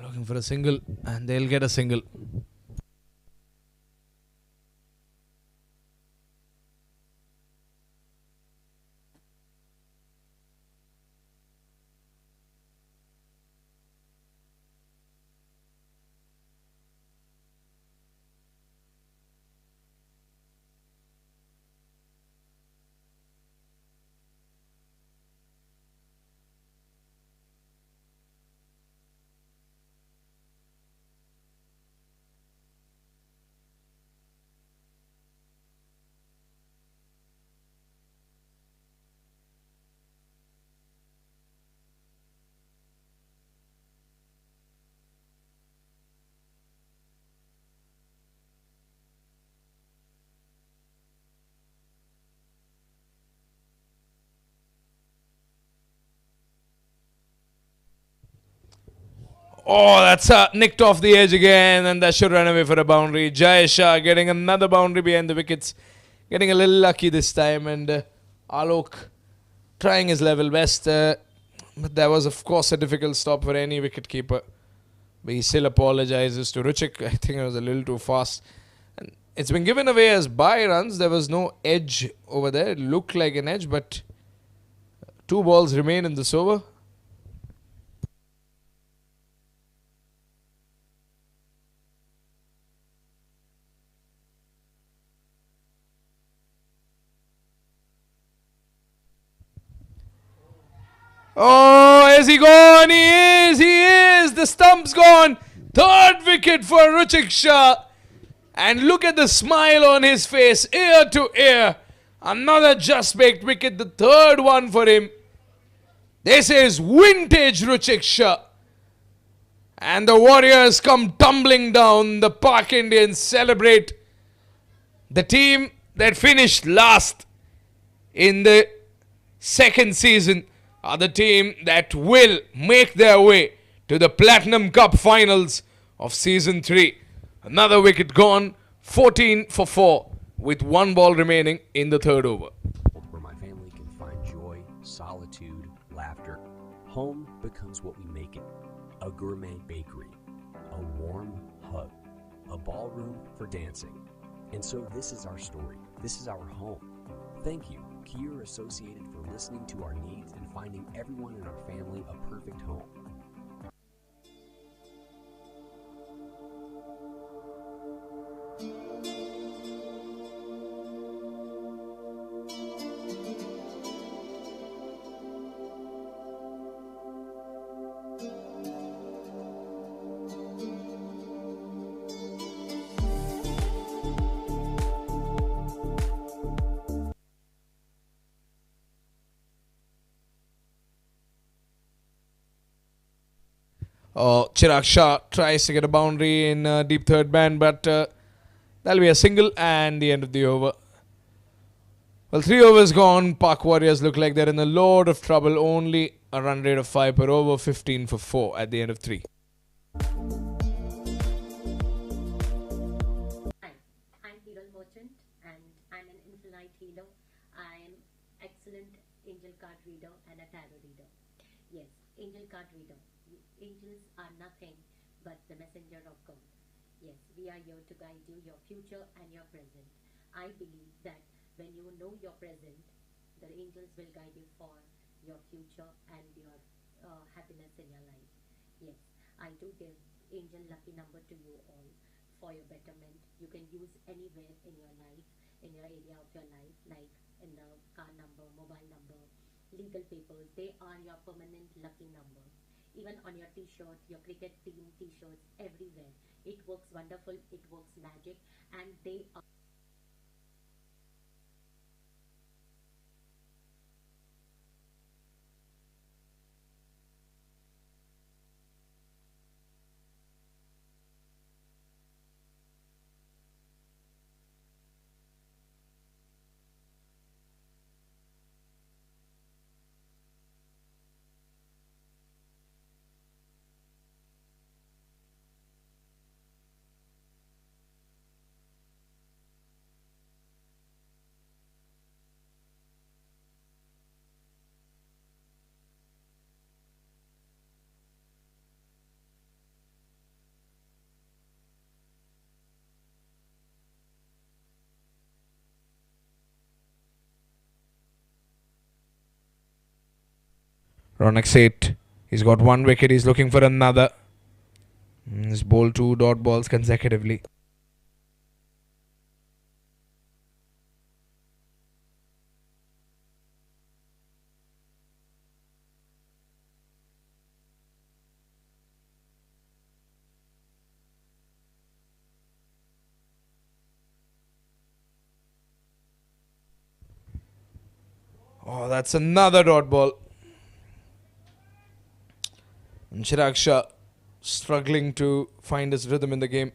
Looking for a single, and they'll get a single. Oh, that's nicked off the edge again, and that should run away for a boundary. Jai Shah getting another boundary behind the wickets. Getting a little lucky this time, and Alok trying his level best. But that was, of course, a difficult stop for any wicketkeeper. But he still apologizes to Ruchik. I think it was a little too fast. And it's been given away as bye runs. There was no edge over there. It looked like an edge, but 2 balls remain in this over. Oh, is he gone? He is! He is! The stump's gone! 3rd wicket for Ruchik Shah. And look at the smile on his face, ear to ear. Another just-baked wicket, the 3rd one for him. This is vintage Ruchik Shah. And the Warriors come tumbling down. The Pak Indians celebrate. The team that finished last in the 2nd season are the team that will make their way to the Platinum Cup finals of Season 3. Another wicket gone, 14 for 4, with 1 ball remaining in the 3rd over. Where my family can find joy, solitude, laughter. Home becomes what we make it. A gourmet bakery, a warm hug, a ballroom for dancing. And so this is our story. This is our home. Thank you, Kier Associated, for listening to our needs and finding everyone in our family a perfect home. Chirag Shah tries to get a boundary in deep third man, but that'll be a single and the end of the over. Well, 3 overs gone. Pak Warriors look like they're in a lot of trouble. Only a run rate of 5 per over, 15 for 4 at the end of 3. Hi, I'm Hiral Merchant and I'm an infinite healer. I'm excellent angel card reader and a tarot reader. Yes, angel card reader. Angels are nothing but the messenger of God. Yes, we are here to guide you, your future and your present. I believe that when you know your present, the angels will guide you for your future and your happiness in your life. Yes, I do give angel lucky number to you all for your betterment. You can use anywhere in your life, in your area of your life, like in the car number, mobile number, legal papers. They are your permanent lucky number. Even on your t-shirt, your cricket team t-shirts, everywhere. It works wonderful, it works magic, and they are Ronix 8. He's got 1 wicket. He's looking for another. He's bowled 2 dot balls consecutively. Oh, that's another dot ball. And Chirag Shah struggling to find his rhythm in the game.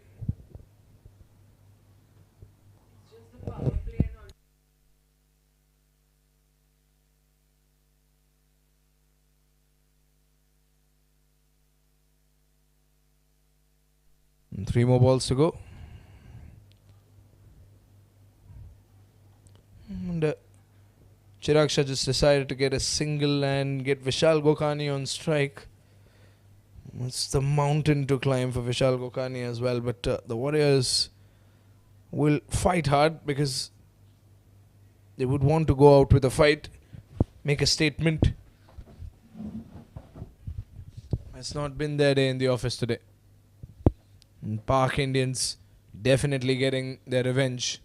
And 3 more balls to go. And Chirag Shah just decided to get a single and get Vishal Gokani on strike. It's the mountain to climb for Vishal Gokani as well, but the Warriors will fight hard because they would want to go out with a fight, make a statement. It's not been their day in the office today. And Pak Indians definitely getting their revenge.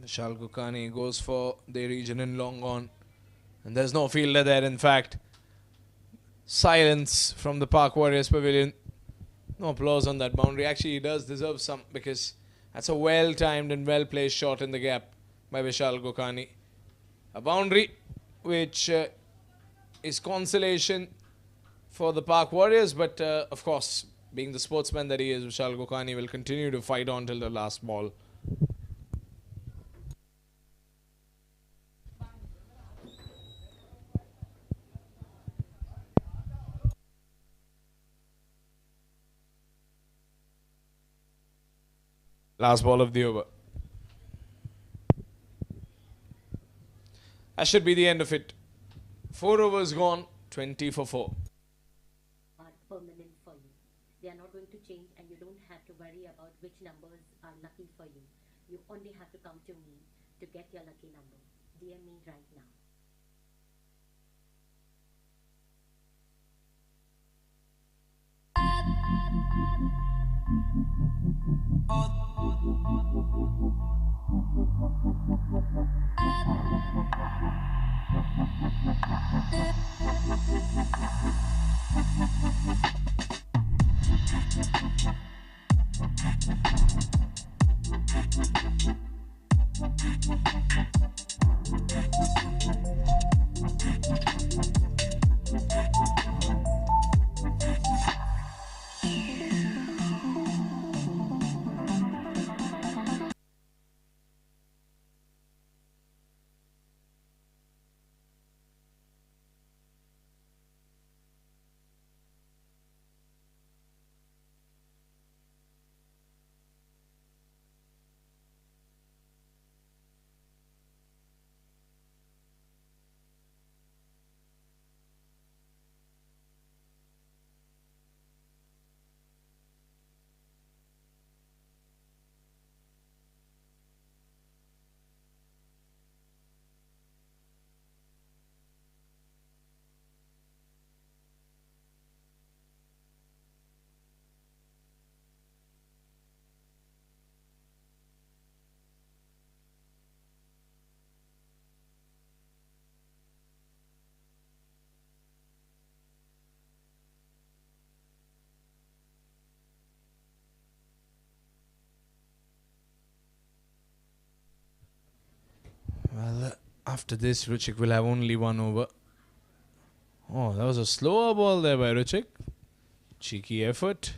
Vishal Gokani goes for the region in long on. And there's no fielder there, in fact. Silence from the Pak Warriors pavilion. No applause on that boundary. Actually, he does deserve some because that's a well-timed and well-placed shot in the gap by Vishal Gokani. A boundary which is consolation for the Pak Warriors, but of course, being the sportsman that he is, Vishal Gokani will continue to fight on till the last ball. Last ball of the over. That should be the end of it. 4 overs gone, 20 for 4. are permanent for you. They are not going to change and you don't have to worry about which numbers are lucky for you. You only have to come to me to get your lucky number. DM me right now. After this, Ruchik will have only 1 over. Oh, that was a slower ball there by Ruchik. Cheeky effort.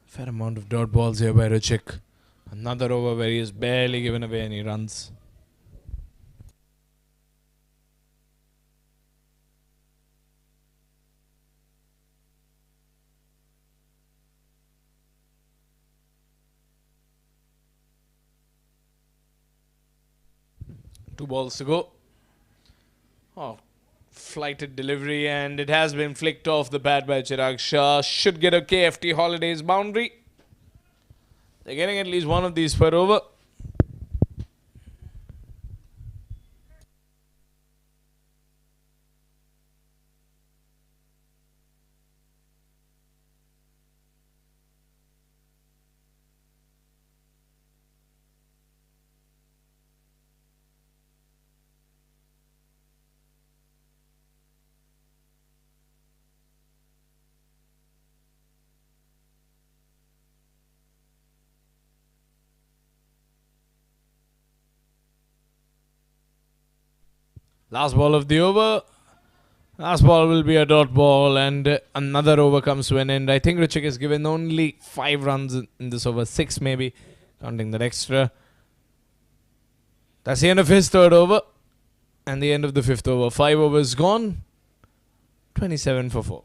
Fair amount of dot balls here by Ruchik. Another over where he has barely given away any runs. Two balls to go. Oh, flighted delivery, and it has been flicked off the bat by Chirag Shah. Should get a KFT Holidays boundary. They're getting at least one of these per over. Last ball of the over. Last ball will be a dot ball, and another over comes to an end. I think Ruchik has given only 5 runs in this over, 6 maybe, counting that extra. That's the end of his 3rd over, and the end of the 5th over. 5 overs gone, 27 for 4.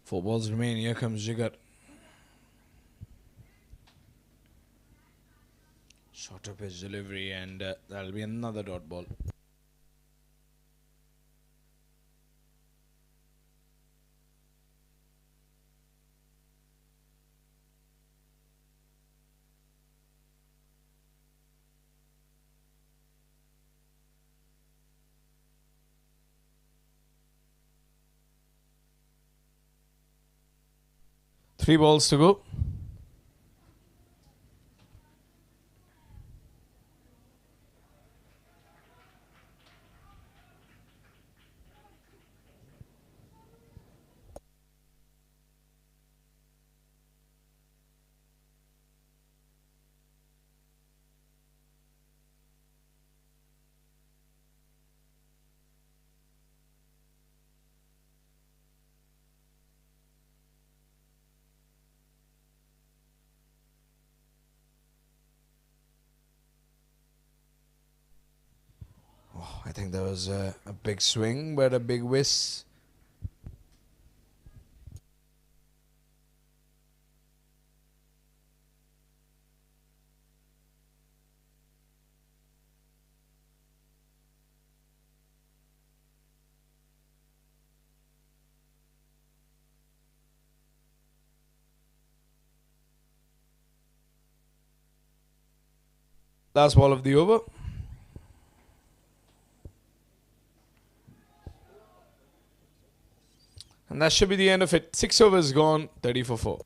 4 balls remain. Here comes Jigar. Short up his delivery, and that'll be another dot ball. Three balls to go. I think there was a big swing, but a big whiz. Last ball of the over. And that should be the end of it. 6 overs gone, 30 for 4.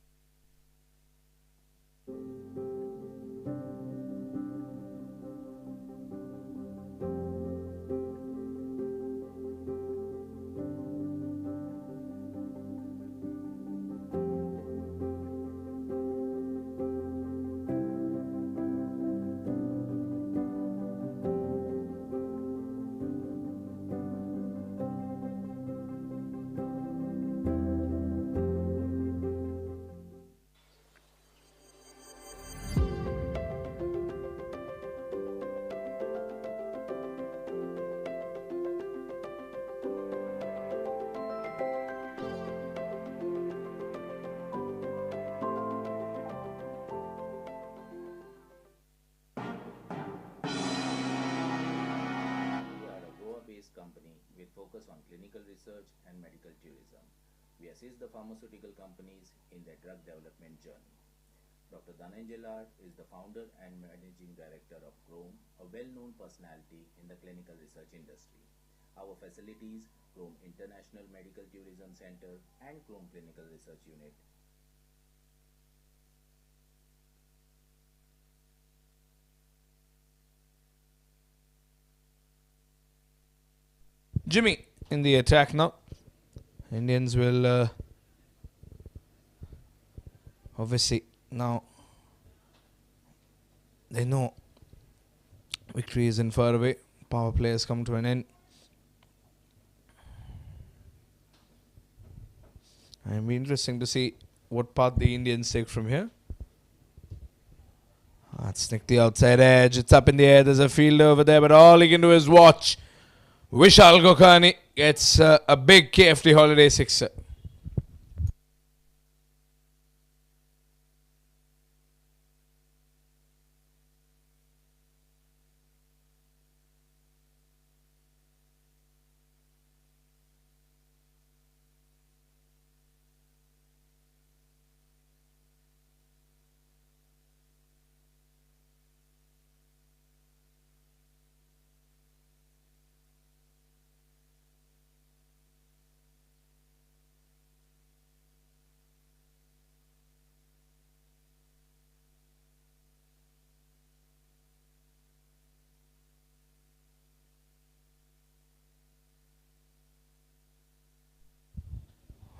Company with focus on clinical research and medical tourism. We assist the pharmaceutical companies in their drug development journey. Dr. Dhananjay Lad is the founder and managing director of Chrome, a well-known personality in the clinical research industry. Our facilities, Chrome International Medical Tourism Center and Chrome Clinical Research Unit, Jimmy in the attack now. Indians will obviously now they know victory isn't far away. Power play has come to an end. It'll be interesting to see what path the Indians take from here. That's nicked the outside edge. It's up in the air. There's a fielder over there, but all he can do is watch. Vishal Gokani gets a big KFT holiday sixer.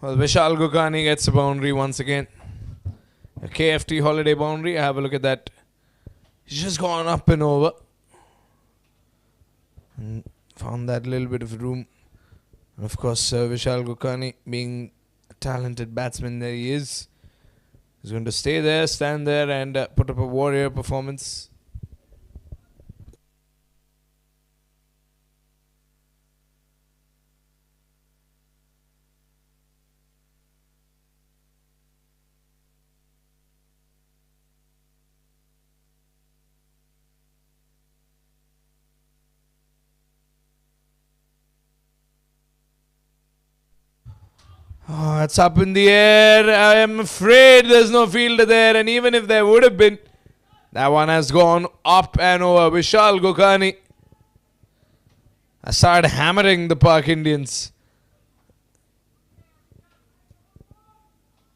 Well, Vishal Gokani gets a boundary once again. A KFT holiday boundary. Have a look at that. He's just gone up and over. And found that little bit of room. And of course, Vishal Gokani, being a talented batsman that he is going to stay there, stand there and put up a warrior performance. Oh, it's up in the air. I am afraid there's no fielder there, and even if there would have been, that one has gone up and over. Vishal Gokani has started hammering the Park Indians.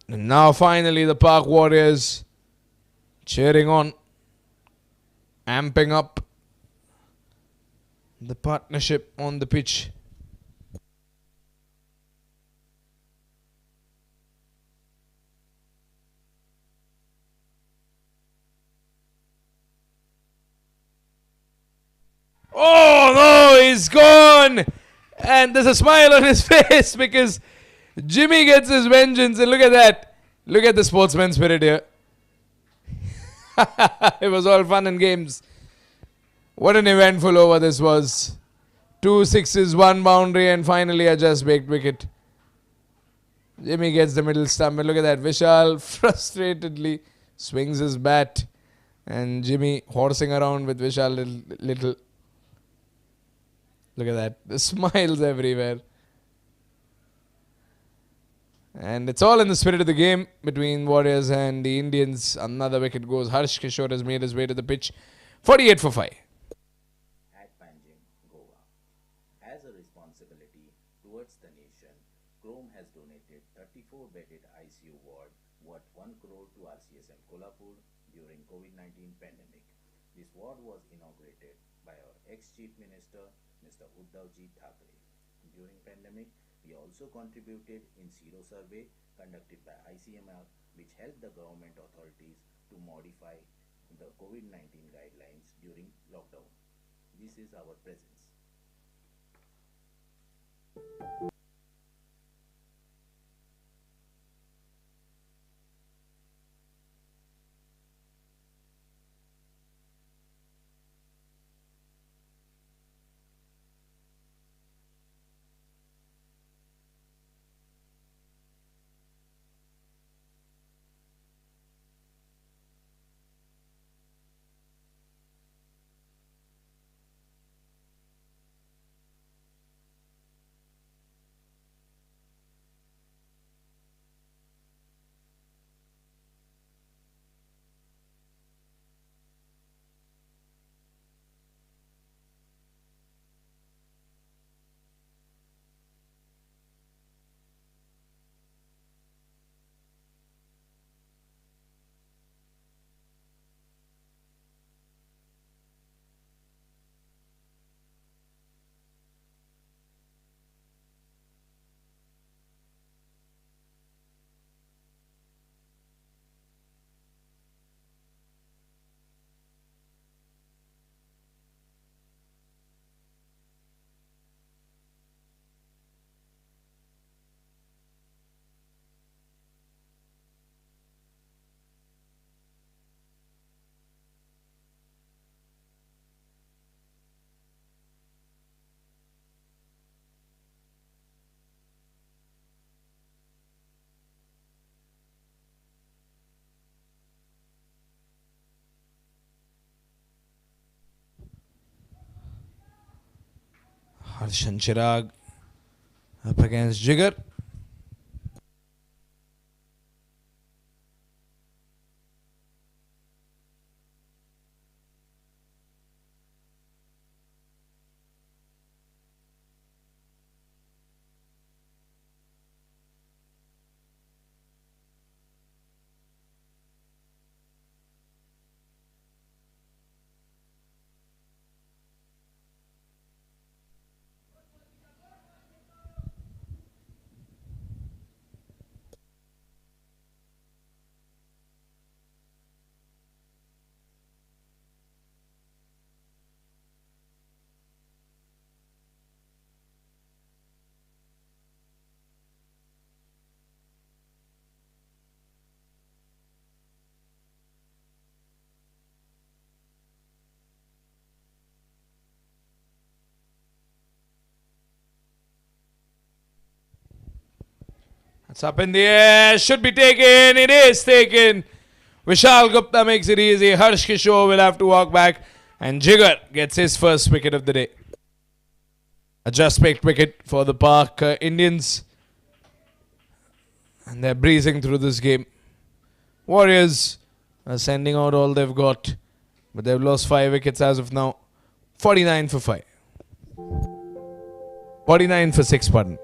And now finally the Park Warriors cheering on, amping up the partnership on the pitch. Oh no, he's gone! And there's a smile on his face because Jimmy gets his vengeance. And look at that. Look at the sportsman spirit here. It was all fun and games. What an eventful over this was. 2 sixes, 1 boundary, and finally a just baked wicket. Jimmy gets the middle stump. And look at that. Vishal frustratedly swings his bat. And Jimmy horsing around with Vishal little. Look at that. The smiles everywhere. And it's all in the spirit of the game between Warriors and the Indians. Another wicket goes. Harsh Kishore has made his way to the pitch. 48 for 5. At Panjim, Goa. As a responsibility towards the nation, Chrome has donated 34-bedded ICU ward worth 1 crore to RCSM Kolhapur during COVID-19 pandemic. This ward was inaugurated by our ex-Chief Minister, Mr. Uddhavji Thackeray. During pandemic, we also contributed in Zero survey conducted by ICMR, which helped the government authorities to modify the COVID-19 guidelines during lockdown. This is our presence. Harshan Chirag up against Jigar. It's up in the air. Should be taken. It is taken. Vishal Gupta makes it easy. Harsh Kishore will have to walk back. And Jigar gets his first wicket of the day. A just picked wicket for the Park Indians. And they're breezing through this game. Warriors are sending out all they've got. But they've lost 5 wickets as of now. 49 for 5. 49 for 6, pardon.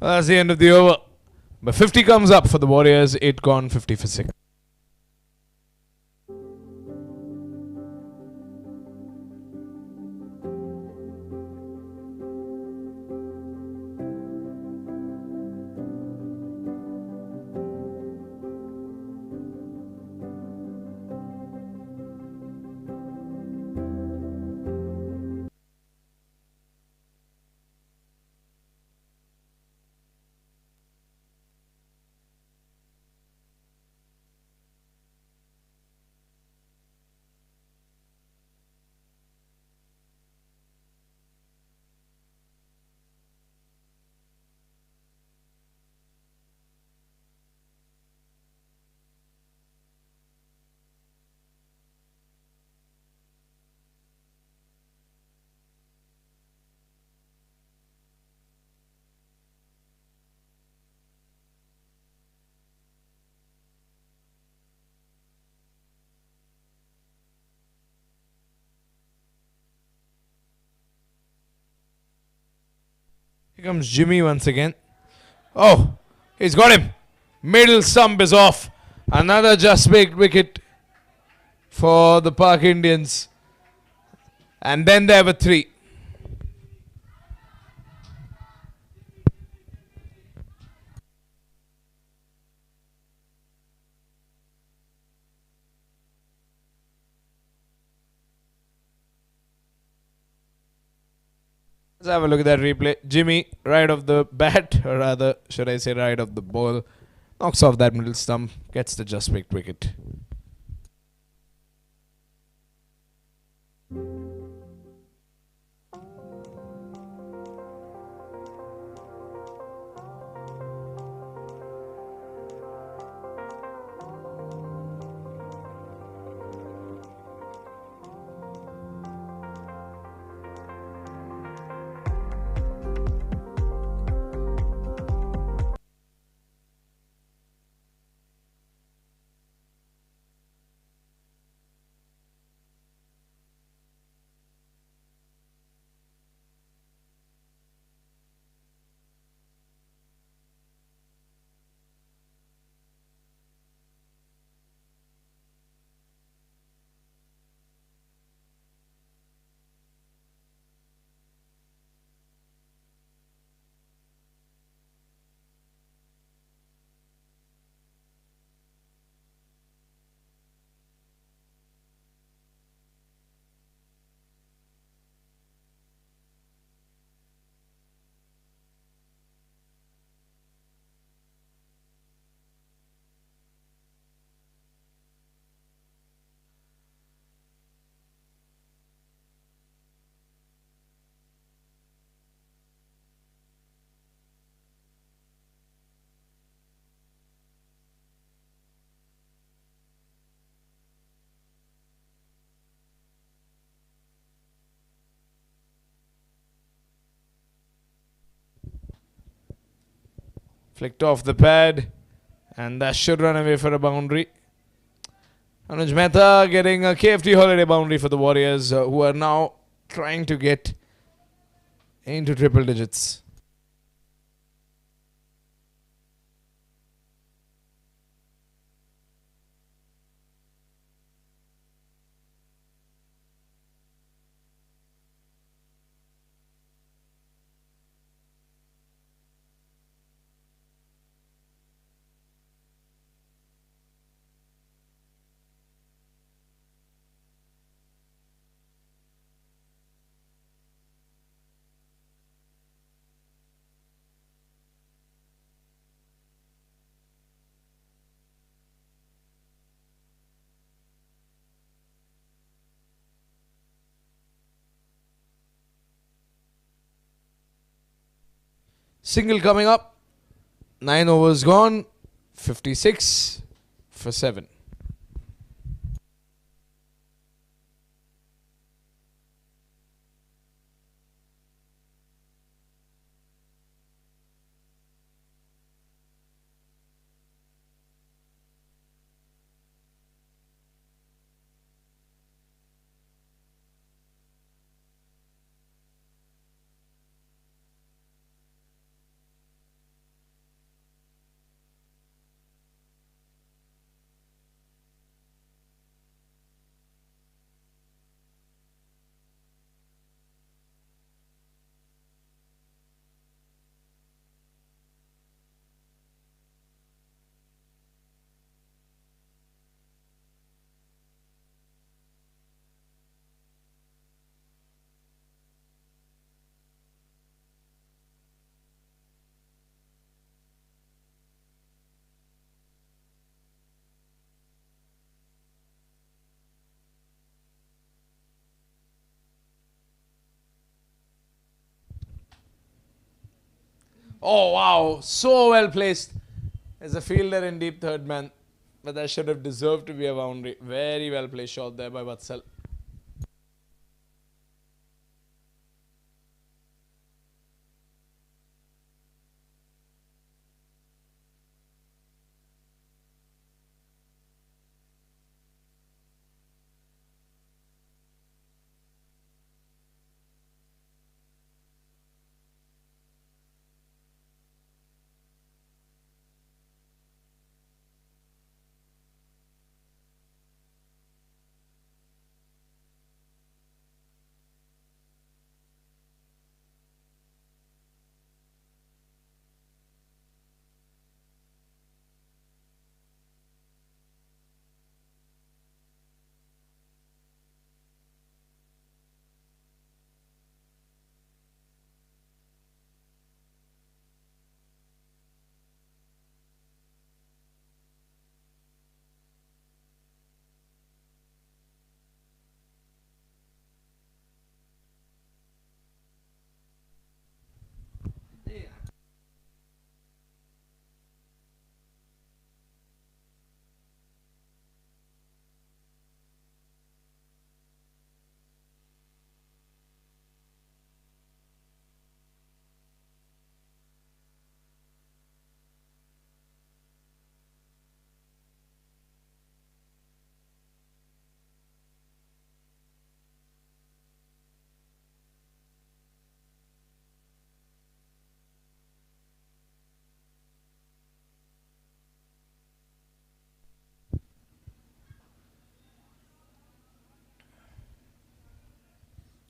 Well, that's the end of the over. But 50 comes up for the Warriors. 8 gone, 50 for 6. Here comes Jimmy once again. Oh, he's got him. Middle stump is off. Another just baked wicket for the Park Indians. And then there were 3. Let's have a look at that replay. Jimmy, right off the bat, or rather, should I say right off the ball, knocks off that middle stump, gets the just picked wicket. Flicked off the pad. And that should run away for a boundary. Anuj Mehta getting a KFT holiday boundary for the Warriors, who are now trying to get into triple digits. Single coming up. 9 overs gone. 56 for 7. Oh wow, so well placed as a fielder in deep third man. But that should have deserved to be a boundary. Very well placed shot there by Vatsal.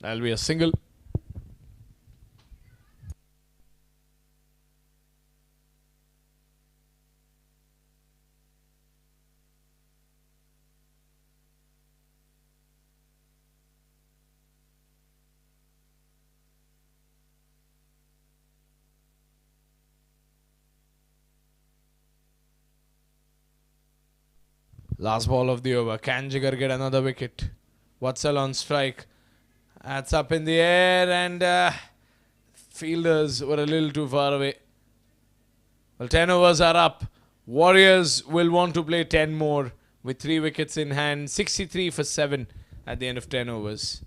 That'll be a single. Last ball of the over. Can Jigar get another wicket? Vatsal on strike. That's up in the air and fielders were a little too far away. Well, 10 overs are up. Warriors will want to play 10 more with 3 wickets in hand. 63 for 7 at the end of 10 overs.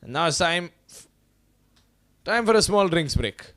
And now it's time for a small drinks break.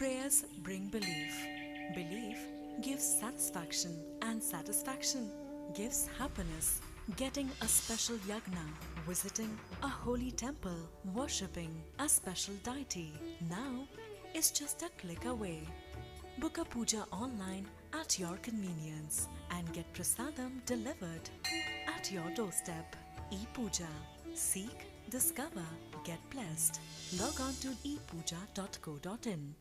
Prayers bring belief. Belief gives satisfaction, and satisfaction gives happiness. Getting a special yagna, visiting a holy temple, worshipping a special deity now is just a click away. Book a puja online at your convenience and get prasadam delivered at your doorstep. ePuja. Seek, discover, get blessed. Log on to epuja.co.in.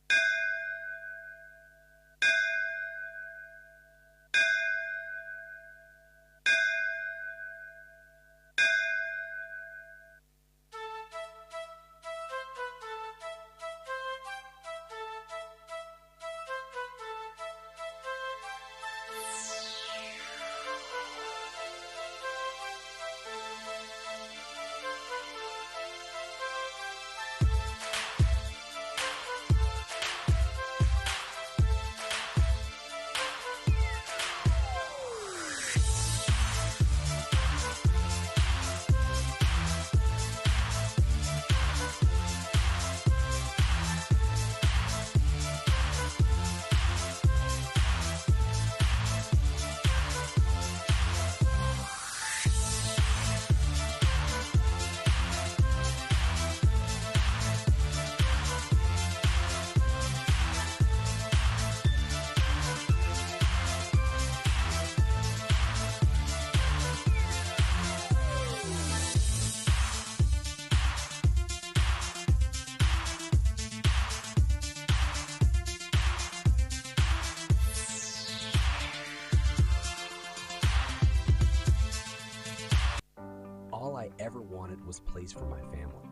All I ever wanted was place for my family.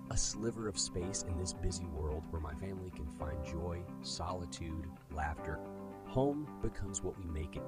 A sliver of space in this busy world where my family can find joy, solitude, laughter. Home becomes what we make it.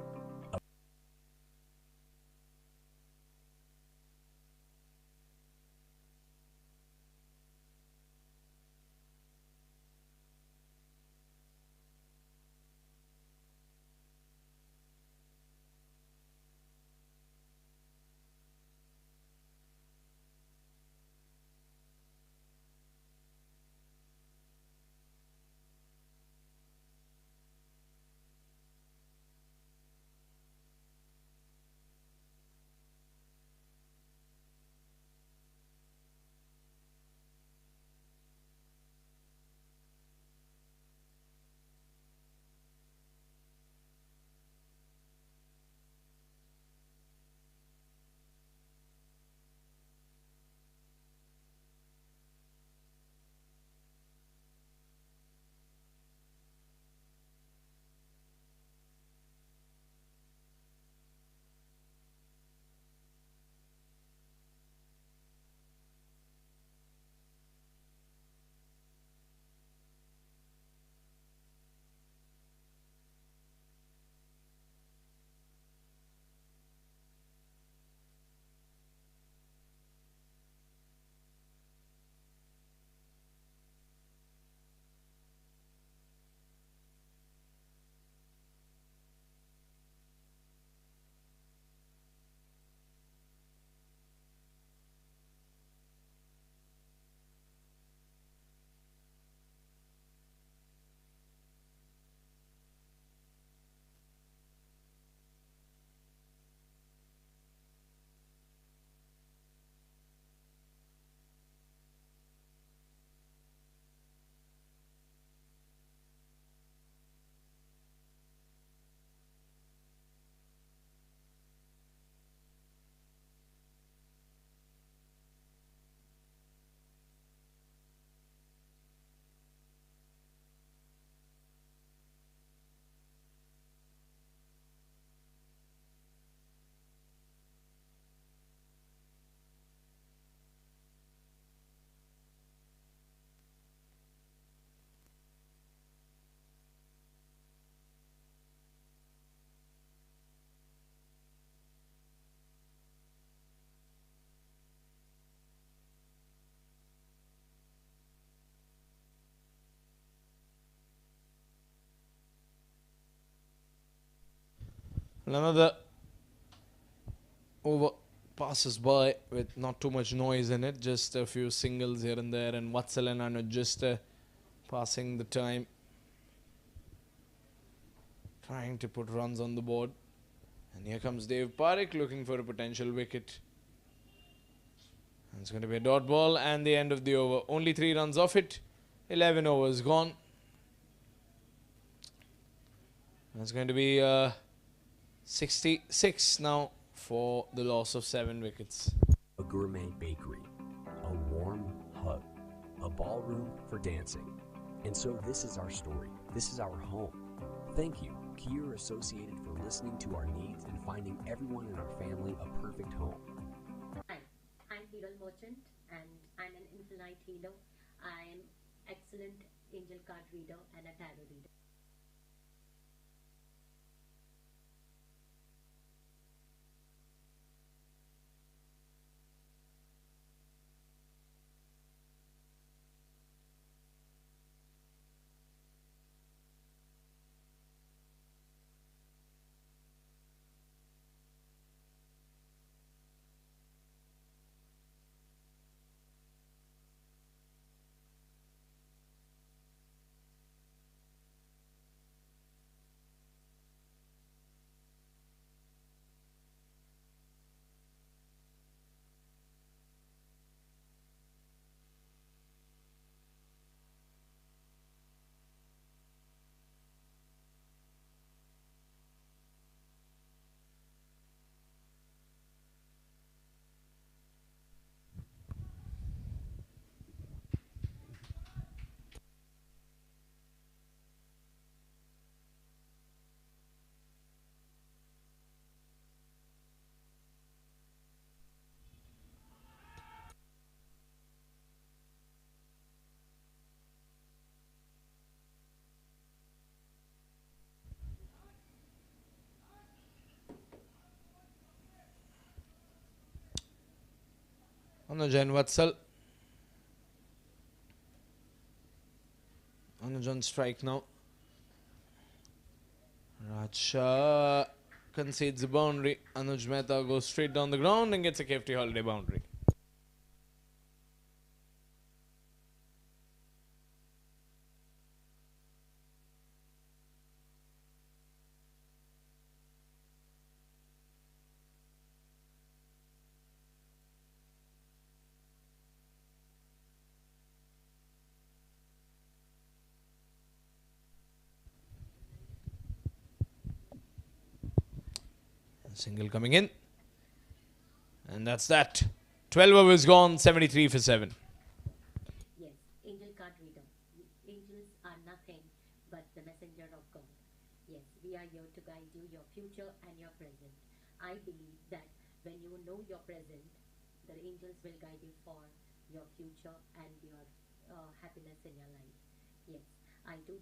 Another over passes by with not too much noise in it, just a few singles here and there, and Vatsal and Anuj just passing the time. trying to put runs on the board. And here comes Dave Parekh looking for a potential wicket. And it's going to be a dot ball and the end of the over. Only 3 runs off it. 11 overs gone. That's going to be 66 now for the loss of 7 wickets. A gourmet bakery, a warm hug, a ballroom for dancing. And so this is our story. This is our home. Thank you, Kier Associated, for listening to our needs and finding everyone in our family a perfect home. Hi, I'm Hero Merchant and I'm an infinite healer. I'm excellent angel card reader and a tarot reader. Anuj and Vatsal. Anuj on strike now. Raja concedes the boundary. Anuj Mehta goes straight down the ground and gets a KFT holiday boundary. Single coming in. And that's that. 12 overs gone, 73 for 7. Yes, angel card reader. Angels are nothing but the messenger of God. Yes, we are here to guide you your future and your present. I believe that when you know your present, the angels will guide you for your future and your happiness in your life. Yes, I do.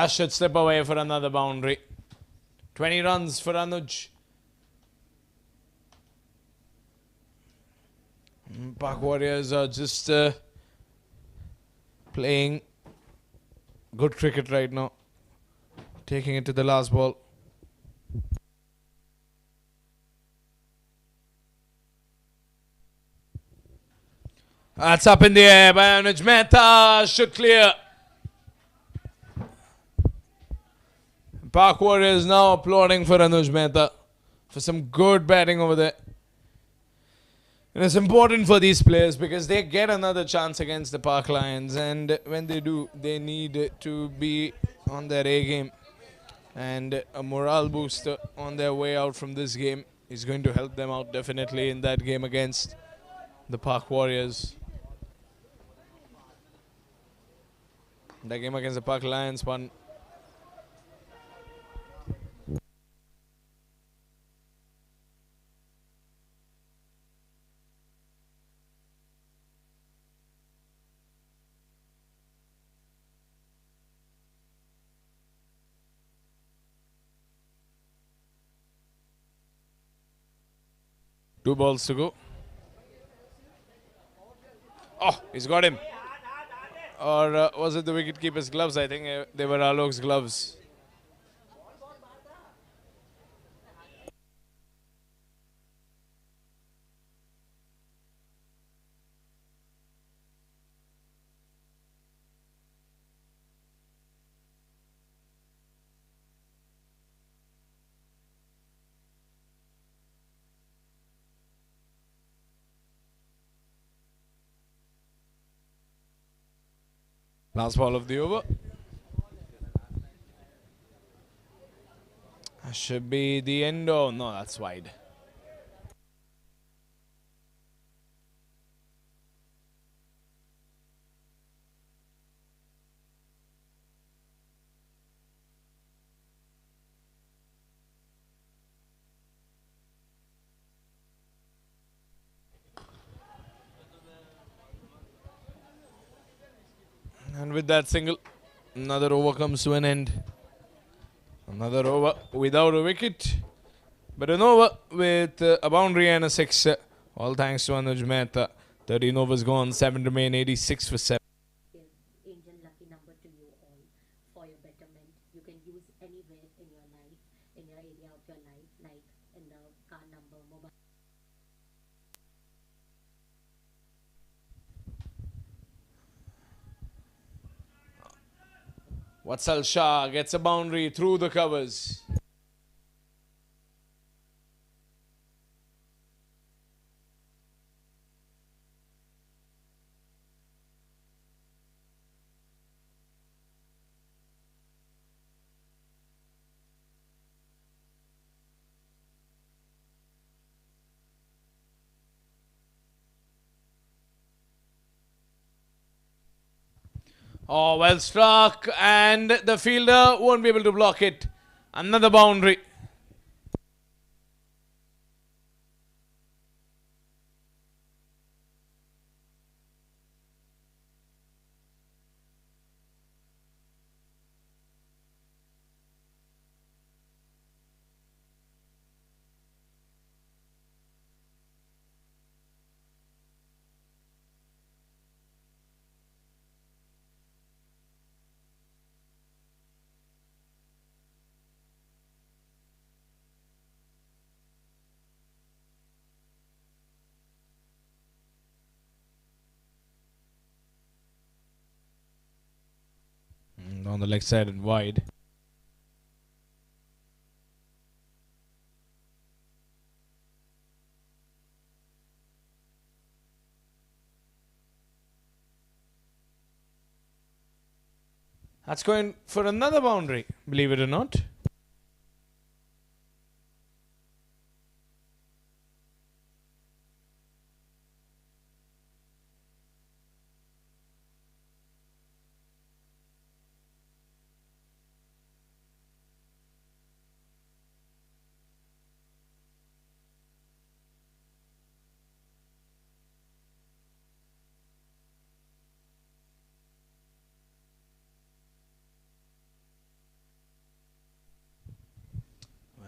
Should slip away for another boundary. 20 runs for Anuj. Pak Warriors are just playing good cricket right now. Taking it to the last ball. That's up in the air by Anuj Mehta. Should clear. Pak Warriors now applauding for Anuj Mehta for some good batting over there. And it's important for these players because they get another chance against the Park Lions, and when they do, they need to be on their A game. And a morale booster on their way out from this game is going to help them out definitely in that game against the Park Warriors. That game against the Park Lions won. 2 balls to go. Oh, he's got him. Or was it the wicketkeeper's gloves? I think they were Alok's gloves. Last ball of the over. That should be the end. Oh, no, that's wide. And with that single, another over comes to an end. Another over without a wicket, but an over with a boundary and a 6. All thanks to Anuj Mehta. 13 overs gone, 7 remain, 86 for 7. Angel lucky number to you all for your betterment. You can use anywhere in your life, in your area of your life, like in the car number, mobile. Vatsal Shah gets a boundary through the covers. Oh, well struck, and the fielder won't be able to block it. Another boundary. On the leg side and wide. That's going for another boundary, believe it or not.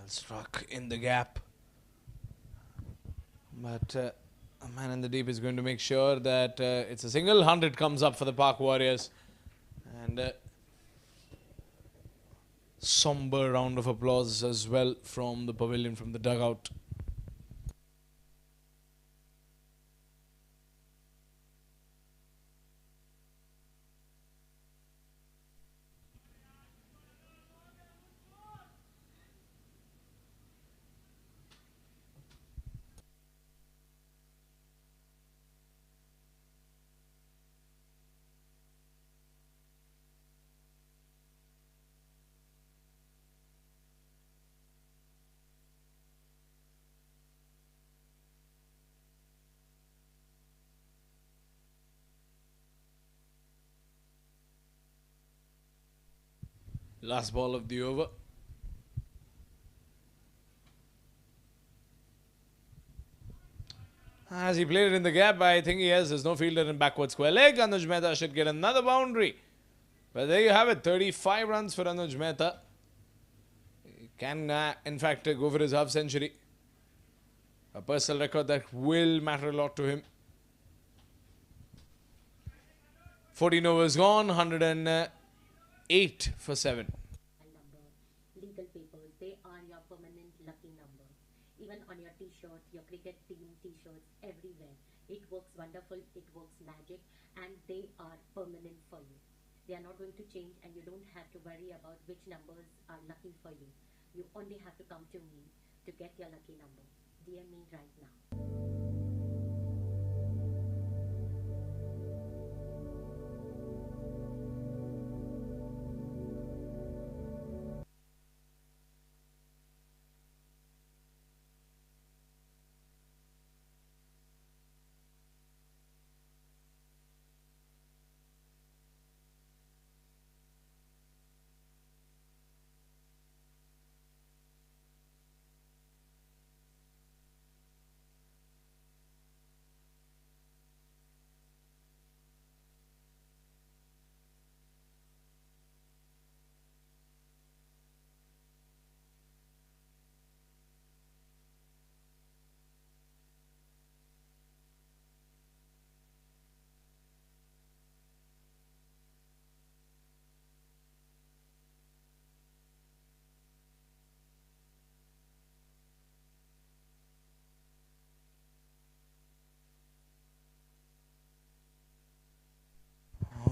Struck in the gap, but a man in the deep is going to make sure that it's a single. 100 comes up for the Park Warriors, and somber round of applause as well from the pavilion, from the dugout. Last ball of the over. As he played it in the gap, I think he has. There's no fielder in backward square leg. Anuj Mehta should get another boundary. But there you have it. 35 runs for Anuj Mehta. He can, in fact, go for his half century. A personal record that will matter a lot to him. 14 overs gone, 108 for 7. Number, legal papers, they are your permanent lucky number. Even on your t-shirt, your cricket team t-shirts, everywhere. It works wonderful, it works magic, and they are permanent for you. They are not going to change, and you don't have to worry about which numbers are lucky for you. You only have to come to me to get your lucky number. DM me right now.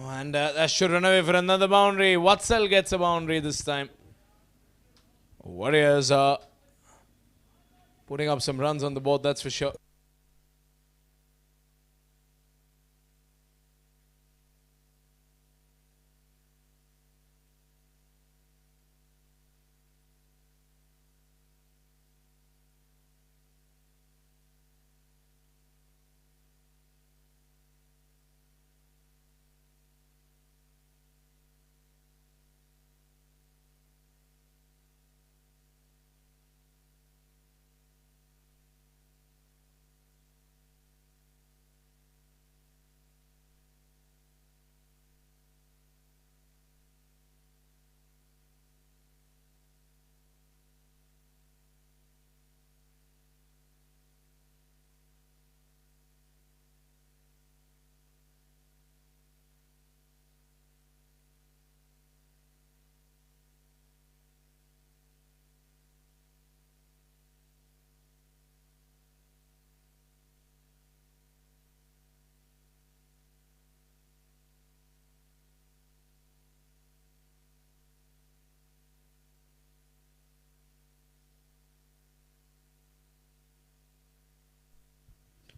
And that should run away for another boundary. Watsal gets a boundary this time. Warriors are putting up some runs on the board, that's for sure.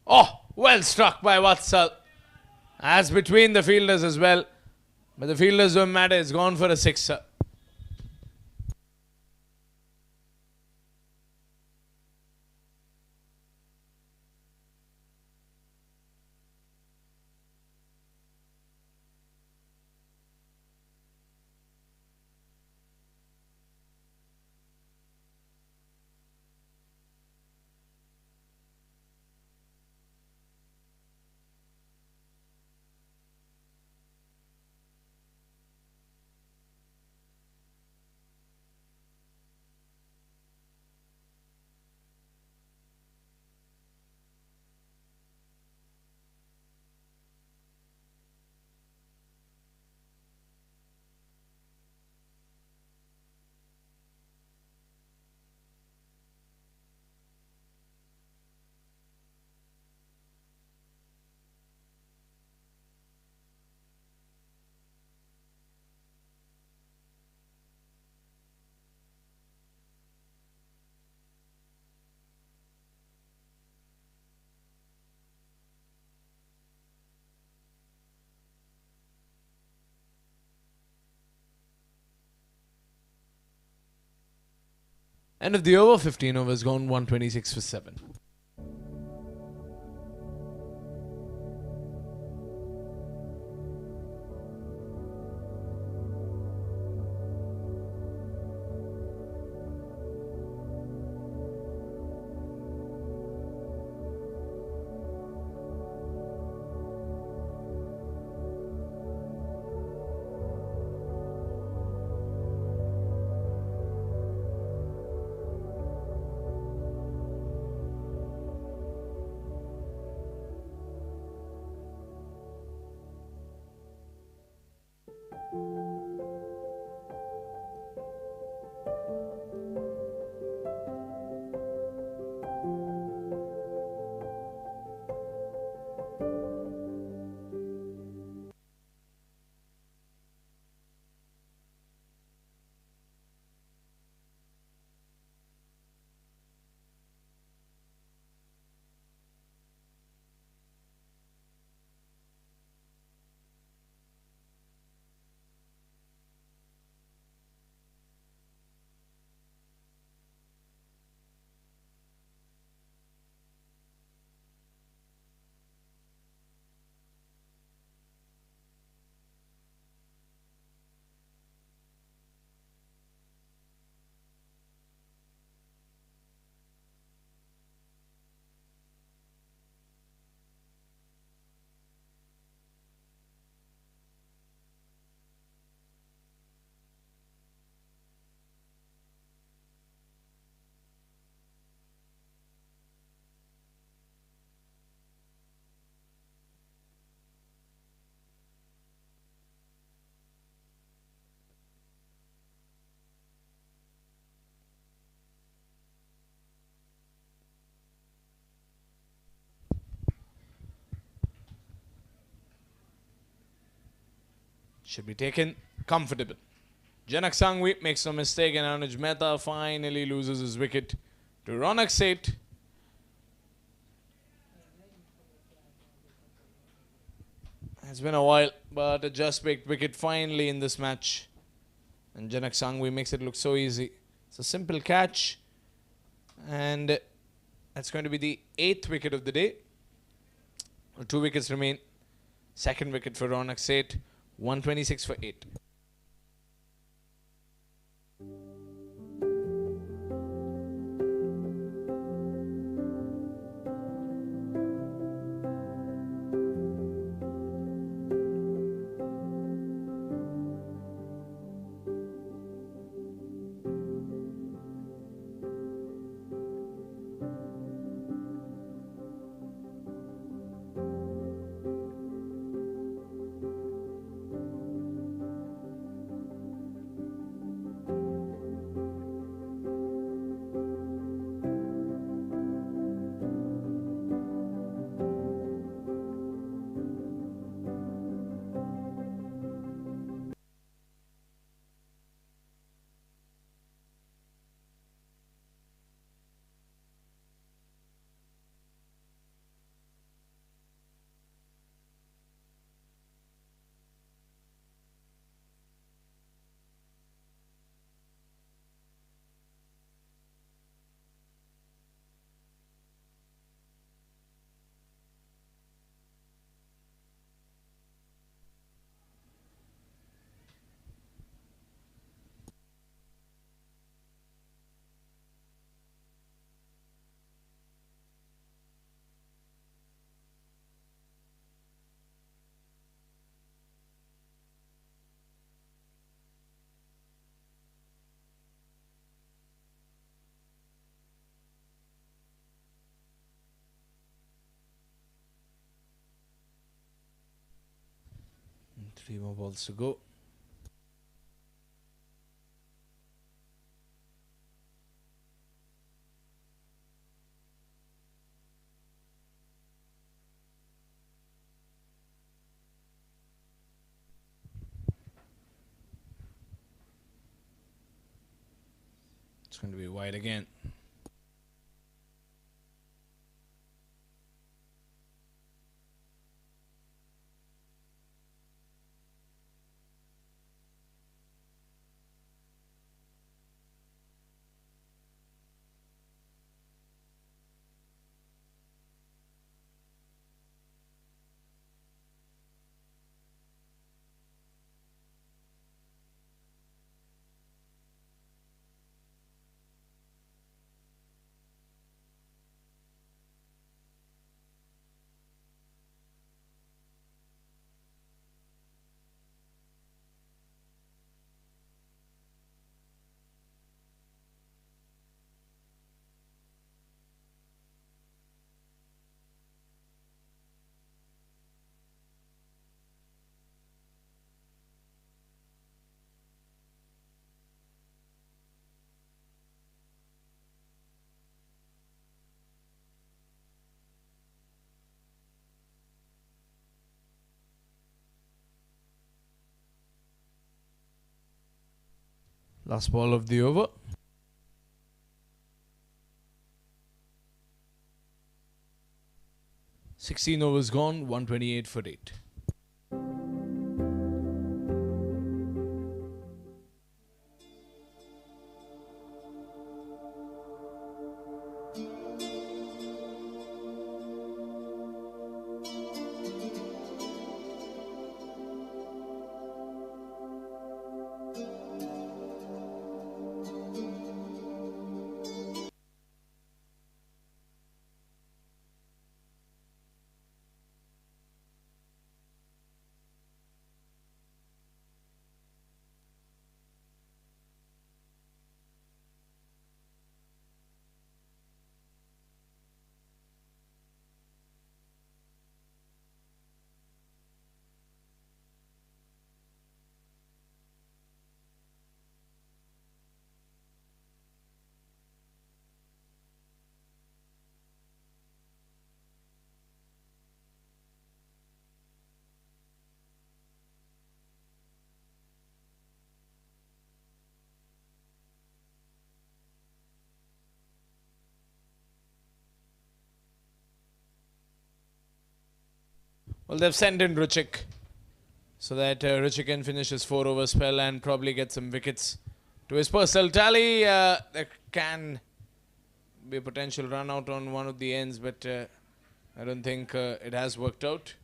Oh, well struck by Watsal. As between the fielders as well. But the fielders don't matter. It's gone for a sixer. End of the over, 15 overs gone, 126 for 7. Should be taken comfortable. Janak Sangvi makes no mistake and Anuj Mehta finally loses his wicket to Ronak Seth. It's been a while, but a just picked wicket finally in this match. And Janak Sangvi makes it look so easy. It's a simple catch. And that's going to be the 8th wicket of the day. 2 wickets remain. Second wicket for Ronak Seth. 126 for 8. Three more balls to go. It's going to be wide again. Last ball of the over. Sixteen overs gone, 128 for 8. Well, they've sent in Ruchik so that Ruchik can finish his 4-over spell and probably get some wickets to his personal tally. There can be a potential run out on one of the ends, but I don't think it has worked out.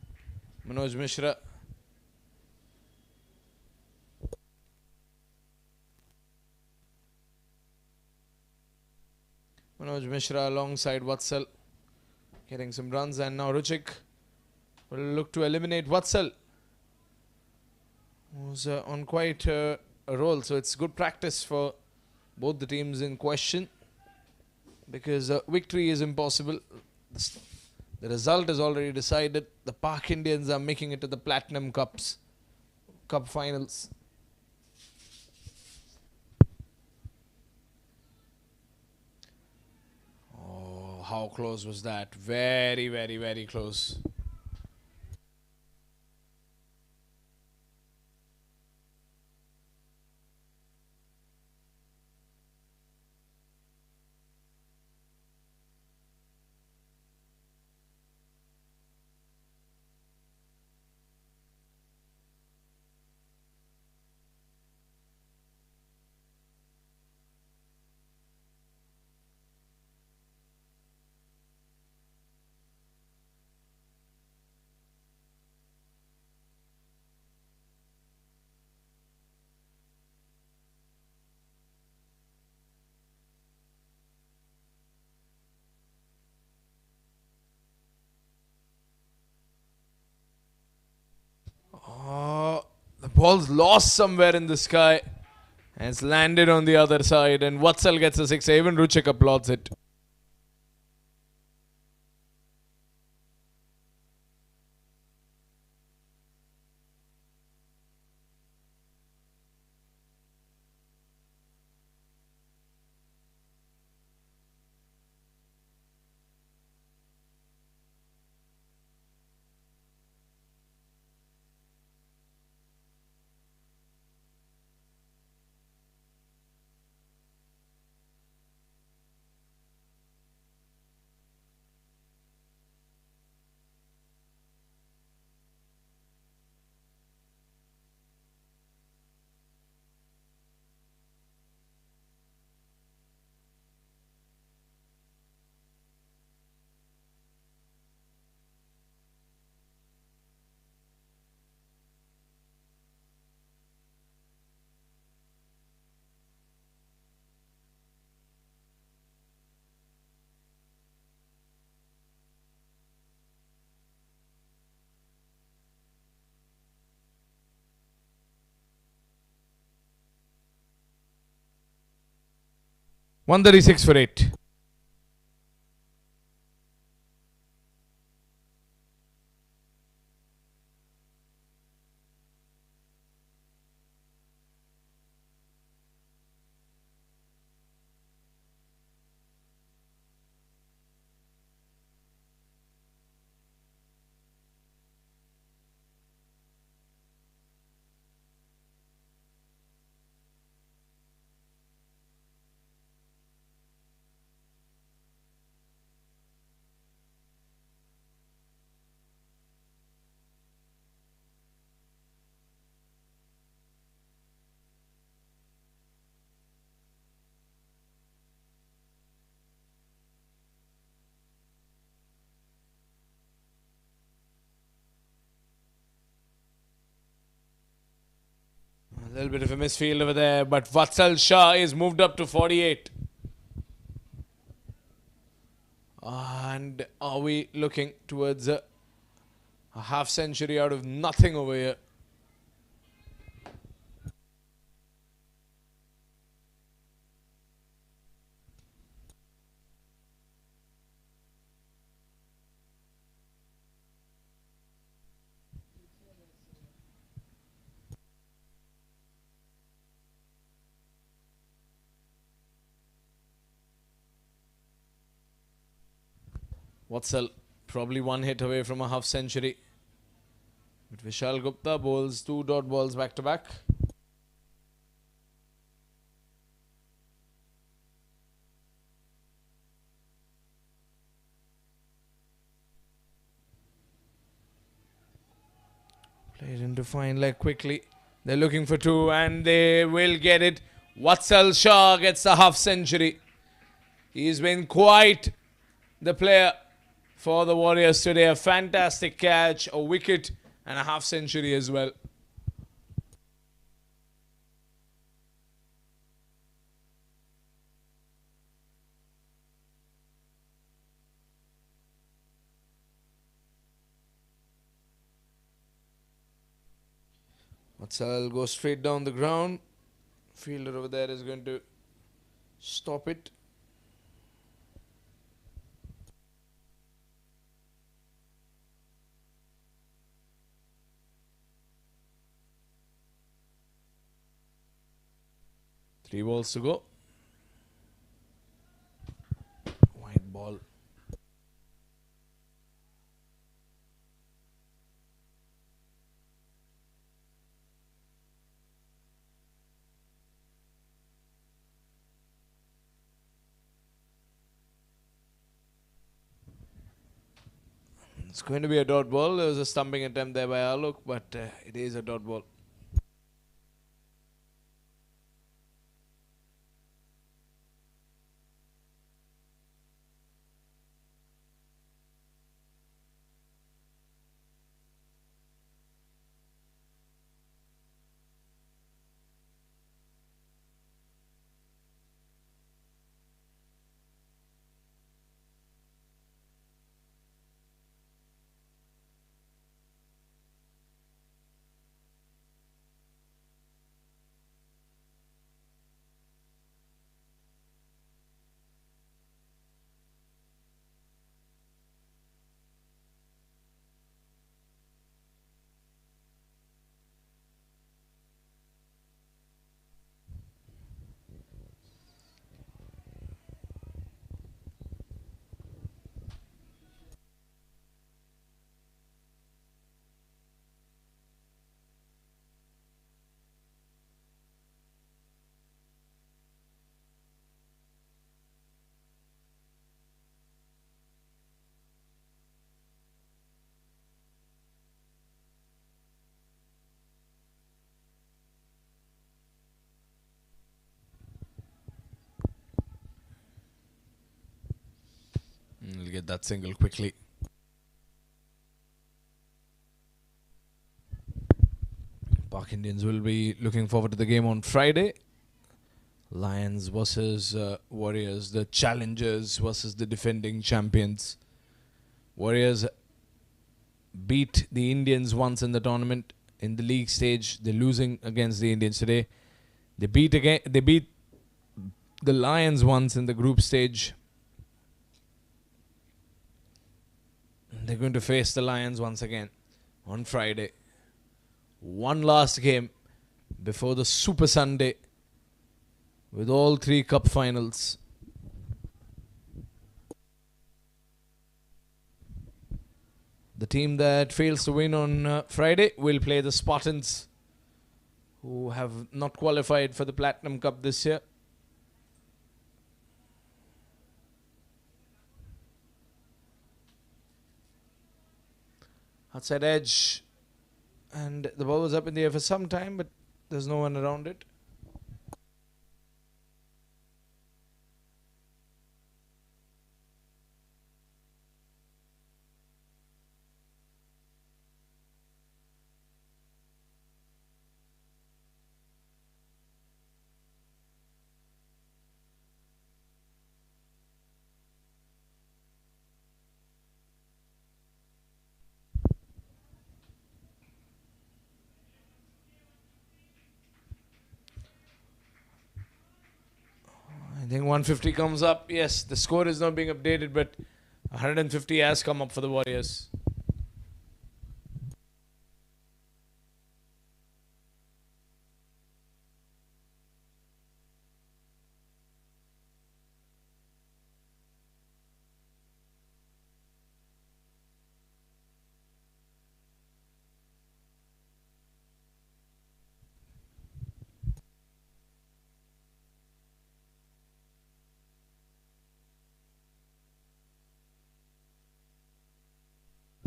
Manoj Mishra. Manoj Mishra alongside Vatsal getting some runs, and now Ruchik will look to eliminate Vatsal, who's on quite a roll. So it's good practice for both the teams in question, because victory is impossible. The result is already decided. The Pak Indians are making it to the Platinum Cup finals. Oh, how close was that? Very, very, very close. Oh, the ball's lost somewhere in the sky and it's landed on the other side, and Vatsal gets a 6. Even Ruchik applauds it. .136 for 8. A little bit of a misfield over there, but Vatsal Shah is moved up to 48. And are we looking towards a half century out of nothing over here? Vatsal probably one hit away from a half century. But Vishal Gupta bowls 2 dot balls back to back. Played into fine leg quickly. They're looking for two and they will get it. Vatsal Shah gets the half century. He's been quite the player for the Warriors today. A fantastic catch, a wicket and a half century as well. Vatsal goes straight down the ground. Fielder over there is going to stop it. Three balls to go. White ball. It's going to be a dot ball. There was a stumping attempt there by Alok, but it is a dot ball. We'll get that single quickly. Park Indians will be looking forward to the game on Friday. Lions versus Warriors, the challengers versus the defending champions. Warriors beat the Indians once in the tournament in the league stage. They're losing against the Indians today. They beat the Lions once in the group stage. They're going to face the Lions once again on Friday. One last game before the Super Sunday with all three cup finals. The team that fails to win on Friday will play the Spartans, who have not qualified for the Platinum Cup this year. Outside edge, and the ball was up in the air for some time, but there's no one around it. I think 150 comes up. Yes, the score is not being updated, but 150 has come up for the Warriors.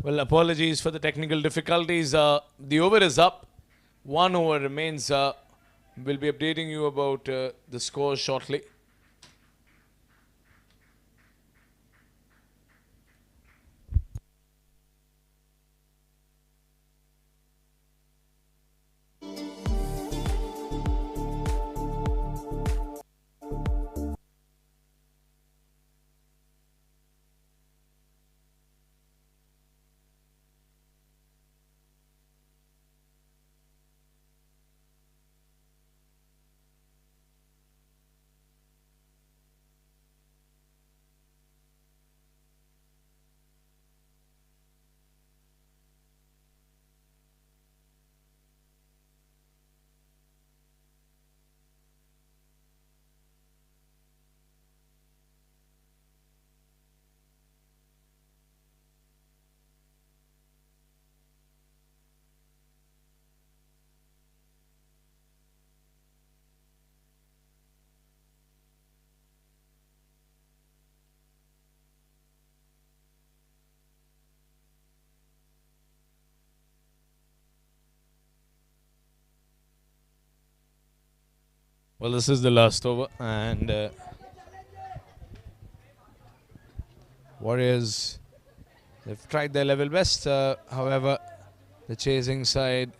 Well, apologies for the technical difficulties. The over is up. 1 over remains. We'll be updating you about the score shortly. Well, this is the last over, and Warriors, they've tried their level best. However, the chasing side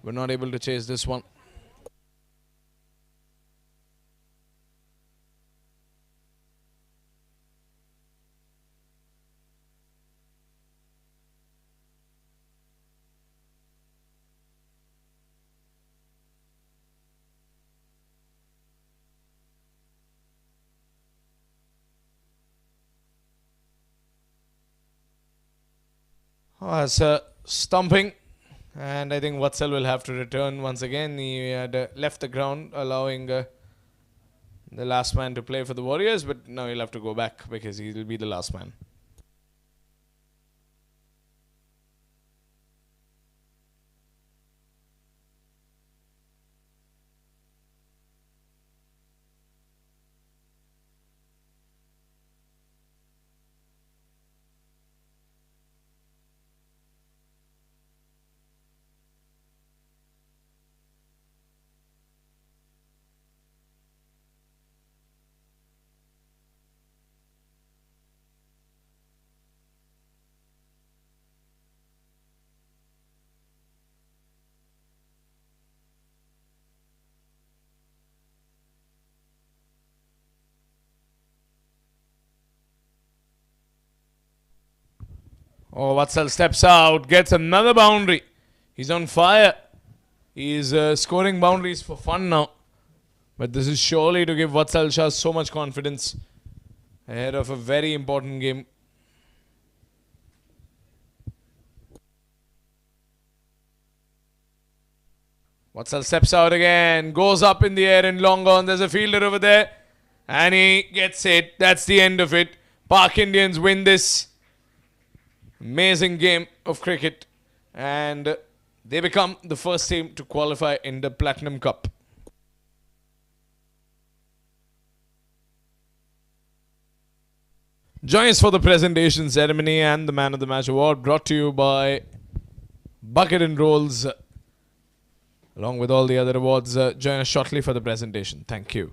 were not able to chase this one. Oh, it's stumping, and I think Vatsal will have to return once again. He had left the ground, allowing the last man to play for the Warriors, but now he'll have to go back because he'll be the last man. Oh, Vatsal steps out, gets another boundary. He's on fire. He's scoring boundaries for fun now. But this is surely to give Vatsal Shah so much confidence ahead of a very important game. Vatsal steps out again, goes up in the air and long on. There's a fielder over there. And he gets it. That's the end of it. Park Indians win this amazing game of cricket, and they become the first team to qualify in the Platinum Cup. Join us for the presentation ceremony and the Man of the Match award, brought to you by Bucket and Rolls, along with all the other awards. Join us shortly for the presentation. Thank you.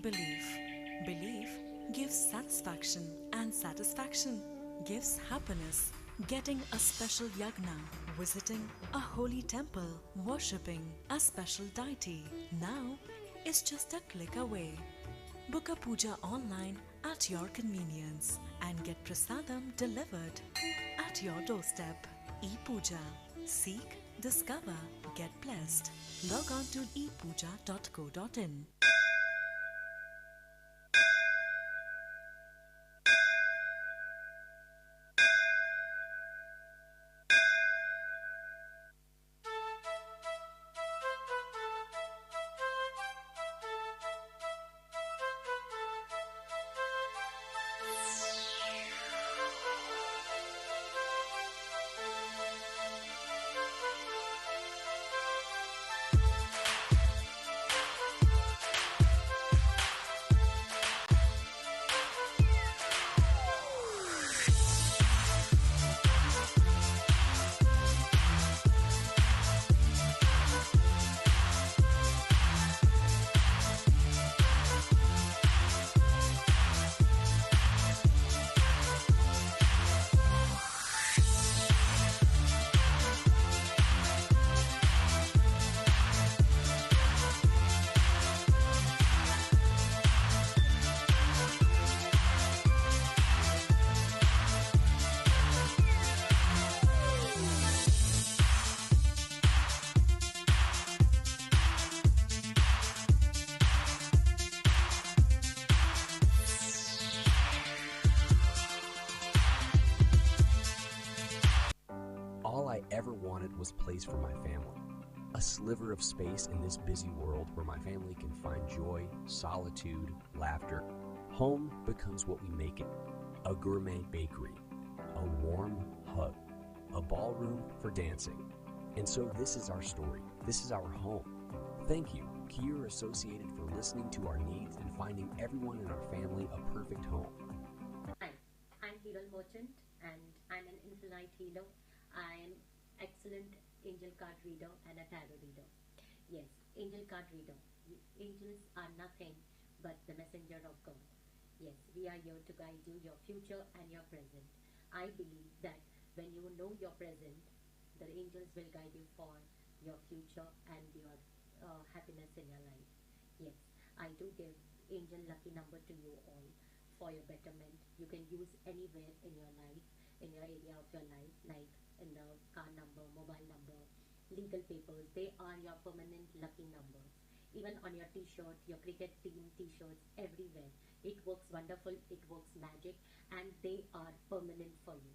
believe. Belief gives satisfaction, and satisfaction gives happiness. Getting a special yagna, visiting a holy temple, worshipping a special deity now is just a click away. Book a puja online at your convenience and get prasadam delivered at your doorstep. ePuja. Seek, discover, get blessed. Log on to epuja.co.in. All I ever wanted was place for my family. A sliver of space in this busy world where my family can find joy, solitude, laughter. Home becomes what we make it. A gourmet bakery, a warm hug, a ballroom for dancing. And so this is our story. This is our home. Thank you, Kier Associated, for listening to our needs and finding everyone in our family a perfect home. Hi, I'm Hero Merchant and I'm an infinite healer. I'm excellent angel card reader and a tarot reader. Yes, angel card reader. Angels are nothing but the messenger of God. Yes, we are here to guide you, your future and your present. I believe that when you know your present, the angels will guide you for your future and your happiness in your life. Yes, I do give angel lucky number to you all for your betterment. You can use anywhere in your life, in your area of your life, like in the car number, mobile number, legal papers. They are your permanent lucky numbers. Even on your t-shirt, your cricket team t-shirts, everywhere. It works wonderful, it works magic, and they are permanent for you.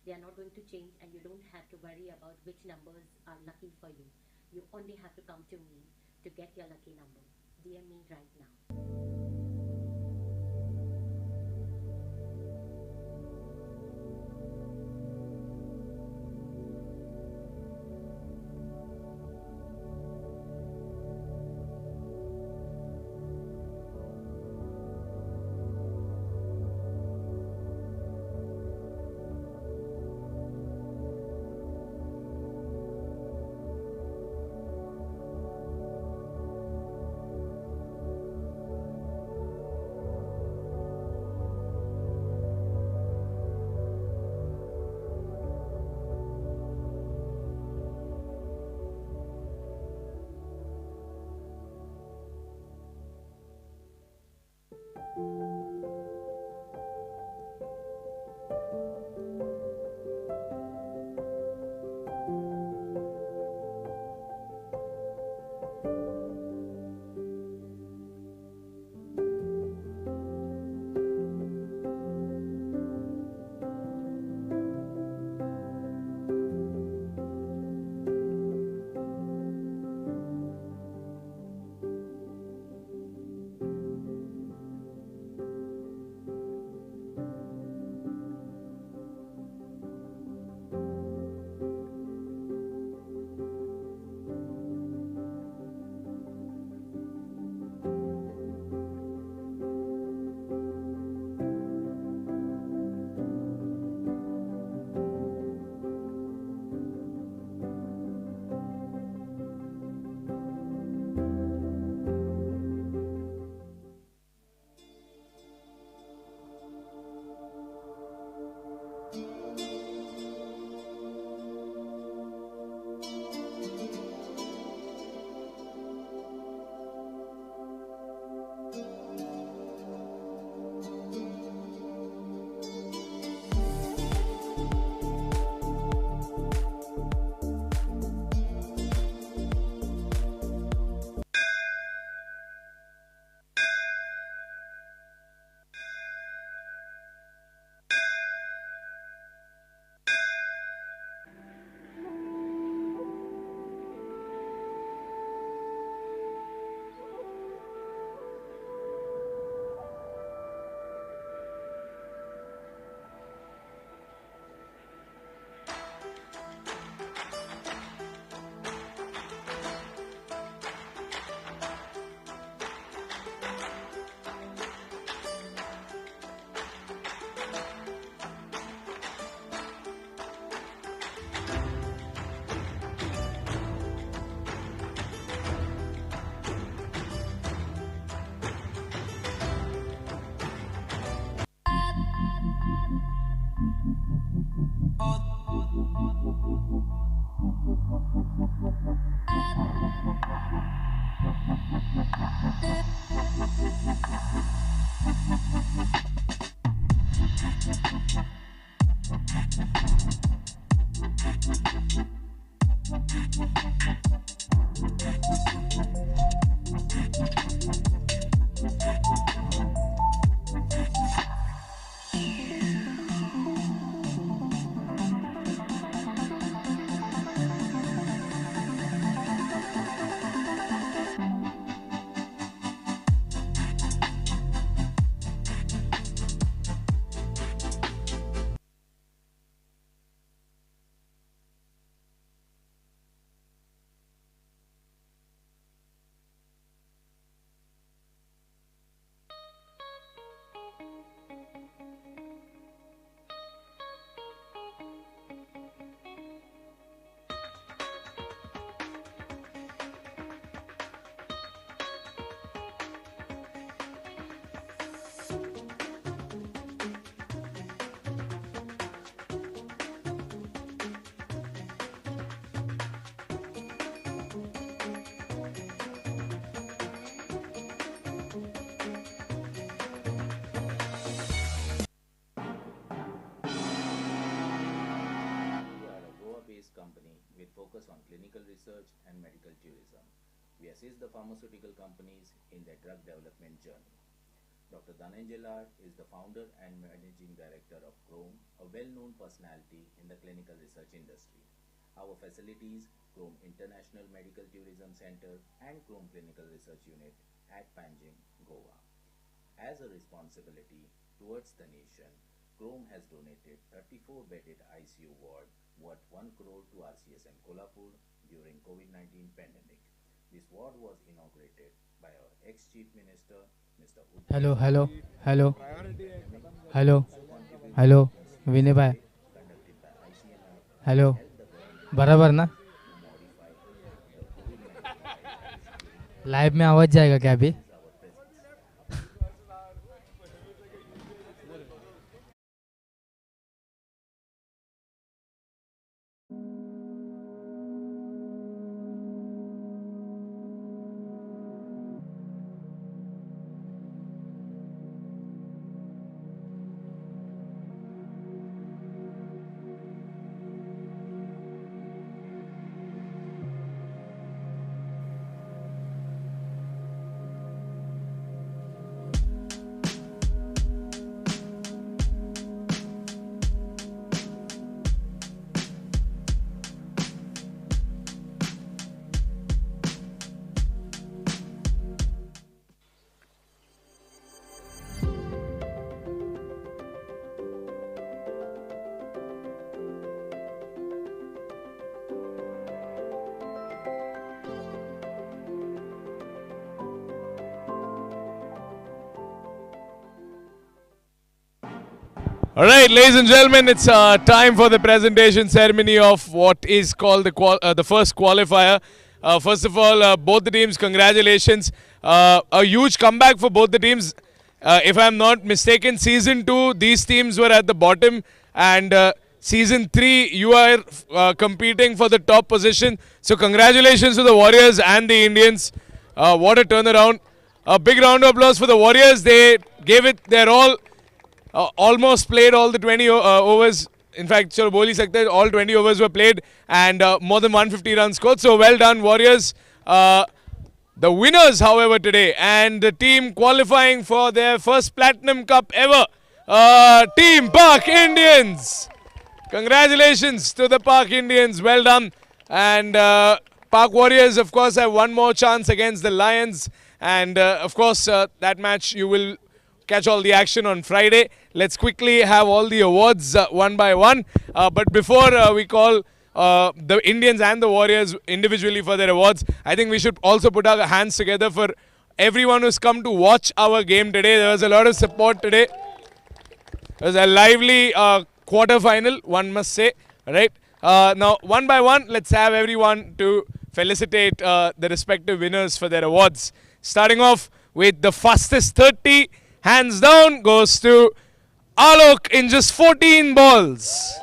They are not going to change, and you don't have to worry about which numbers are lucky for you. You only have to come to me to get your lucky number. DM me right now. company with focus on clinical research and medical tourism. We assist the pharmaceutical companies in their drug development journey. Dr. Dhananjay Lal is the founder and managing director of Chrome, a well-known personality in the clinical research industry. Our facilities, Chrome International Medical Tourism Center and Chrome Clinical Research Unit at Panjim, Goa. As a responsibility towards the nation, Chrome has donated 34-bedded ICU ward worth 1 crore to RCSM Kolhapur during COVID-19 pandemic. This ward was inaugurated by our ex-Chief Minister, Mr. Hello, विनय भाई. Hello, बराबर ना? Live में आवाज जाएगा क्या अभी? All right, ladies and gentlemen, it's time for the presentation ceremony of what is called the first qualifier. First of all, both the teams, congratulations. A huge comeback for both the teams. If I'm not mistaken, Season 2, these teams were at the bottom. And Season 3, you are competing for the top position. So congratulations to the Warriors and the Indians. What a turnaround. A big round of applause for the Warriors. They gave it their all. Almost played all the 20 overs. In fact, chalo bol hi sakte hain, all 20 overs were played and more than 150 runs scored. So well done, Warriors. The winners, however, today and the team qualifying for their first Platinum Cup ever, Team Pak Indians. Congratulations to the Pak Indians. Well done. And Pak Warriors, of course, have one more chance against the Lions. And of course, that match you will catch all the action on Friday. Let's quickly have all the awards one by one. But before we call the Indians and the Warriors individually for their awards, I think we should also put our hands together for everyone who's come to watch our game today. There was a lot of support today. It was a lively quarter-final, one must say. Right? Now, one by one, let's have everyone to felicitate the respective winners for their awards. Starting off with the fastest 30. Hands down goes to Alok in just 14 balls.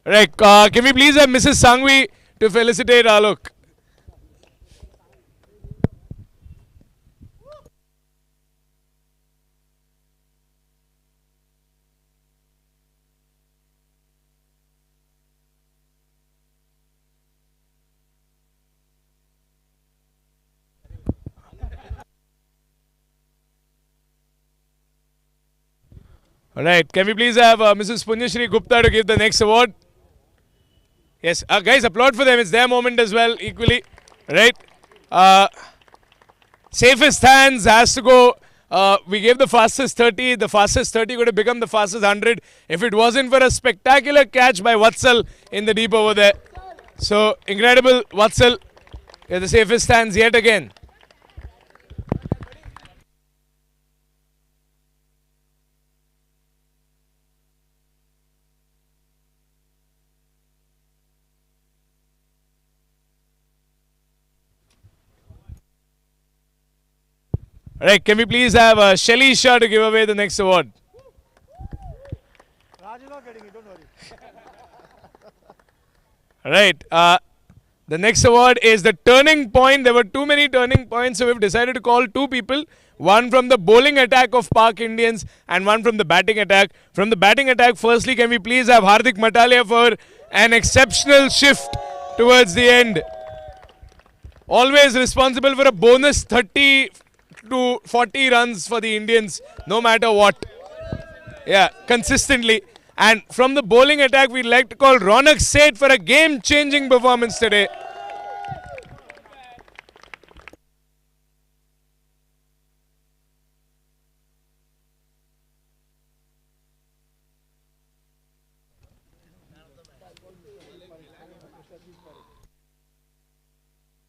Right, can we please have Mrs. Sangvi to felicitate Alok? Alright, can we please have Mrs. Punyashri Gupta to give the next award? Yes, guys, applaud for them. It's their moment as well, equally. Right? Safest hands has to go. We gave the fastest 30. The fastest 30 could have become the fastest 100 if it wasn't for a spectacular catch by Vatsal in the deep over there. So, incredible, Vatsal. You're the safest hands yet again. Alright, can we please have Shelly Shah to give away the next award? Raj is not getting it, don't worry. Alright, the next award is the turning point. There were too many turning points, so we've decided to call two people. One from the bowling attack of Pak Indians and one from the batting attack. From the batting attack, firstly, can we please have Hardik Matalia for an exceptional shift towards the end. Always responsible for a bonus 30 to 40 runs for the Indians, no matter what. Yeah, consistently. And from the bowling attack, we'd like to call Ronak Seth for a game-changing performance today.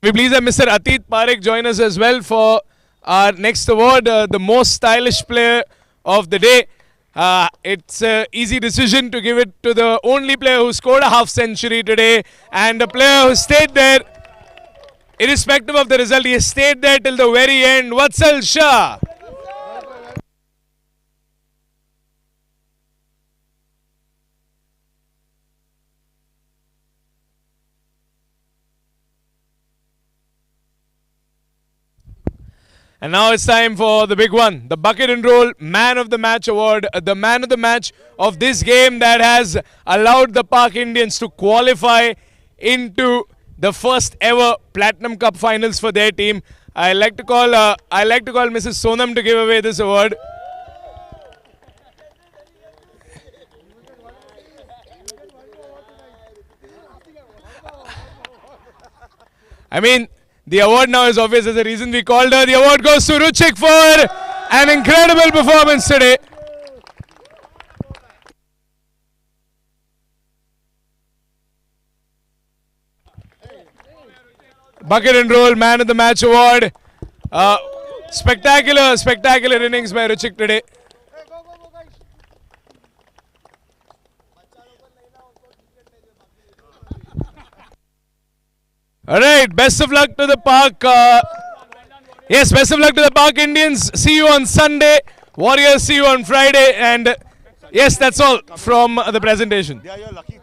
We please have Mr. Atit Parekh join us as well for our next award, the most stylish player of the day. It's an easy decision to give it to the only player who scored a half century today and a player who stayed there, irrespective of the result. He stayed there till the very end. Vatsal Shah. And now it's time for the big one, the Bucket and Roll Man of the Match award. The man of the match of this game that has allowed the Pak Indians to qualify into the first ever Platinum Cup finals for their team. I like to call Mrs. Sonam to give away this award. I mean, the award now is obvious. There's a reason we called her. The award goes to Ruchik for an incredible performance today. Bucket and Roll Man of the Match award. Spectacular innings by Ruchik today. Alright, best of luck to the Pak. Yes, best of luck to the Pak Indians. See you on Sunday. Warriors, see you on Friday. And yes, that's all from the presentation. They are your lucky